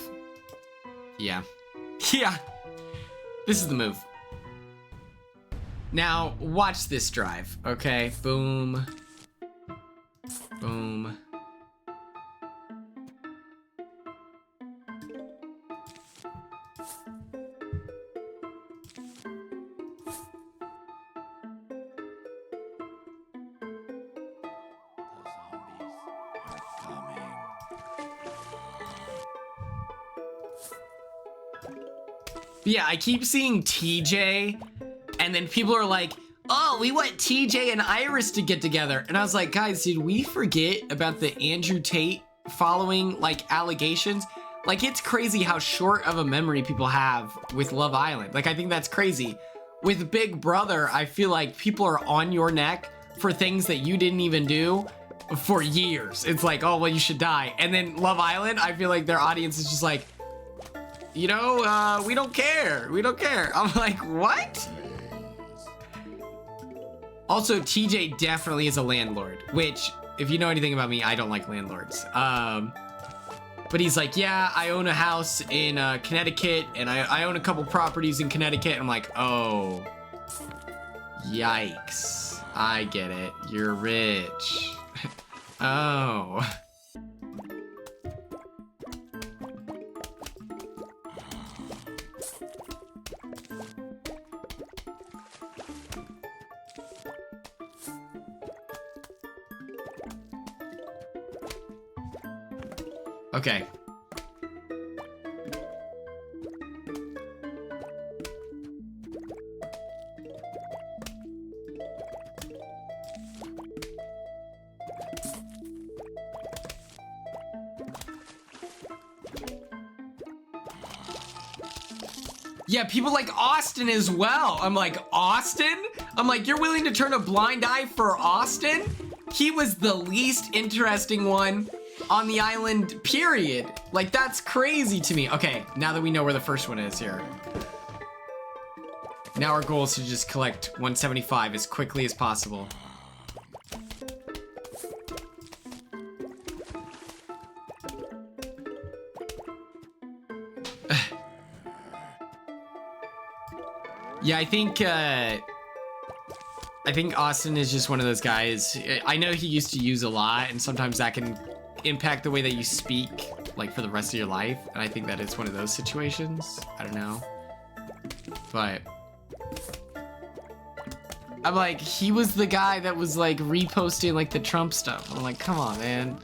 Yeah. Yeah. This is the move. Now, watch this drive, okay? Boom. Boom. Yeah, I keep seeing TJ, and then people are like, oh, we want TJ and Iris to get together. And I was like, guys, did we forget about the Andrew Tate following, like, allegations? Like, it's crazy how short of a memory people have with Love Island. Like, I think that's crazy. With Big Brother, I feel like people are on your neck for things that you didn't even do for years. It's like, oh, well, you should die. And then Love Island, I feel like their audience is just like, you know, we don't care. We don't care. I'm like, what? Also, TJ definitely is a landlord, which, if you know anything about me, I don't like landlords. But he's like, yeah, I own a house in Connecticut, and I own a couple properties in Connecticut. I'm like, oh, yikes. I get it. You're rich. Oh. Okay. Yeah, people like Austin as well. I'm like, Austin? I'm like, you're willing to turn a blind eye for Austin? He was the least interesting one on the island, period. Like, that's crazy to me. Okay, now that we know where the first one is here. Now our goal is to just collect 175 as quickly as possible. Yeah, I think Austin is just one of those guys. I know he used to use a lot, and sometimes that can impact the way that you speak, like, for the rest of your life. And I think that it's one of those situations. I don't know. But I'm like, he was the guy that was, like, reposting, like, the Trump stuff. I'm like, come on, man.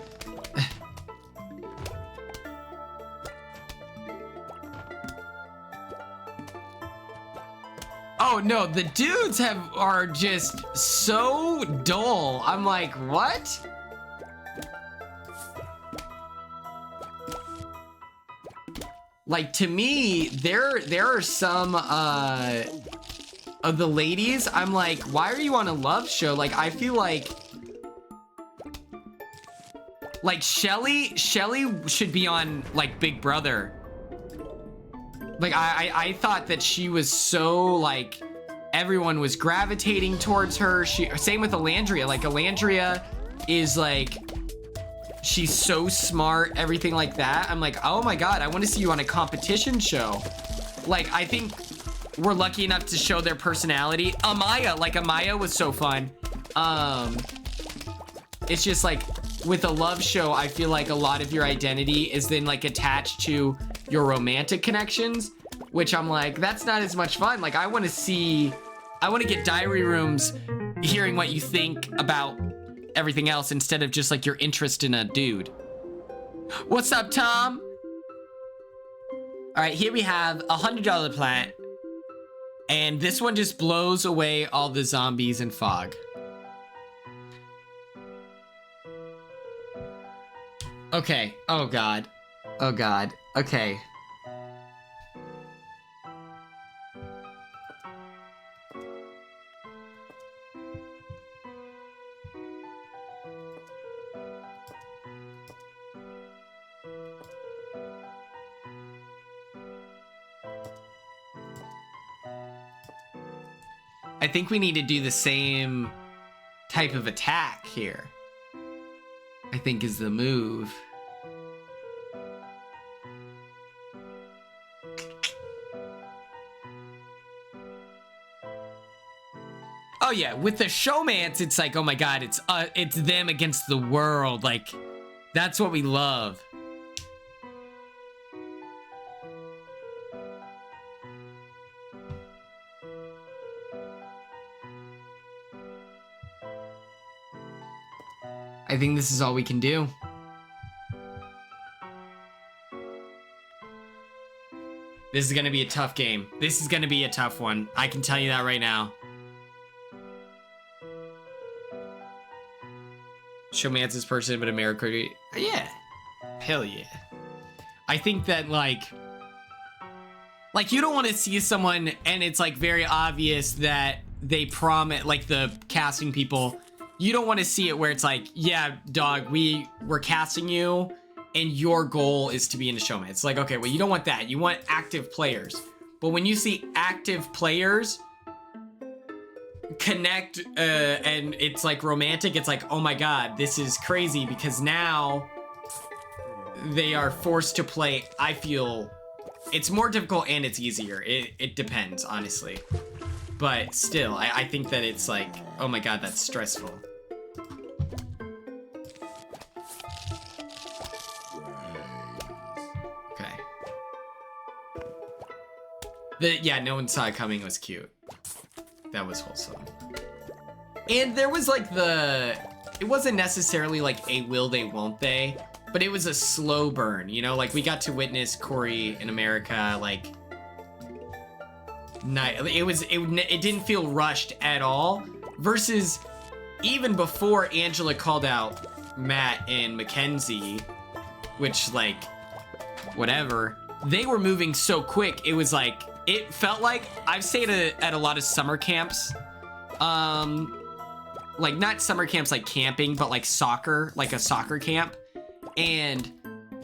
Oh no, the dudes are just so dull. I'm like, what? Like, to me, there are some of the ladies, I'm like, why are you on a love show? Like, I feel like Shelly should be on, like, Big Brother. Like, I thought that she was so, like, everyone was gravitating towards her. Same with Alandria. Like, Alandria is, like, she's so smart, everything like that. I'm like, oh my god, I want to see you on a competition show. Like, I think we're lucky enough to show their personality. Amaya was so fun. It's just like, with a love show, I feel like a lot of your identity is then like attached to your romantic connections, which I'm like, that's not as much fun. Like I want to get diary rooms hearing what you think about everything else instead of just like your interest in a dude. What's up, Tom? All right, here we have $100 plant. And this one just blows away all the zombies and fog. Okay. Oh, God. Oh, God. Okay. I think we need to do the same type of attack here. I think is the move. Oh yeah, with the showmance, it's like, oh my God, it's them against the world. Like, that's what we love. I think this is all we can do. This is gonna be a tough game. This is gonna be a tough one. I can tell you that right now. Showmance's person, but America. Yeah. Hell yeah. I think that like you don't want to see someone and it's like very obvious that they promise, like the casting people, you don't want to see it where it's like, yeah, dog, we're casting you and your goal is to be in the showman. It's like, okay, well, you don't want that. You want active players. But when you see active players connect and it's like romantic, it's like, oh my God, this is crazy because now they are forced to play. I feel it's more difficult and it's easier. It depends, honestly. But still, I think that it's like, oh my God, that's stressful. Yeah, no one saw it coming. It was cute. That was wholesome. And there was like it wasn't necessarily like a will they, won't they, but it was a slow burn, you know? Like we got to witness Corey in America, like, it didn't feel rushed at all versus even before Angela called out Matt and Mackenzie, which like, whatever, they were moving so quick. It was like, it felt like I've stayed at a lot of summer camps, like not summer camps like camping, but like soccer, like a soccer camp. And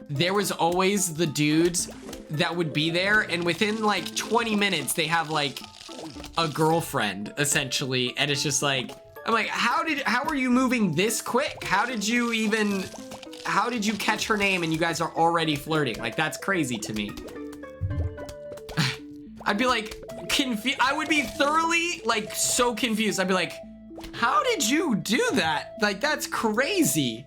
there was always the dudes that would be there. And within like 20 minutes, they have like a girlfriend essentially. And it's just like, I'm like, how are you moving this quick? How did you catch her name and you guys are already flirting? Like, that's crazy to me. I'd be like, I would be thoroughly, like, so confused. I'd be like, how did you do that? Like, that's crazy.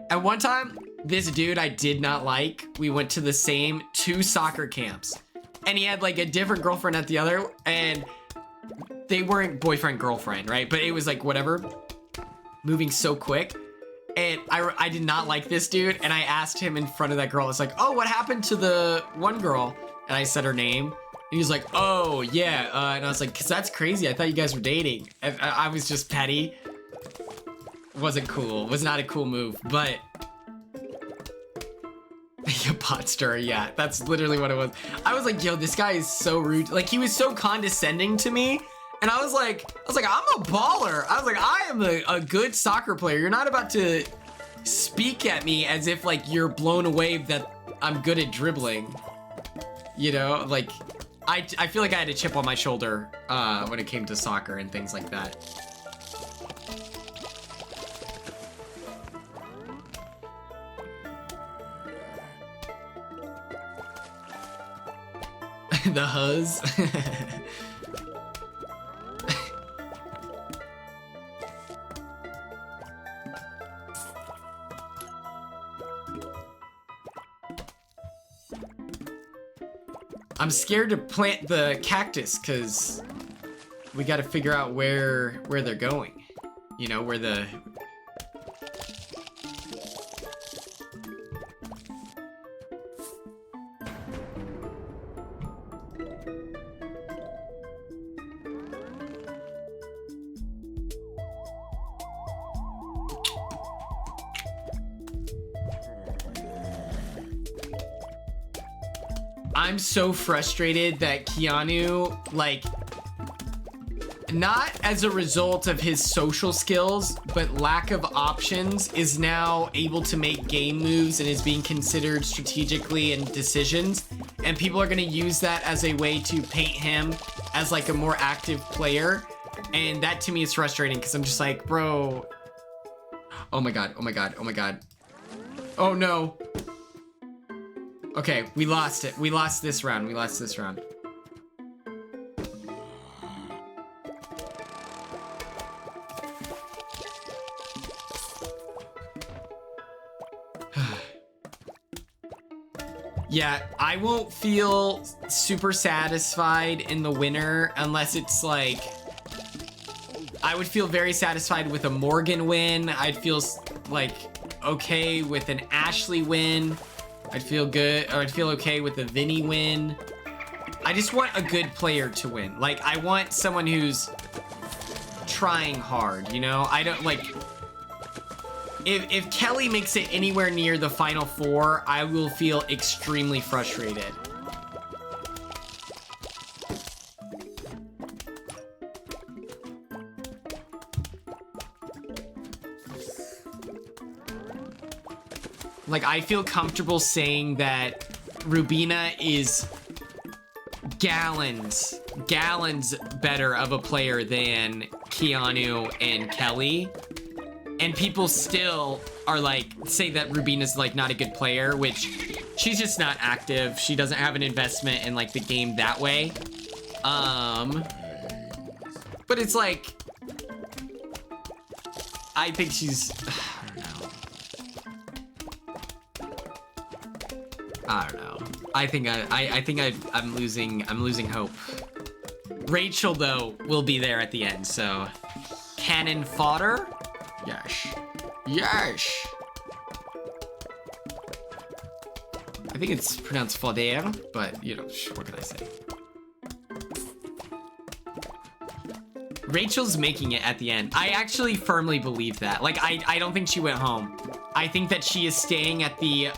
At one time, this dude I did not like, we went to the same 2 soccer camps. And he had, like, a different girlfriend at the other, and they weren't boyfriend-girlfriend, right? But it was, like, whatever. Moving so quick. And I did not like this dude, and I asked him in front of that girl. It's like, oh, what happened to the one girl? And I said her name. And he was like, oh, yeah. And I was like, because that's crazy. I thought you guys were dating. And I was just petty. Wasn't cool. Was not a cool move. But... a pot stirrer, yeah. That's literally what it was. I was like, yo, this guy is so rude. Like, he was so condescending to me. And I was like, I'm a baller. I was like, I am a good soccer player. You're not about to speak at me as if, like, you're blown away that I'm good at dribbling. You know, like... I feel like I had a chip on my shoulder when it came to soccer and things like that. The huzz. I'm scared to plant the cactus because we got to figure out where they're going. You know, where the... I'm so frustrated that Keanu, like, not as a result of his social skills, but lack of options, is now able to make game moves and is being considered strategically in decisions. And people are going to use that as a way to paint him as like a more active player. And that to me is frustrating because I'm just like, bro. Oh my God, oh my God, oh my God. Oh no. Okay, we lost it. We lost this round. We lost this round. Yeah, I won't feel super satisfied in the winner unless it's like... I would feel very satisfied with a Morgan win. I'd feel like okay with an Ashley win. I'd feel good, or I'd feel okay with a Vinny win. I just want a good player to win. Like, I want someone who's trying hard, you know? I don't, like... If Kelly makes it anywhere near the final four, I will feel extremely frustrated. Like, I feel comfortable saying that Rubina is gallons better of a player than Keanu and Kelly. And people still are like, say that Rubina's like not a good player, which she's just not active. She doesn't have an investment in like the game that way. But it's like, I think she's, I don't know. I think I'm losing hope. Rachel though will be there at the end, so cannon fodder. Yes. Yes. I think it's pronounced fodder, but you know, what can I say? Rachel's making it at the end. I actually firmly believe that. Like, I don't think she went home. I think that she is staying at the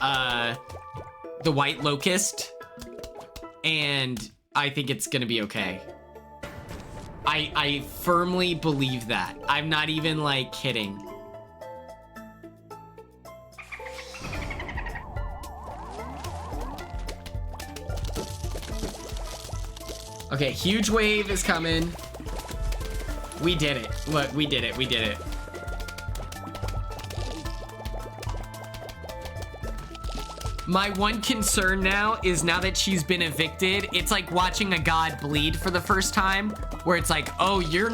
White Locust, and I think it's gonna be okay. I firmly believe that. I'm not even like kidding. Okay, huge wave is coming. We did it. Look, we did it. We did it. My one concern now is now that she's been evicted, it's like watching a god bleed for the first time, where it's like, oh, you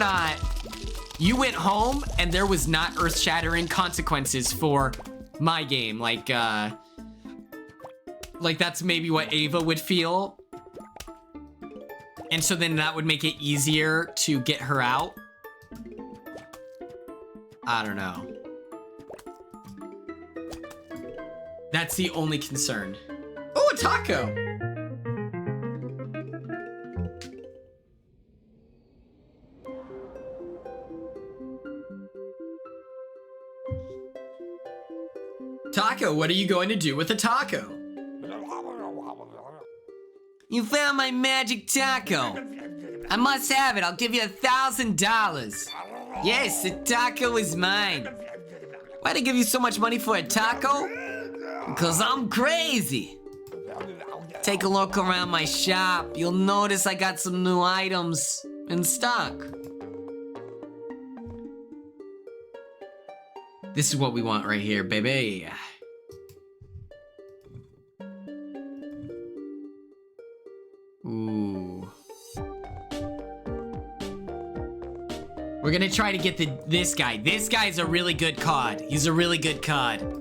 went home and there was not earth-shattering consequences for my game. Like that's maybe what Ava would feel. And so then that would make it easier to get her out. I don't know. That's the only concern. Oh, a taco! Taco, what are you going to do with a taco? You found my magic taco. I must have it. I'll give you $1,000. Yes, the taco is mine. Why'd I give you so much money for a taco? Because I'm crazy. Take a look around my shop. You'll notice I got some new items in stock. This is what we want right here, baby. Ooh. We're gonna try to get this guy. This guy's a really good COD. He's a really good COD.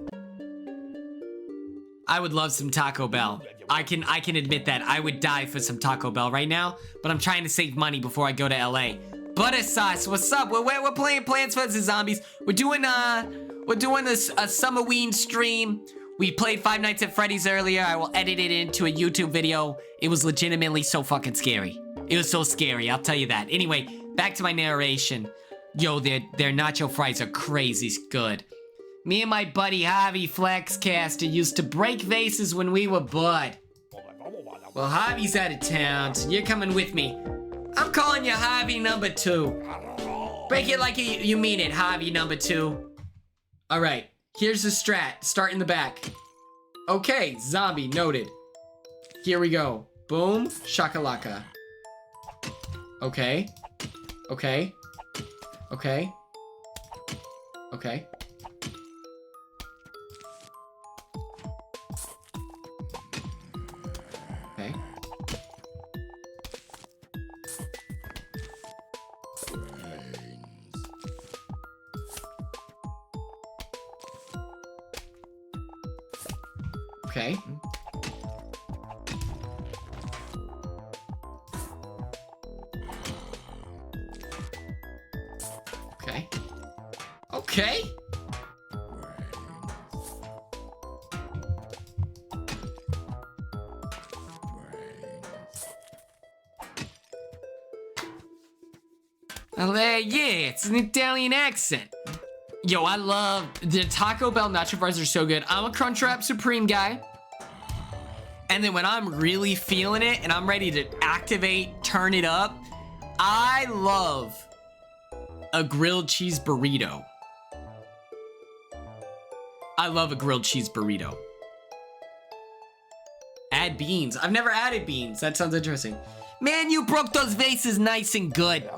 I would love some Taco Bell. I can admit that. I would die for some Taco Bell right now, but I'm trying to save money before I go to LA. Butter sauce, what's up? We're playing Plants vs. Zombies. We're doing this a SUMMERWEEN stream. We played Five Nights at Freddy's earlier. I will edit it into a YouTube video. It was legitimately so fucking scary. It was so scary, I'll tell you that. Anyway, back to my narration. Yo, their nacho fries are crazy good. Me and my buddy Javi Flexcaster used to break vases when we were bud. Well, Javi's out of town, so you're coming with me. I'm calling you Javi number 2. Break it like you mean it, Javi number 2. All right, here's the strat. Start in the back. Okay, zombie, noted. Here we go. Boom, shakalaka. Okay. Okay. Okay. Okay. Okay. Okay. Okay. Okay. Yeah, it's an Italian accent. Yo, I love the Taco Bell nacho fries are so good. I'm a Crunchwrap Supreme guy. And then when I'm really feeling it and I'm ready to activate, turn it up, I love a grilled cheese burrito. I love a grilled cheese burrito. Add beans. I've never added beans. That sounds interesting. Man, you broke those vases nice and good.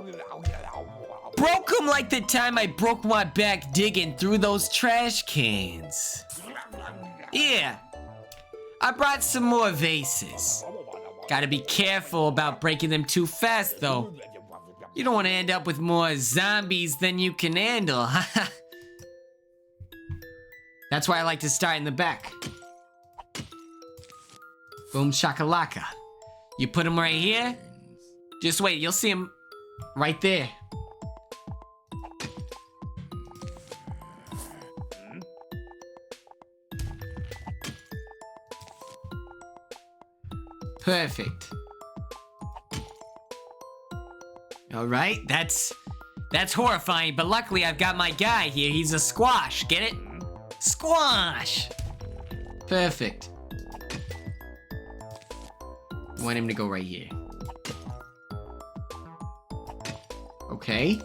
Broke them like the time I broke my back digging through those trash cans. Yeah. I brought some more vases. Gotta be careful about breaking them too fast, though. You don't want to end up with more zombies than you can handle. That's why I like to start in the back. Boom shakalaka. You put them right here. Just wait, you'll see them right there. Perfect. All right, that's horrifying, but luckily I've got my guy here. He's a squash, get it? Squash! Perfect. Want him to go right here. Okay.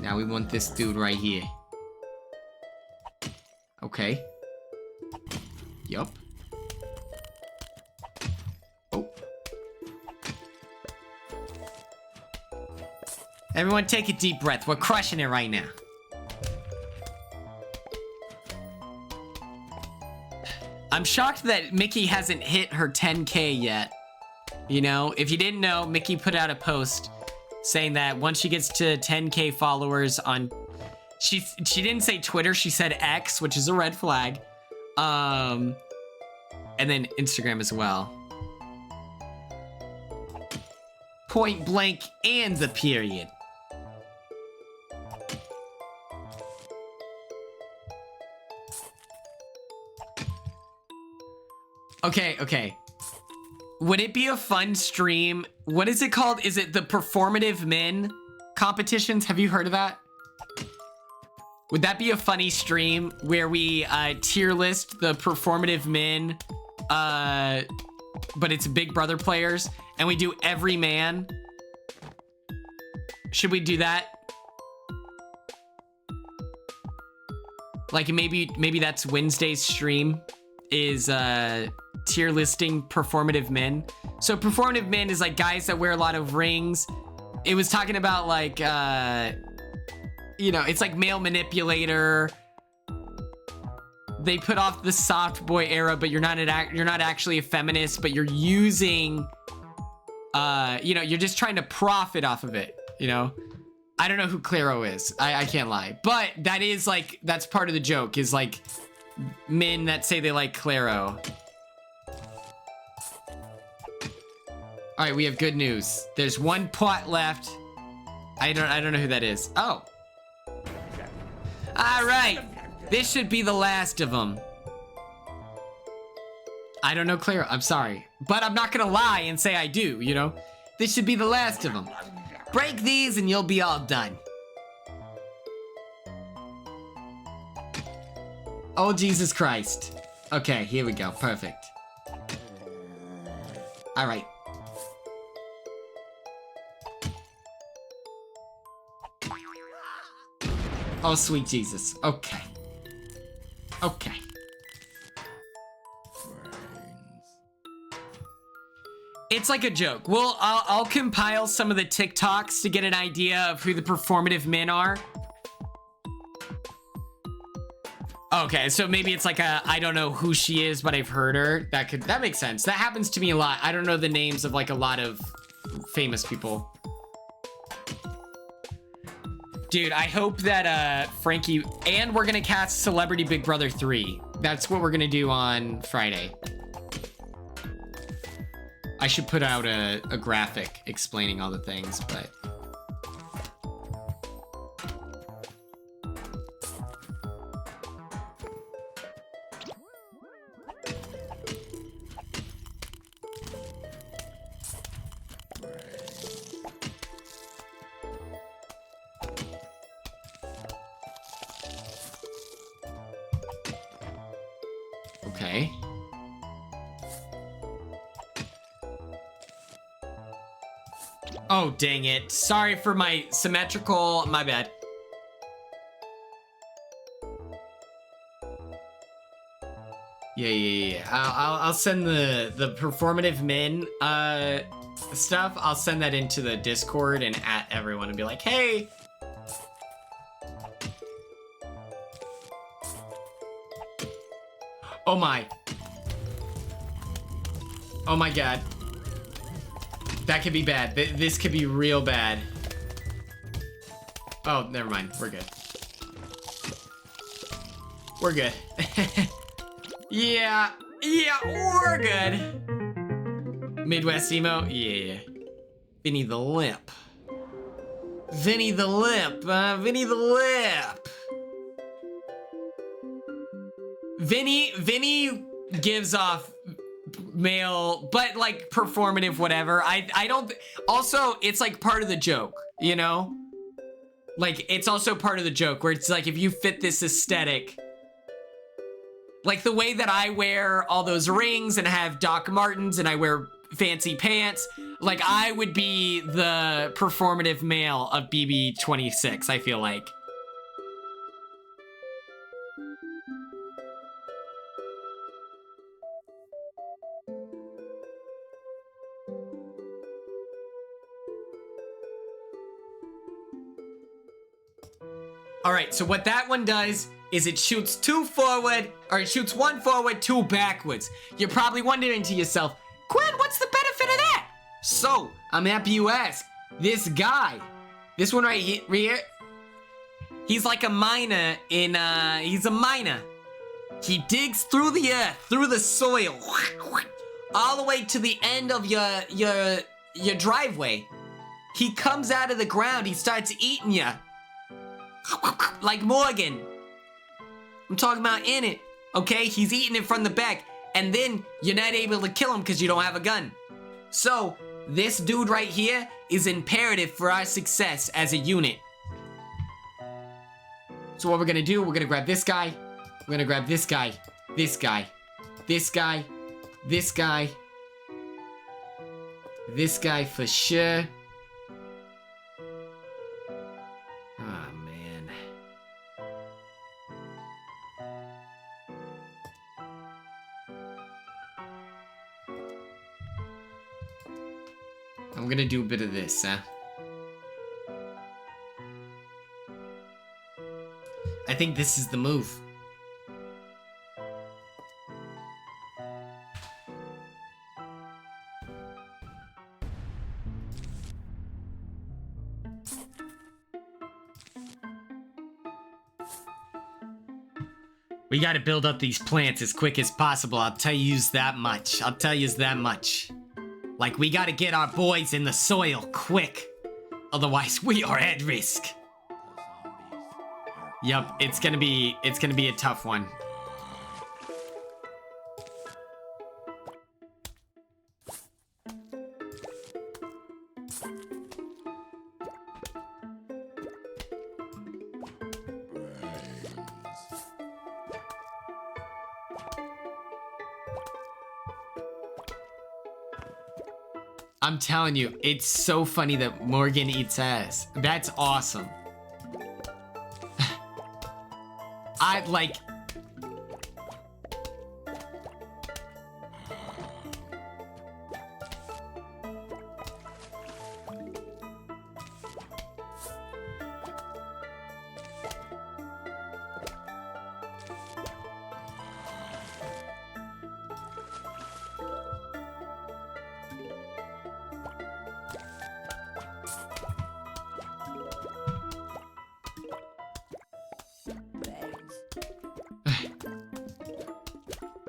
Now we want this dude right here. Okay. Yup. Oh. Everyone take a deep breath. We're crushing it right now. I'm shocked that Mickey hasn't hit her 10K yet. You know, if you didn't know, Mickey put out a post saying that once she gets to 10K followers on... She didn't say Twitter, she said X, which is a red flag. And then Instagram as well. Point blank and the period. Okay. Would it be a fun stream? What is it called? Is it the Performative Men competitions? Have you heard of that? Would that be a funny stream where we tier list the Performative Men, but it's Big Brother players, and we do every man? Should we do that? Like maybe that's Wednesday's stream is tier listing Performative Men. So Performative Men is like guys that wear a lot of rings. It was talking about like you know, it's like male manipulator. They put off the soft boy era, but you're not actually a feminist, but you're using you know, you're just trying to profit off of it, you know? I don't know who Claro is. I can't lie. But that is like, that's part of the joke, is like men that say they like Claro. All right, we have good news. There's one pot left. I don't know who that is. Oh. All right. This should be the last of them. I don't know, Clara. I'm sorry. But I'm not gonna lie and say I do, you know? This should be the last of them. Break these and you'll be all done. Oh, Jesus Christ. Okay, here we go. Perfect. All right. Oh, sweet Jesus. Okay. Okay. It's like a joke. Well, I'll compile some of the TikToks to get an idea of who the performative men are. Okay, so maybe it's like a, I don't know who she is, but I've heard her. That makes sense. That happens to me a lot. I don't know the names of like a lot of famous people. Dude, I hope that Frankie, and we're gonna cast Celebrity Big Brother 3. That's what we're gonna do on Friday. I should put out a graphic explaining all the things, but... Okay. Oh, dang it. Sorry for my symmetrical... My bad. Yeah. I'll send the performative men stuff. I'll send that into the Discord and at everyone and be like, hey... Oh my. Oh my god. That could be bad. This could be real bad. Oh, never mind. We're good. We're good. Yeah, we're good. Midwest emo? Yeah. Vinny the Limp. Vinny the Limp. Vinny the Limp. Vinny gives off male, but like performative, whatever. I don't, also, it's like part of the joke, you know? Like, it's also part of the joke where it's like, if you fit this aesthetic, like the way that I wear all those rings and have Doc Martens and I wear fancy pants, like I would be the performative male of BB26, I feel like. All right, so what that one does is it shoots two forward, or it shoots one forward, two backwards. You're probably wondering to yourself, Quinn, what's the benefit of that? So, I'm happy you asked. This guy, this one right here, he's like a miner in, he's a miner. He digs through the earth, through the soil, all the way to the end of your driveway. He comes out of the ground, he starts eating you. Like Morgan. I'm talking about in it, okay? He's eating it from the back, and then you're not able to kill him because you don't have a gun. So, this dude right here is imperative for our success as a unit. So what we're gonna do, we're gonna grab this guy, we're gonna grab this guy, this guy, this guy, this guy, this guy for sure. I'm gonna do a bit of this, huh? I think this is the move. We gotta build up these plants as quick as possible. I'll tell you that much. Like, we gotta get our boys in the soil quick. Otherwise, we are at risk. Yup, it's gonna be a tough one. I'm telling you, it's so funny that Morgan eats ass. That's awesome. I like...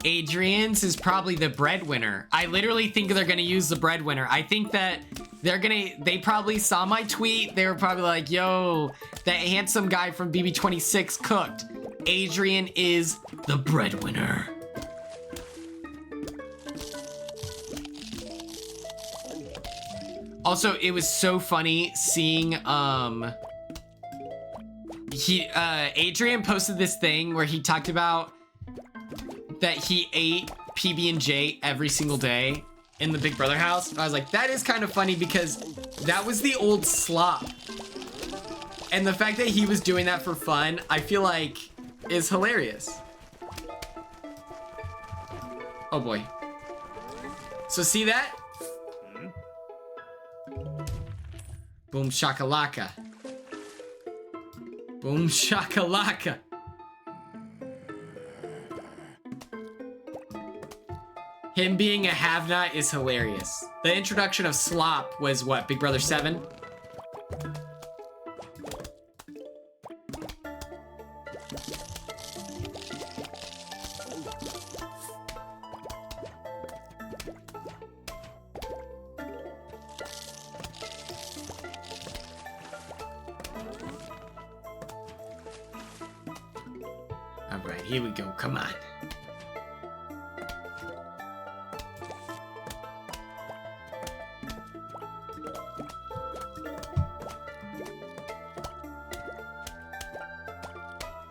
Adrian's is probably the breadwinner. I literally think they're gonna use the breadwinner. I think that they probably saw my tweet. They were probably like, yo, that handsome guy from BB26 cooked. Adrian is the breadwinner. Also, it was so funny seeing, Adrian posted this thing where he talked about that he ate PB&J every single day in the Big Brother house. And I was like, that is kind of funny because that was the old slop. And the fact that he was doing that for fun, I feel like is hilarious. Oh boy. So see that? Boom shakalaka. Boom shakalaka. Him being a have-not is hilarious. The introduction of slop was what, Big Brother 7? All right, here we go, come on.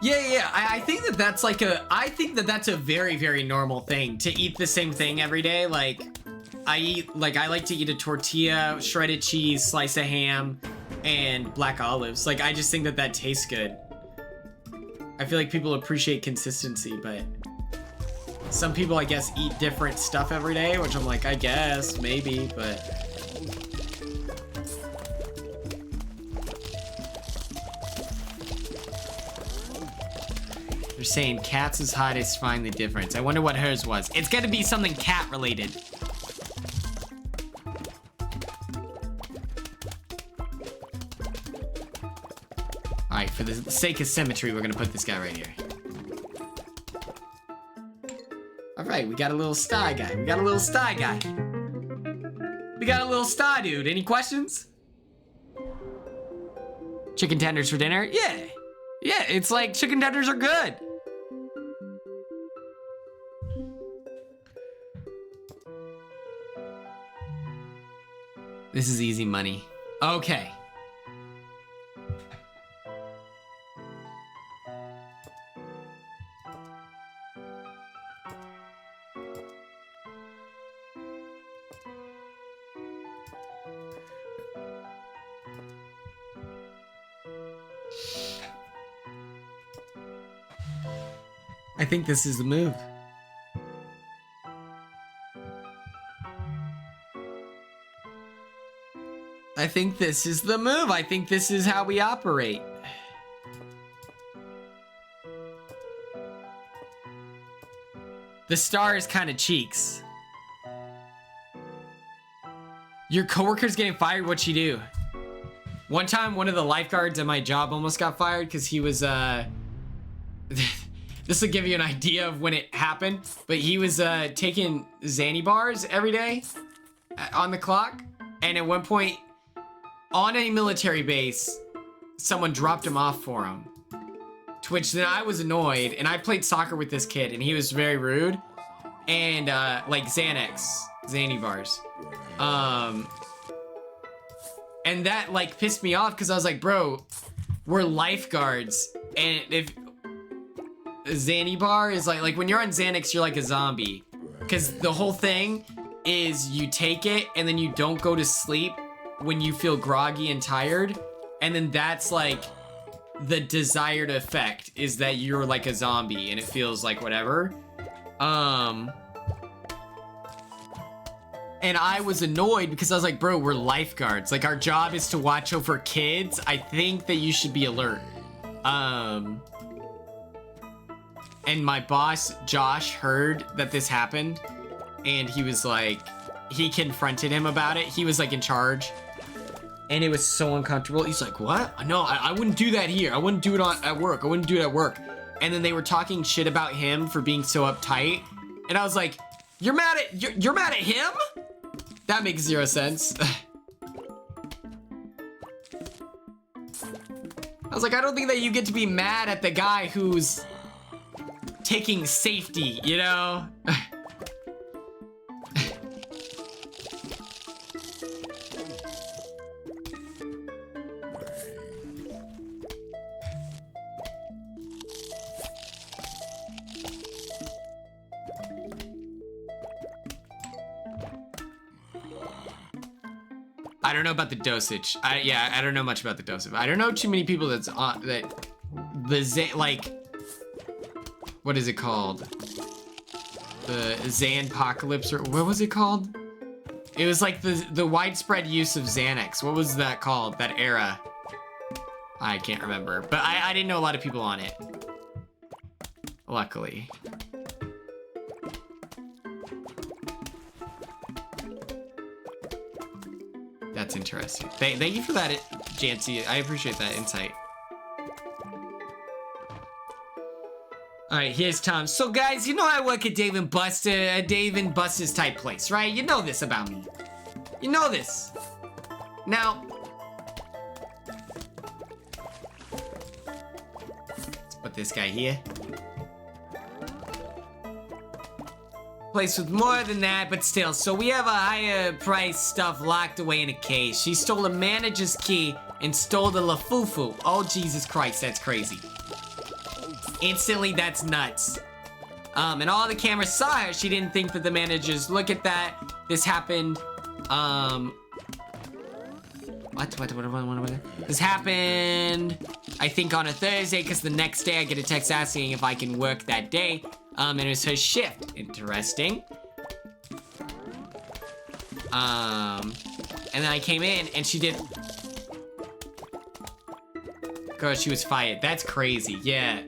Yeah, I think that that's like I think that that's a very, very normal thing to eat the same thing every day. Like, I like to eat a tortilla, shredded cheese, slice of ham, and black olives. Like, I just think that that tastes good. I feel like people appreciate consistency, but some people, I guess, eat different stuff every day, which I'm like, I guess, maybe, but... They're saying cats is hot is find the difference. I wonder what hers was. It's gonna be something cat related. Alright, for the sake of symmetry, we're gonna put this guy right here. Alright, we got a little star guy. We got a little star guy. We got a little star dude. Any questions? Chicken tenders for dinner? Yeah. Yeah, it's like chicken tenders are good. This is easy money. Okay. I think this is the move. I think this is the move. I think this is how we operate. The star is kind of cheeks. Your coworker's getting fired, what'd she do? One time, one of the lifeguards at my job almost got fired because he was, this will give you an idea of when it happened, but he was taking Xanny bars every day, on the clock. And at one point, on a military base, someone dropped him off for him. To which then I was annoyed, and I played soccer with this kid, and he was very rude. And, like, Xanny bars. And that, like, pissed me off, because I was like, bro, we're lifeguards. And if Xanny bar is like when you're on Xanax, you're like a zombie. Because the whole thing is you take it, and then you don't go to sleep when you feel groggy and tired. And then that's, like, the desired effect, is that you're like a zombie, and it feels like whatever. And I was annoyed because I was like, bro, we're lifeguards. Like, our job is to watch over kids. I think that you should be alert. And my boss, Josh, heard that this happened. And he was like, he confronted him about it. He was like in charge. And it was so uncomfortable. He's like, what? No, I wouldn't do that here. I wouldn't do it at work. I wouldn't do it at work. And then they were talking shit about him for being so uptight. And I was like, you're mad at him? That makes zero sense. I was like, I don't think that you get to be mad at the guy who's taking safety, you know? I don't know about the dosage. I don't know much about the dosage. I don't know too many people that's on that. Like, what is it called? The Xanpocalypse, or what was it called? It was like the widespread use of Xanax. What was that called? That era? I can't remember. But I didn't know a lot of people on it. Luckily. That's interesting. Thank you for that, Jancy. I appreciate that insight. All right, here's Tom. So, guys, you know I work at Dave and Buster's type place, right? You know this about me. You know this. Now, let's put this guy here. Place with more than that, but still. So we have a higher price stuff locked away in a case. She stole a manager's key and stole the lafufu. Oh, Jesus Christ, that's crazy. Instantly, that's nuts. And all the cameras saw her. She didn't think that the managers look at that. This happened, what? This happened, I think, on a Thursday, because the next day I get a text asking if I can work that day. And it was her shift. Interesting. And then I came in, and she did... Girl, she was fired. That's crazy, yeah.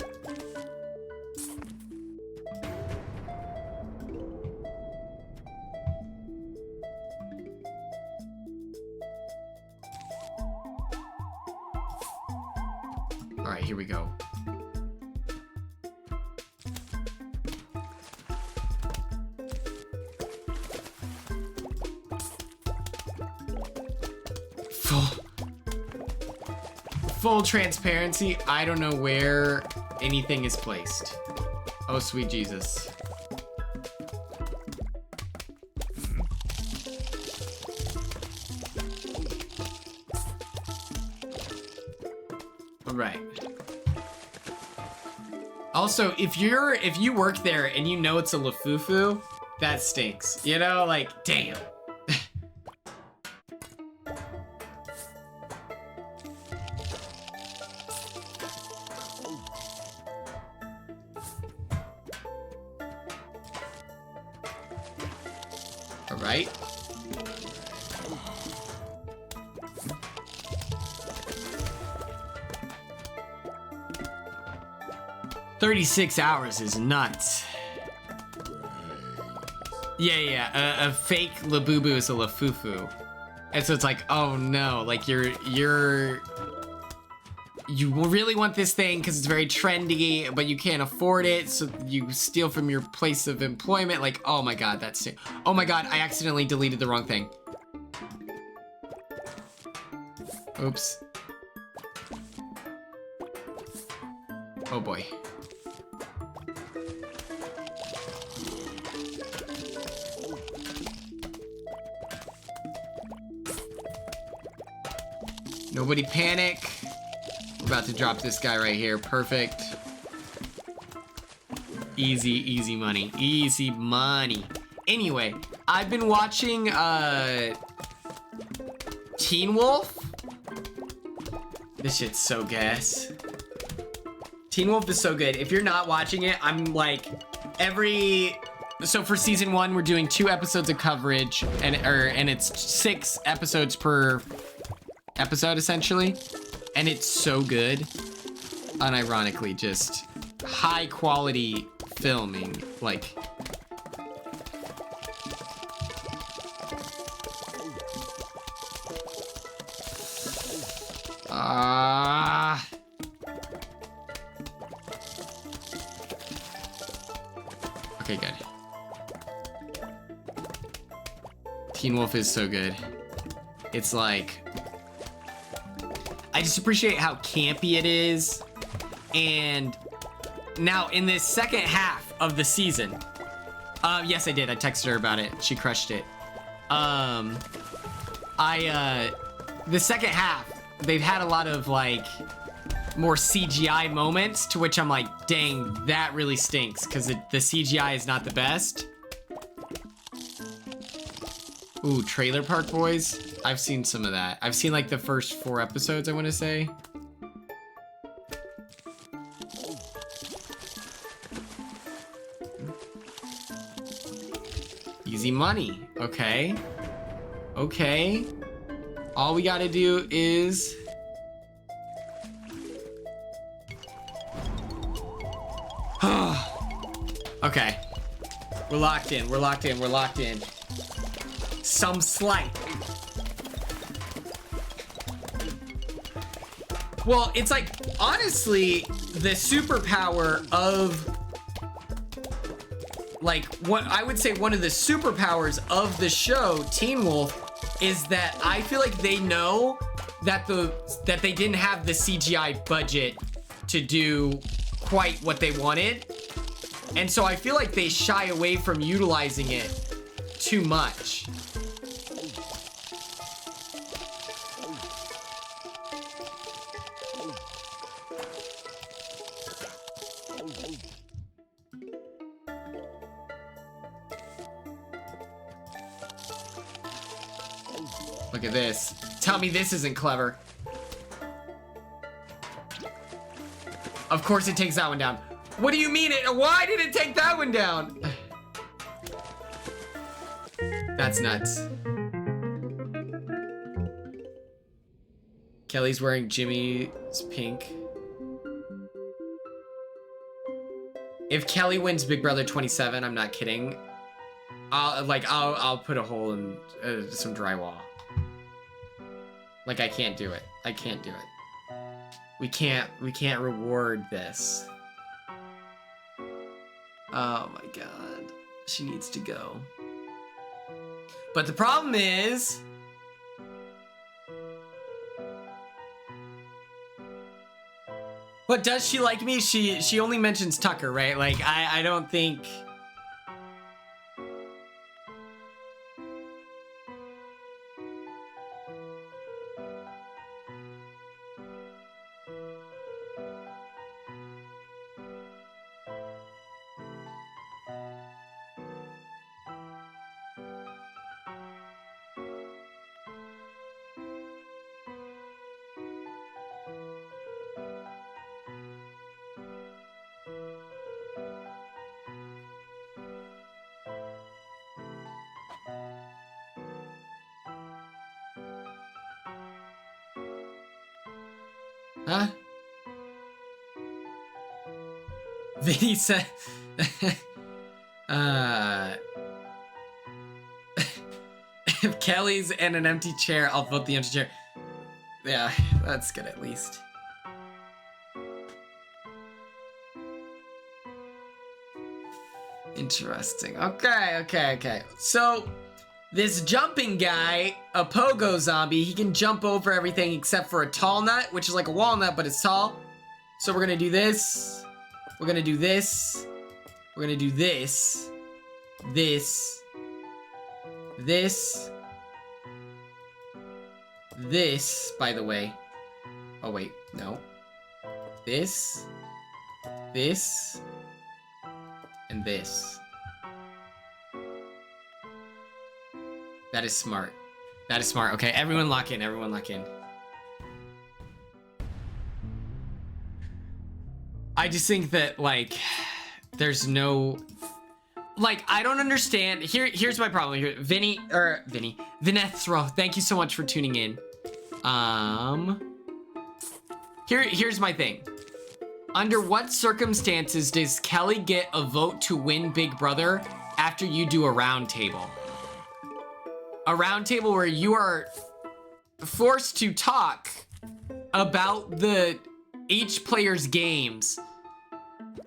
Alright, here we go. Full transparency, I don't know where anything is placed. Oh, sweet Jesus. All right. Also, if you work there and you know it's a lafufu, that stinks. You know, like, damn. Right? "36 hours is nuts." Yeah. A fake labubu is a lafufu, and so it's like, oh no, like you're you really want this thing because it's very trendy, but you can't afford it, so you steal from your place of employment. Like, oh my god, that's it. Oh my god, I accidentally deleted the wrong thing. Oops. Oh boy. Nobody panic. We're about to drop this guy right here. Perfect. Easy, easy money. Easy money. Anyway, I've been watching Teen Wolf. This shit's so gas. Teen Wolf is so good. If you're not watching it, I'm like so for season 1, we're doing 2 episodes of coverage, and it's 6 episodes per episode essentially, and it's so good. Unironically, just high quality filming. Like, okay, good. Teen Wolf is so good. It's like, I just appreciate how campy it is. And now in this second half of the season, yes, I did. I texted her about it. She crushed it. The second half, they've had a lot of like more CGI moments, to which I'm like, dang, that really stinks, because the CGI is not the best. Ooh, Trailer Park Boys. I've seen some of that. I've seen like the first 4 episodes, I want to say. Easy money. Okay. Okay. All we gotta do is... okay. We're locked in. We're locked in. We're locked in. Some slight. Well, it's like, honestly, the superpower of, like, what I would say one of the superpowers of the show, Teen Wolf, is that I feel like they know that they didn't have the CGI budget to do quite what they wanted. And so I feel like they shy away from utilizing it too much. Look at this. Tell me this isn't clever. Of course it takes that one down. What do you mean it? Why did it take that one down? That's nuts. Kelly's wearing Jimmy's pink. If Kelly wins Big Brother 27, I'm not kidding. I'll put a hole in some drywall. Like, I can't do it. I can't do it. We can't reward this. Oh my god. She needs to go. But the problem is... But does she like me? She only mentions Tucker, right? Like, I don't think... Huh? Vinny said... if Kelly's and an empty chair, I'll vote the empty chair. Yeah, that's good at least. Interesting. Okay. So, this jumping guy, a pogo zombie, he can jump over everything except for a tall nut, which is like a walnut, but it's tall. So we're gonna do this. We're gonna do this. We're gonna do this. This. This. This, by the way. Oh, wait. No. This. This. And this. That is smart. That is smart. Okay, everyone lock in. Everyone lock in. I just think that, like, there's no... Like, I don't understand. Here's my problem here. Vinethro, thank you so much for tuning in. Here's my thing. Under what circumstances does Kelly get a vote to win Big Brother after you do a round table? A round table where you are forced to talk about each player's games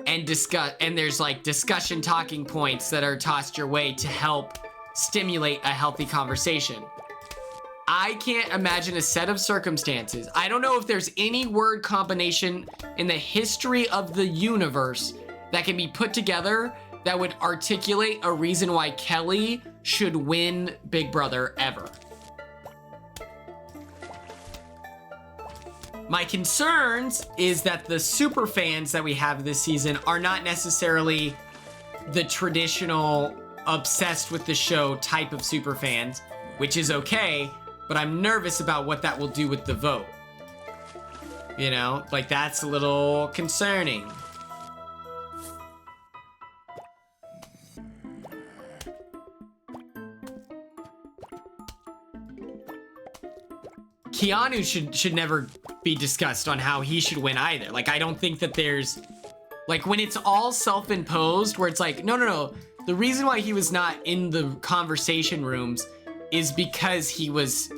and discuss, and there's like discussion talking points that are tossed your way to help stimulate a healthy conversation. I can't imagine a set of circumstances. I don't know if there's any word combination in the history of the universe that can be put together that would articulate a reason why Kelly should win Big Brother ever. My concerns is that the super fans that we have this season are not necessarily the traditional obsessed with the show type of super fans, which is okay, but I'm nervous about what that will do with the vote. You know, like that's a little concerning. Keanu should never be discussed on how he should win either. Like, I don't think that there's, like, when it's all self-imposed, where it's like, no. The reason why he was not in the conversation rooms is because he was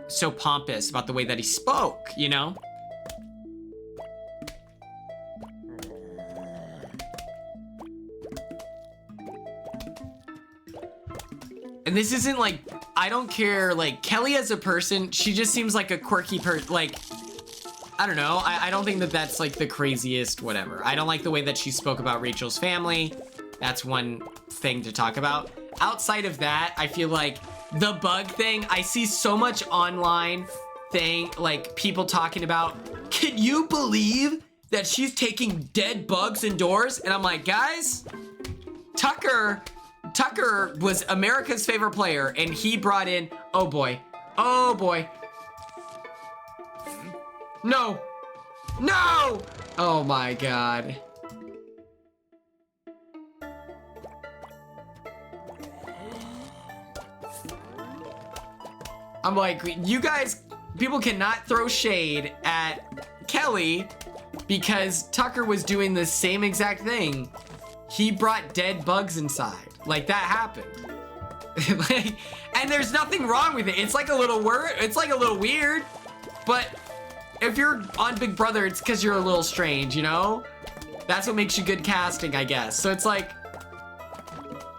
so pompous about the way that he spoke, you know? And this isn't like, I don't care, like, Kelly as a person, she just seems like a quirky like, I don't know, I don't think that that's, like, the craziest whatever. I don't like the way that she spoke about Rachel's family. That's one thing to talk about. Outside of that, I feel like the bug thing, I see so much online thing, like, people talking about, can you believe that she's taking dead bugs indoors? And I'm like, guys, Tucker was America's favorite player, and he brought in, oh boy. No! Oh my God. I'm like, you guys, people cannot throw shade at Kelly because Tucker was doing the same exact thing. He brought dead bugs inside. Like, that happened. Like, and there's nothing wrong with it. It's like a little weird, but if you're on Big Brother, it's because you're a little strange, you know? That's what makes you good casting, I guess. So it's like,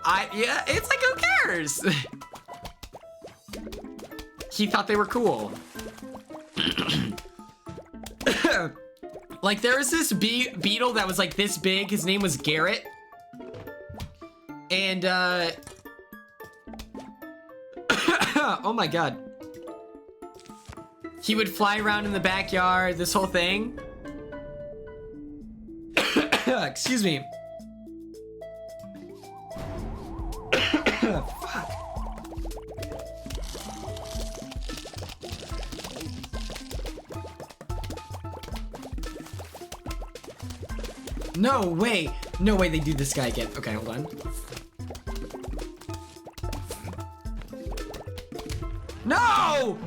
it's like, who cares? He thought they were cool. Like, there was this beetle that was like this big. His name was Garrett. And, oh my God. He would fly around in the backyard, this whole thing. Excuse me. Fuck. No way. No way they do this guy again. Okay, hold on. No!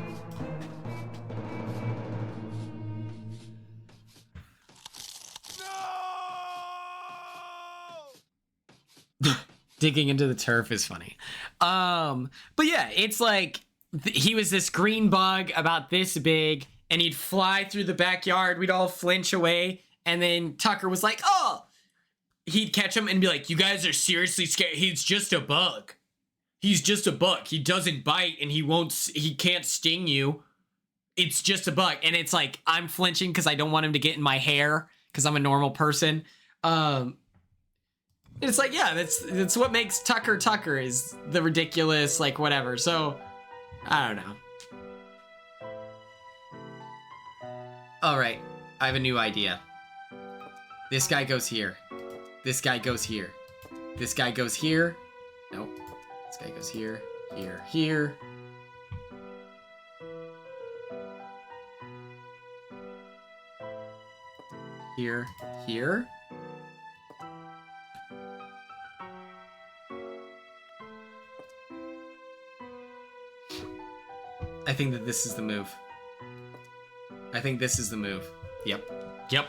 Digging into the turf is funny. But yeah, it's like he was this green bug about this big, and he'd fly through the backyard. We'd all flinch away, and then Tucker was like, "Oh, he'd catch him and be like, you guys are seriously scared. He's just a bug. He's just a bug. He doesn't bite and he can't sting you. It's just a bug. And it's like, I'm flinching because I don't want him to get in my hair because I'm a normal person. It's like, yeah, that's what makes Tucker Tucker, is the ridiculous, like, whatever. So, I don't know. All right, I have a new idea. This guy goes here. This guy goes here. This guy goes here. Nope. This guy goes here, here, here. Here, here. I think that this is the move. I think this is the move. Yep. Yep.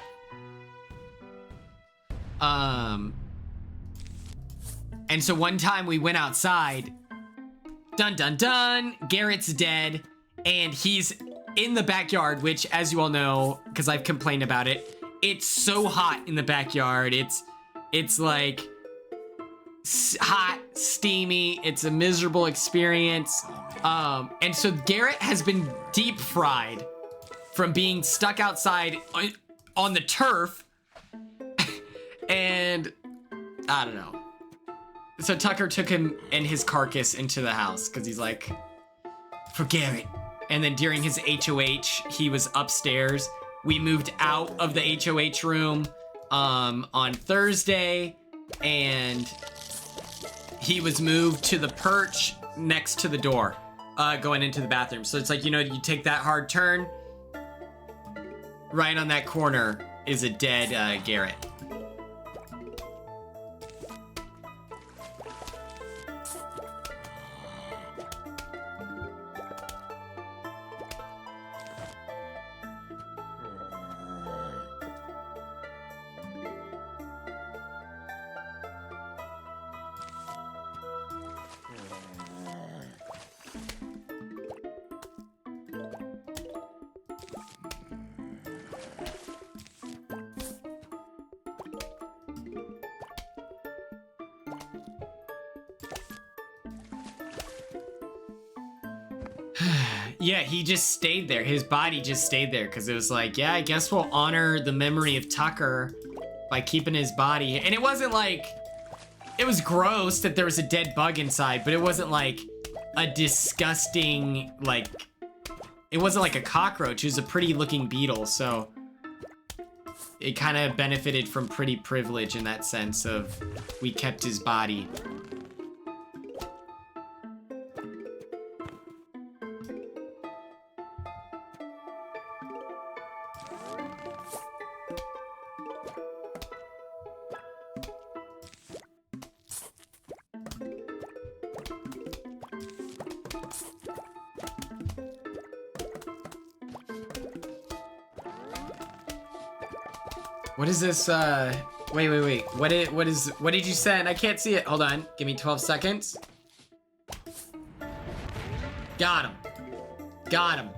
And so one time we went outside. Dun dun dun. Garrett's dead. And he's in the backyard, which, as you all know, because I've complained about it, it's so hot in the backyard. It's like hot, steamy. It's a miserable experience. And so Garrett has been deep fried from being stuck outside on the turf. And I don't know. So Tucker took him and his carcass into the house because he's like, for Garrett. And then during his HOH, he was upstairs. We moved out of the HOH room on Thursday, and he was moved to the perch next to the door, going into the bathroom. So it's like, you know, you take that hard turn, right on that corner is a dead Garrett. Yeah, he just stayed there. His body just stayed there because it was like, yeah, I guess we'll honor the memory of Tucker by keeping his body. And it wasn't like, it was gross that there was a dead bug inside, but it wasn't like a disgusting, like, it wasn't like a cockroach. It was a pretty looking beetle. So it kind of benefited from pretty privilege in that sense of we kept his body. What is this, wait. What did you send? I can't see it. Hold on. Give me 12 seconds. Got him. Got him.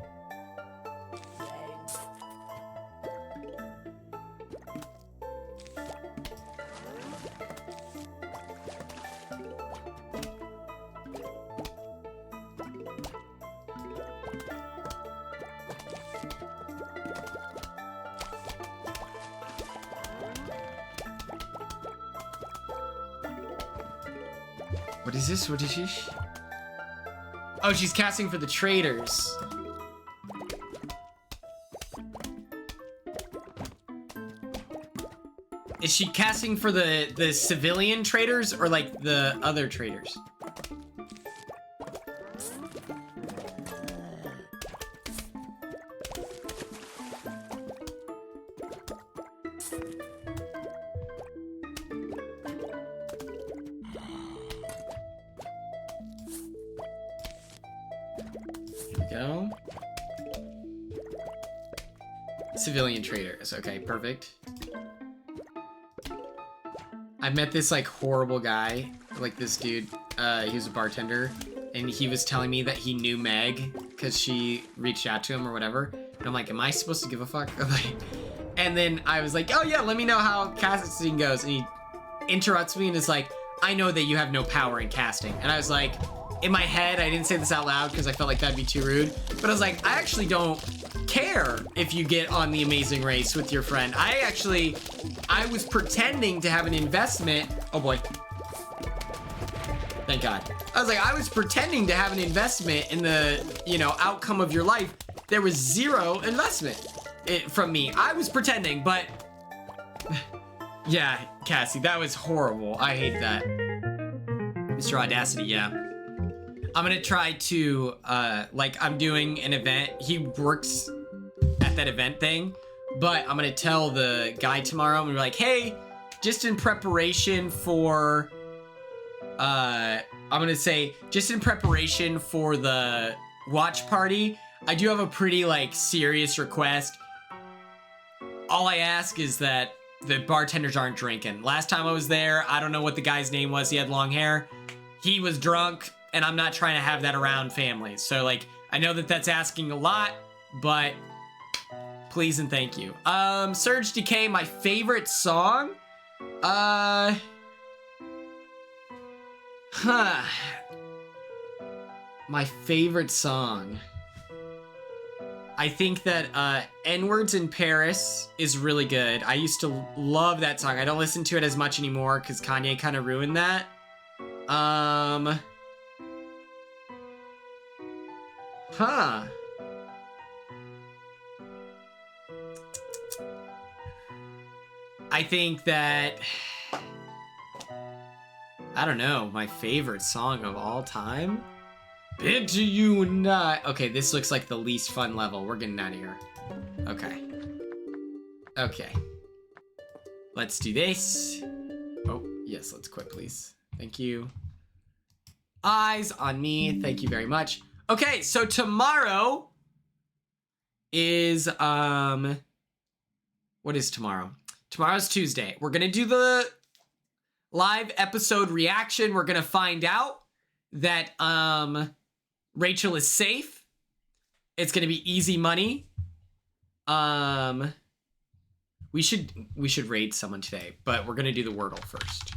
What is this? What is she? Oh, she's casting for the traders. Is she casting for the civilian traders or like the other traders? Go. Civilian traders. Okay, perfect. I met this like horrible guy, like this dude. He was a bartender, and he was telling me that he knew Meg because she reached out to him or whatever. And I'm like, am I supposed to give a fuck? And then I was like, oh yeah, let me know how casting goes. And interrupts me and is like, I know that you have no power in casting. And I was like, in my head, I didn't say this out loud because I felt like that'd be too rude. But I was like, I actually don't care if you get on The Amazing Race with your friend. I was pretending to have an investment. Oh boy. Thank God. I was like, I was pretending to have an investment in the, you know, outcome of your life. There was zero investment from me. I was pretending, but yeah, Cassie, that was horrible. I hate that. Mr. Audacity, yeah. I'm gonna try to, like, I'm doing an event. He works at that event thing, but I'm gonna tell the guy tomorrow, I'm gonna be like, hey, just in preparation for, I'm gonna say, just in preparation for the watch party, I do have a pretty, like, serious request. All I ask is that the bartenders aren't drinking. Last time I was there, I don't know what the guy's name was. He had long hair. He was drunk, and I'm not trying to have that around families. So, like, I know that that's asking a lot, but please and thank you. Surge Decay, my favorite song? My favorite song. I think that N-Words in Paris is really good. I used to love that song. I don't listen to it as much anymore because Kanye kind of ruined that. I think that, I don't know, my favorite song of all time? Bid to you not. Okay, this looks like the least fun level. We're getting out of here. Okay. Okay. Let's do this. Oh, yes, let's quit, please. Thank you. Eyes on me. Thank you very much. Okay, so tomorrow is, what is tomorrow? Tomorrow's Tuesday. We're gonna do the live episode reaction. We're gonna find out that, Rachel is safe. It's gonna be easy money. We should raid someone today, but we're gonna do the Wordle first.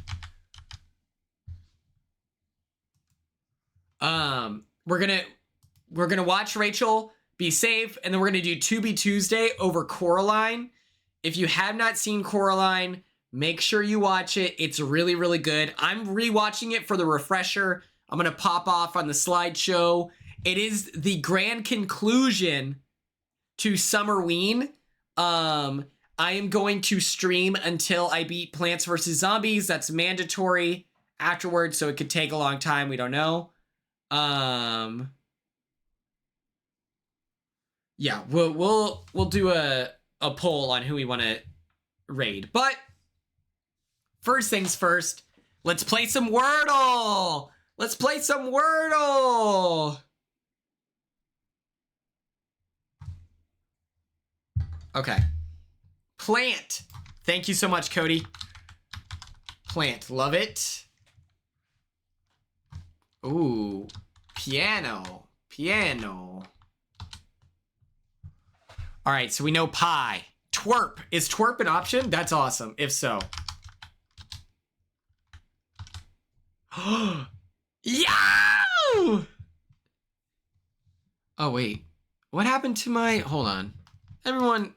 We're gonna watch Rachel be safe, and then we're gonna do 2B Tuesday over Coraline. If you have not seen Coraline, make sure you watch it. It's really, really good. I'm rewatching it for the refresher. I'm gonna pop off on the slideshow. It is the grand conclusion to SUMMERWEEN. I am going to stream until I beat Plants vs. Zombies. That's mandatory afterwards, so it could take a long time. We don't know. Yeah, we'll do a poll on who we want to raid. But first things first, let's play some Wordle. Let's play some Wordle. Okay. Plant. Thank you so much, Cody. Plant. Love it. Ooh. Piano. Piano. All right, so we know pie. Twerp. Is twerp an option? That's awesome. If so. Yeah! Oh, wait. What happened to my... Hold on. Everyone,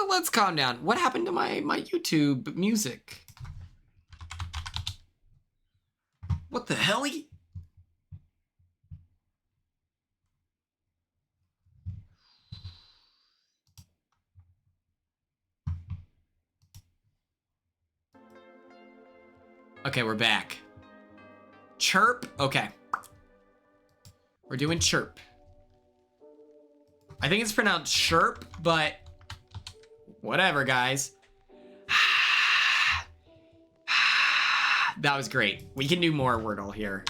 let's calm down. What happened to my YouTube music? What the hell? Okay, we're back. Chirp? Okay. We're doing chirp. I think it's pronounced chirp, but whatever, guys. That was great. We can do more Wordle here.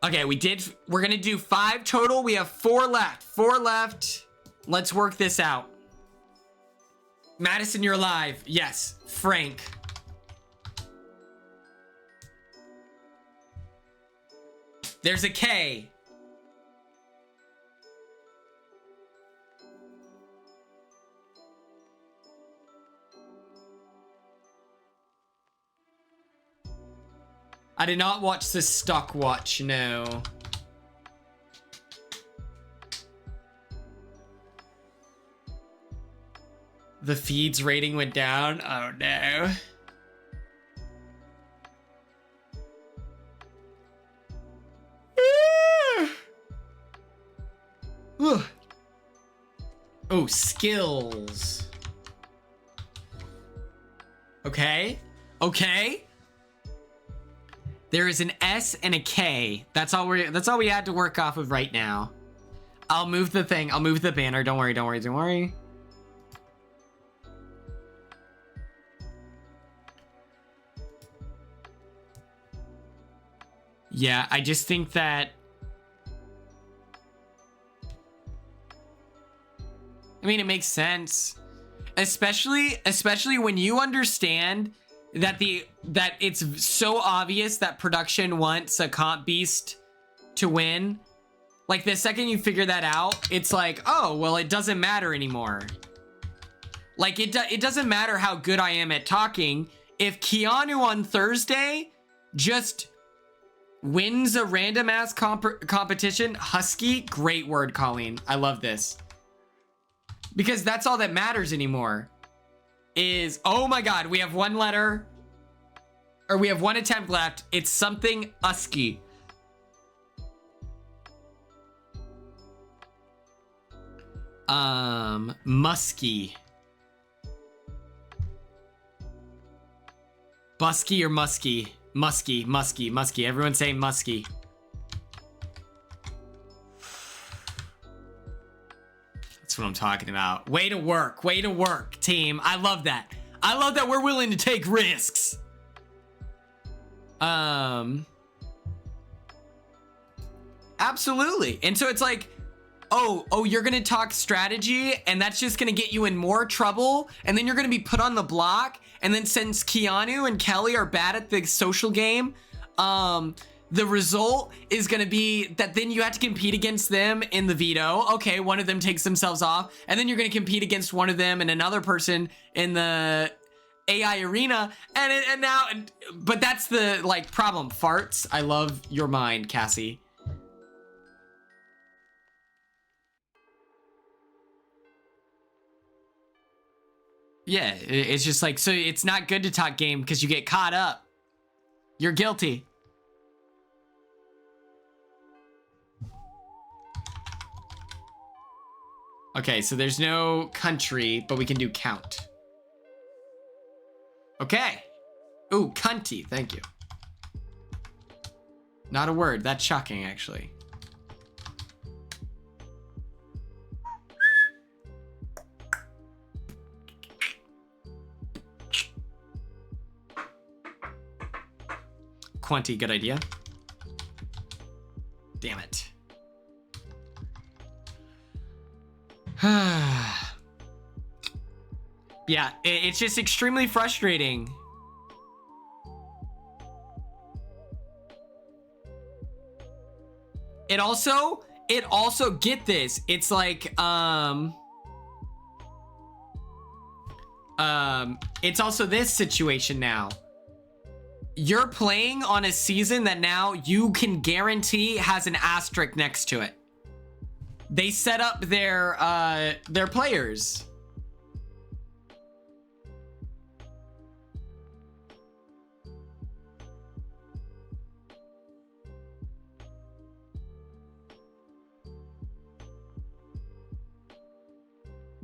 Okay, we're gonna do 5 total. We have 4 left. 4 left. Let's work this out. Madison, you're alive. Yes. Frank. There's a K. I did not watch the stock watch, no. The feeds rating went down. Oh no. Oh, skills. Okay. Okay. There is an S and a K. That's all we had to work off of right now. I'll move the thing. I'll move the banner. Don't worry, don't worry, don't worry. Yeah, I just think that I mean, it makes sense. Especially when you understand that that it's so obvious that production wants a comp beast to win. Like the second you figure that out, it's like, oh, well, it doesn't matter anymore. Like it doesn't matter how good I am at talking. If Keanu on Thursday just wins a random ass competition, Husky, great word, Colleen. I love this. Because that's all that matters anymore. Is, oh my god, we have one letter, or we have one attempt left. It's something Husky. Musky. Busky or musky? Musky, musky, musky. Everyone say musky. That's what I'm talking about. Way to work, team. I love that. I love that we're willing to take risks. Absolutely. And so it's like, oh, you're gonna talk strategy, and that's just gonna get you in more trouble, and then you're gonna be put on the block, and then since Keanu and Kelly are bad at the social game, the result is gonna be that then you have to compete against them in the veto. Okay, one of them takes themselves off, and then you're gonna compete against one of them and another person in the AI arena, but that's the like problem. Farts. I love your mind, Cassie. Yeah, it's just like, so it's not good to talk game because you get caught up. You're guilty. Okay, so there's no country, but we can do count. Okay. Ooh, cunty, thank you. Not a word, that's shocking actually. Quanti, good idea. Damn it. Yeah, it's just extremely frustrating. It also, get this. It's like, it's also this situation now. You're playing on a season that now you can guarantee has an asterisk next to it. They set up their players.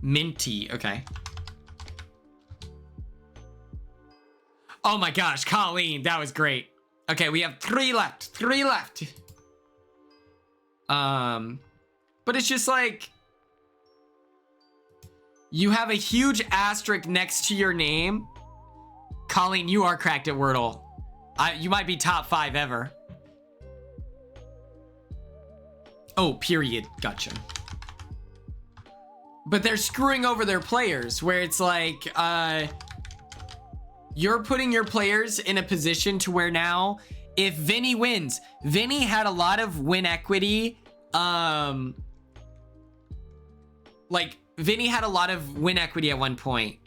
Minty, okay. Oh my gosh, Colleen, that was great. Okay, we have 3 left. 3 left. But it's just like, you have a huge asterisk next to your name. Colleen, you are cracked at Wordle. You might be top 5 ever. Oh, period. Gotcha. But they're screwing over their players, where it's like, you're putting your players in a position to where now, if Vinny wins, Vinny had a lot of win equity. Like, Vinny had a lot of win equity at one point.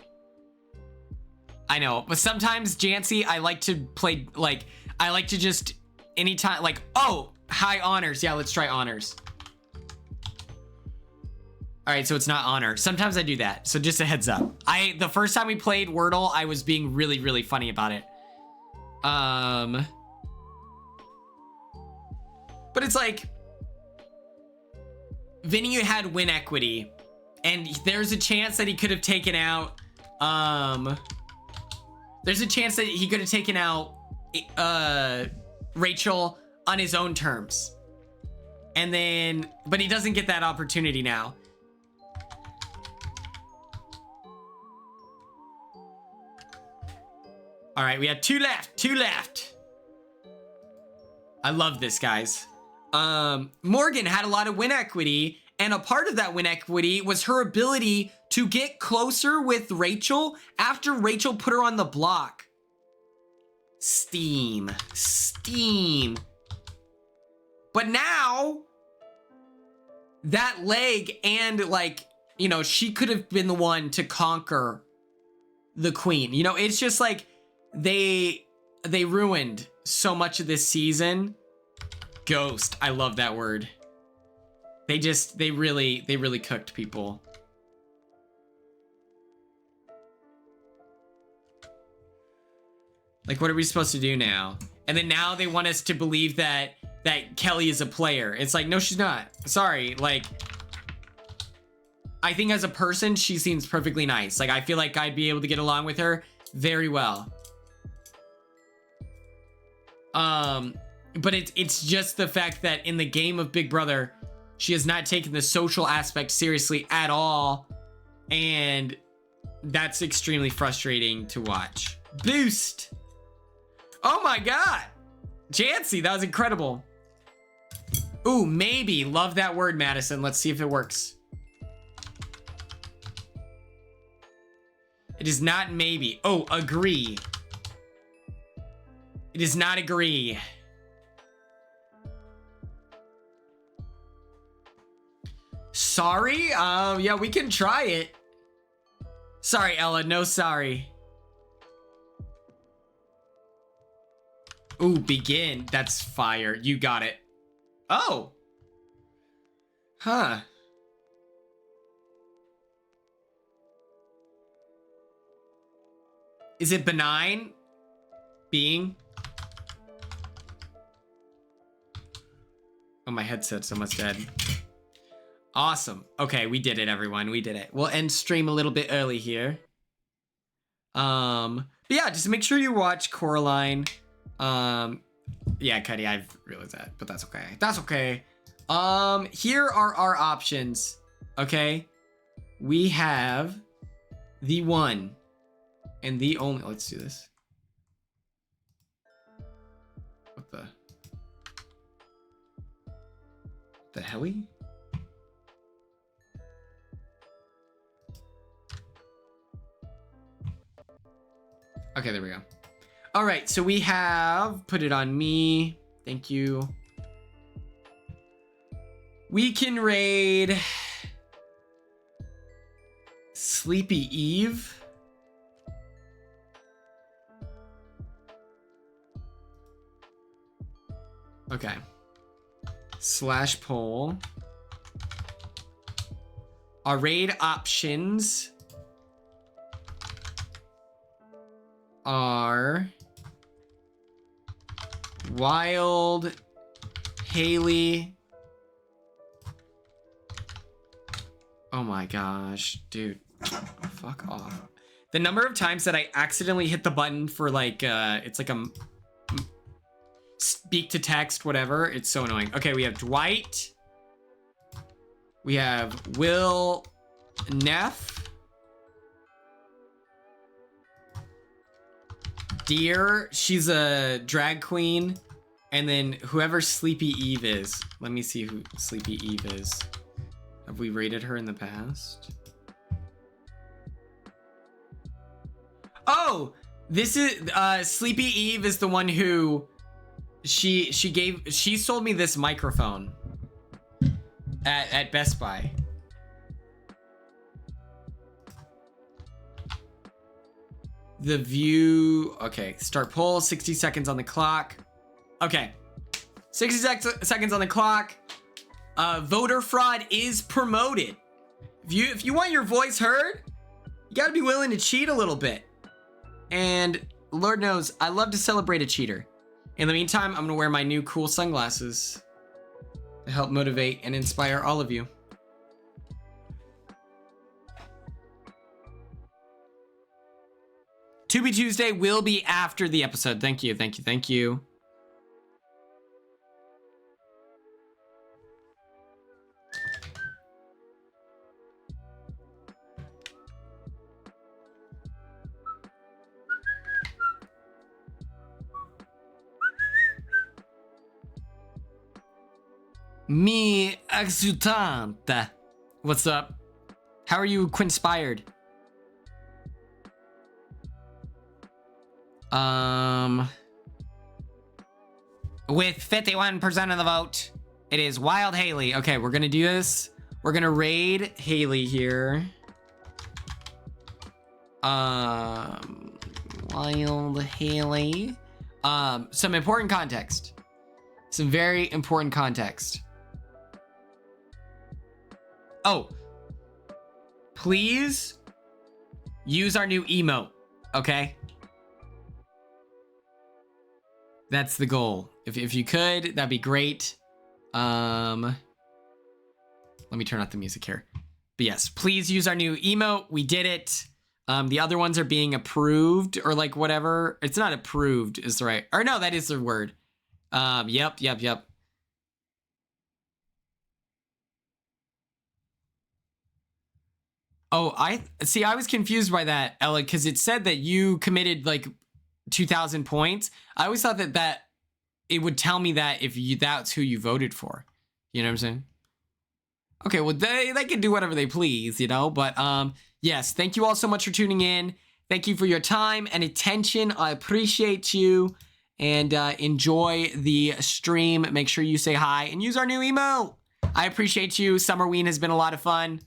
I know, but sometimes, Jancy, I like to play, like, I like to just anytime like, oh, high honors. Yeah, let's try honors. All right, so it's not honor. Sometimes I do that. So just a heads up. The first time we played Wordle, I was being really, really funny about it. But it's like, Vinny had win equity, and there's a chance that he could have taken out, there's a chance that he could have taken out, Rachel on his own terms. And then, but he doesn't get that opportunity now. All right, we have two left. I love this, guys. Morgan had a lot of win equity, and a part of that win equity was her ability to get closer with Rachel after Rachel put her on the block. Steam. But now, that leg and like, you know, she could have been the one to conquer the queen. You know, it's just like, they ruined so much of this season. Ghost. I love that word. They really cooked people. Like, what are we supposed to do now? And then now they want us to believe that Kelly is a player. It's like, no, she's not. Sorry. Like, I think as a person, she seems perfectly nice. Like, I feel like I'd be able to get along with her very well. But it's just the fact that in the game of Big Brother, she has not taken the social aspect seriously at all. And that's extremely frustrating to watch. Boost. Oh my God. Jancy, that was incredible. Ooh, maybe. Love that word, Madison. Let's see if it works. It is not maybe. Oh, agree. It is not agree. Sorry? Yeah, we can try it. Sorry, Ella. No sorry. Ooh, begin. That's fire. You got it. Oh. Huh. Is it benign? Being? Oh, my headset's almost dead. Awesome. Okay, we did it, everyone. We did it. We'll end stream a little bit early here. But yeah, just make sure you watch Coraline. Yeah, Cuddy, I've realized that, but that's okay. That's okay. Here are our options. Okay, we have the one and the only. Let's do this. What the helly? Okay, there we go. All right, so we have put it on me. Thank you. We can raid Sleepy Eve. Okay. Slash poll. Our raid options are Wild, Haley. Oh my gosh, dude. Fuck off. The number of times that I accidentally hit the button for like, it's like a speak to text, whatever. It's so annoying. Okay, we have Dwight. We have Will Neff. Deer, she's a drag queen. And then whoever Sleepy Eve is. Let me see who Sleepy Eve is. Have we rated her in the past? Oh, this is Sleepy Eve is the one who she sold me this microphone at Best Buy. The view. Okay, start poll. 60 seconds on the clock. Okay, 60 seconds on the clock. Voter fraud is promoted. If you want your voice heard, you gotta be willing to cheat a little bit. And Lord knows, I love to celebrate a cheater. In the meantime, I'm gonna wear my new cool sunglasses to help motivate and inspire all of you. To Be Tuesday will be after the episode. Thank you, thank you, thank you. Me exultante. What's up? How are you quinspired? With 51% of the vote, it is Wild Haley. Okay, we're gonna do this. We're gonna raid Haley here. Wild Haley. Some important context. Some very important context. Oh, please use our new emote, okay? That's the goal. If you could, that'd be great. Let me turn off the music here. But yes, please use our new emote. We did it. The other ones are being approved or like whatever. It's not approved is the right, or no, that is the word. Yep. Oh, I was confused by that, Ella, because it said that you committed like 2,000 points. I always thought that it would tell me that if that's who you voted for. You know what I'm saying? Okay, well, they can do whatever they please, you know? But yes, thank you all so much for tuning in. Thank you for your time and attention. I appreciate you. And enjoy the stream. Make sure you say hi and use our new emote. I appreciate you. SUMMERWEEN has been a lot of fun.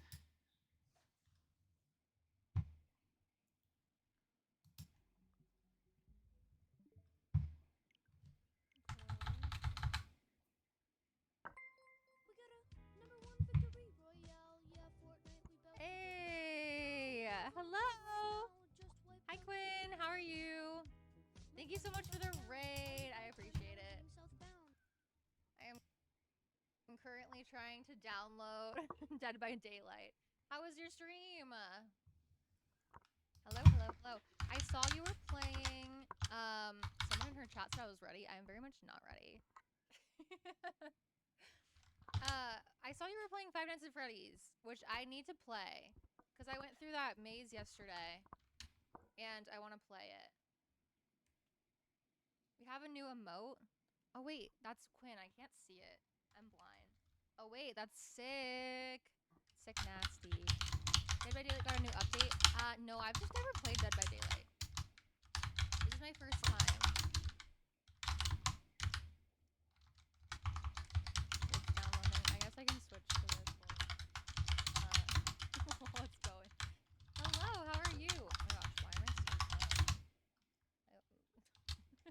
Hey, hello. Hi, Quinn. How are you? Thank you so much for the raid. I appreciate it. I am currently trying to download Dead by Daylight. How was your stream? Hello. I saw you were playing. Someone in her chat said I was ready. I am very much not ready. I saw you were playing Five Nights at Freddy's, which I need to play because I went through that maze yesterday, and I want to play it. We have a new emote. Oh wait, that's Quinn. I can't see it. I'm blind. Oh wait, that's sick. Sick nasty. Dead by Daylight got a new update. No, I've just never played Dead by Daylight. This is my first time. It's downloading. I guess I can switch to this one. What's going? Hello, how are you? Oh my gosh, why am I so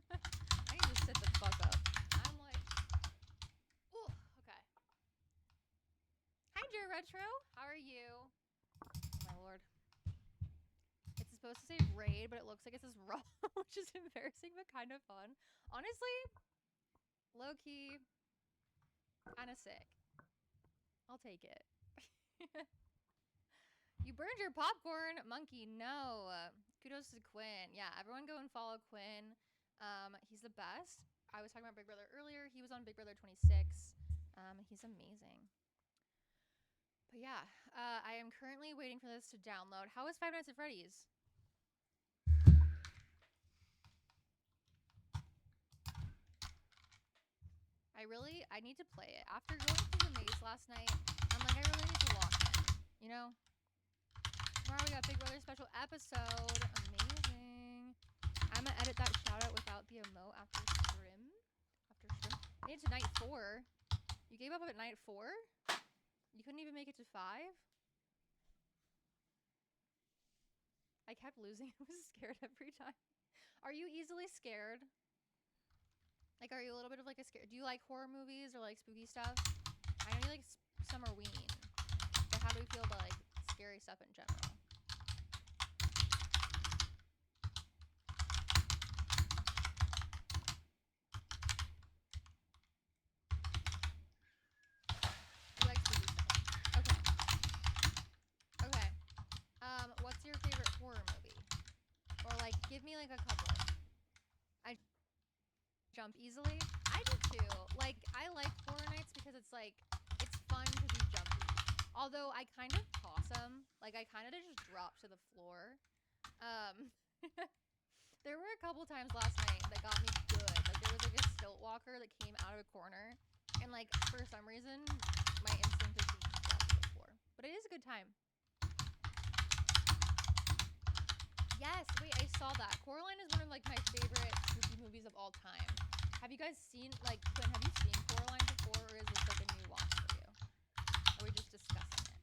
dumb? I need to sit the fuck up. I'm like, ooh, okay. Hi, Dear Retro. How are you? Oh my lord. It's supposed to say raid, but it looks like it says raw, which is embarrassing but kind of fun. Honestly, low key, kind of sick. I'll take it. You burned your popcorn, monkey. No. Kudos to Quinn. Yeah, everyone go and follow Quinn. He's the best. I was talking about Big Brother earlier. He was on Big Brother 26. He's amazing. But yeah, I am currently waiting for this to download. How is Five Nights at Freddy's? I need to play it. After going through the maze last night, I'm like, I really need to lock in, you know? Tomorrow we got Big Brother special episode. Amazing. I'm gonna edit that shout out without the emote after stream. Made it to night 4. You gave up at night 4? You couldn't even make it to 5? I I kept losing. I was scared every time. Are you easily scared? Like, are you a little bit of like a scare? Do you like horror movies or like spooky stuff? I know you like SUMMERWEEN, but how do we feel about like scary stuff in general? You like spooky stuff. Okay. Okay. What's your favorite horror movie? Or like, give me like a couple. I jump easily. I do too. Like, I like horror nights because it's like, it's fun to be jumpy. Although I kind of toss them. Like, I kind of just drop to the floor. There were a couple times last night that got me good. Like, there was like a stilt walker that came out of a corner. And like, for some reason, my instinct is to just drop to the floor. But it is a good time. Yes, wait, I saw that. Coraline is one of like my favorite spooky movies of all time. Have you guys seen, like, Quinn, have you seen Coraline before, or is this like a new watch for you? Or are we just discussing it?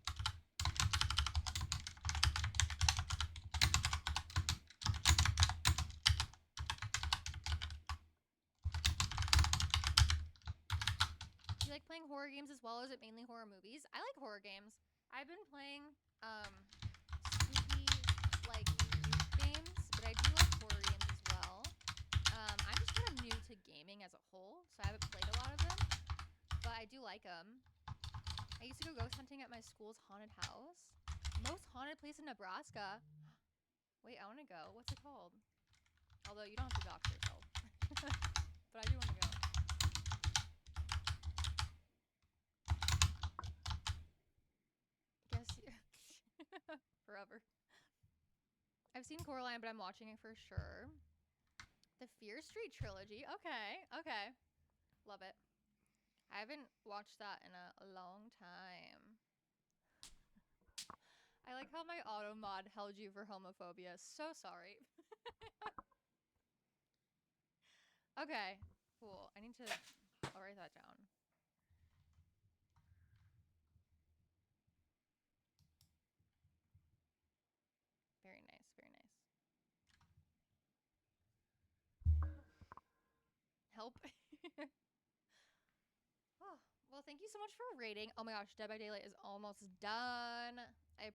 Do you like playing horror games as well, or is it mainly horror movies? I like horror games. I've been playing spooky, like, youth games, but I do like horror games as well. I'm just kind of new to gaming as a whole, so I haven't played a lot of them, but I do like them. I used to go ghost hunting at my school's haunted house. Most haunted place in Nebraska. Wait, I want to go. What's it called? Although you don't have to dox yourself. But I do want to go. Guess you... Forever. I've seen Coraline, but I'm watching it for sure. The Fear Street trilogy. Okay, okay. Love it. I haven't watched that in a long time. I like how my auto mod held you for homophobia. So sorry. Okay, cool. I need to... I'll write that down. Very nice, very nice. Help. Oh, well, thank you so much for rating. Oh my gosh, Dead by Daylight is almost done. I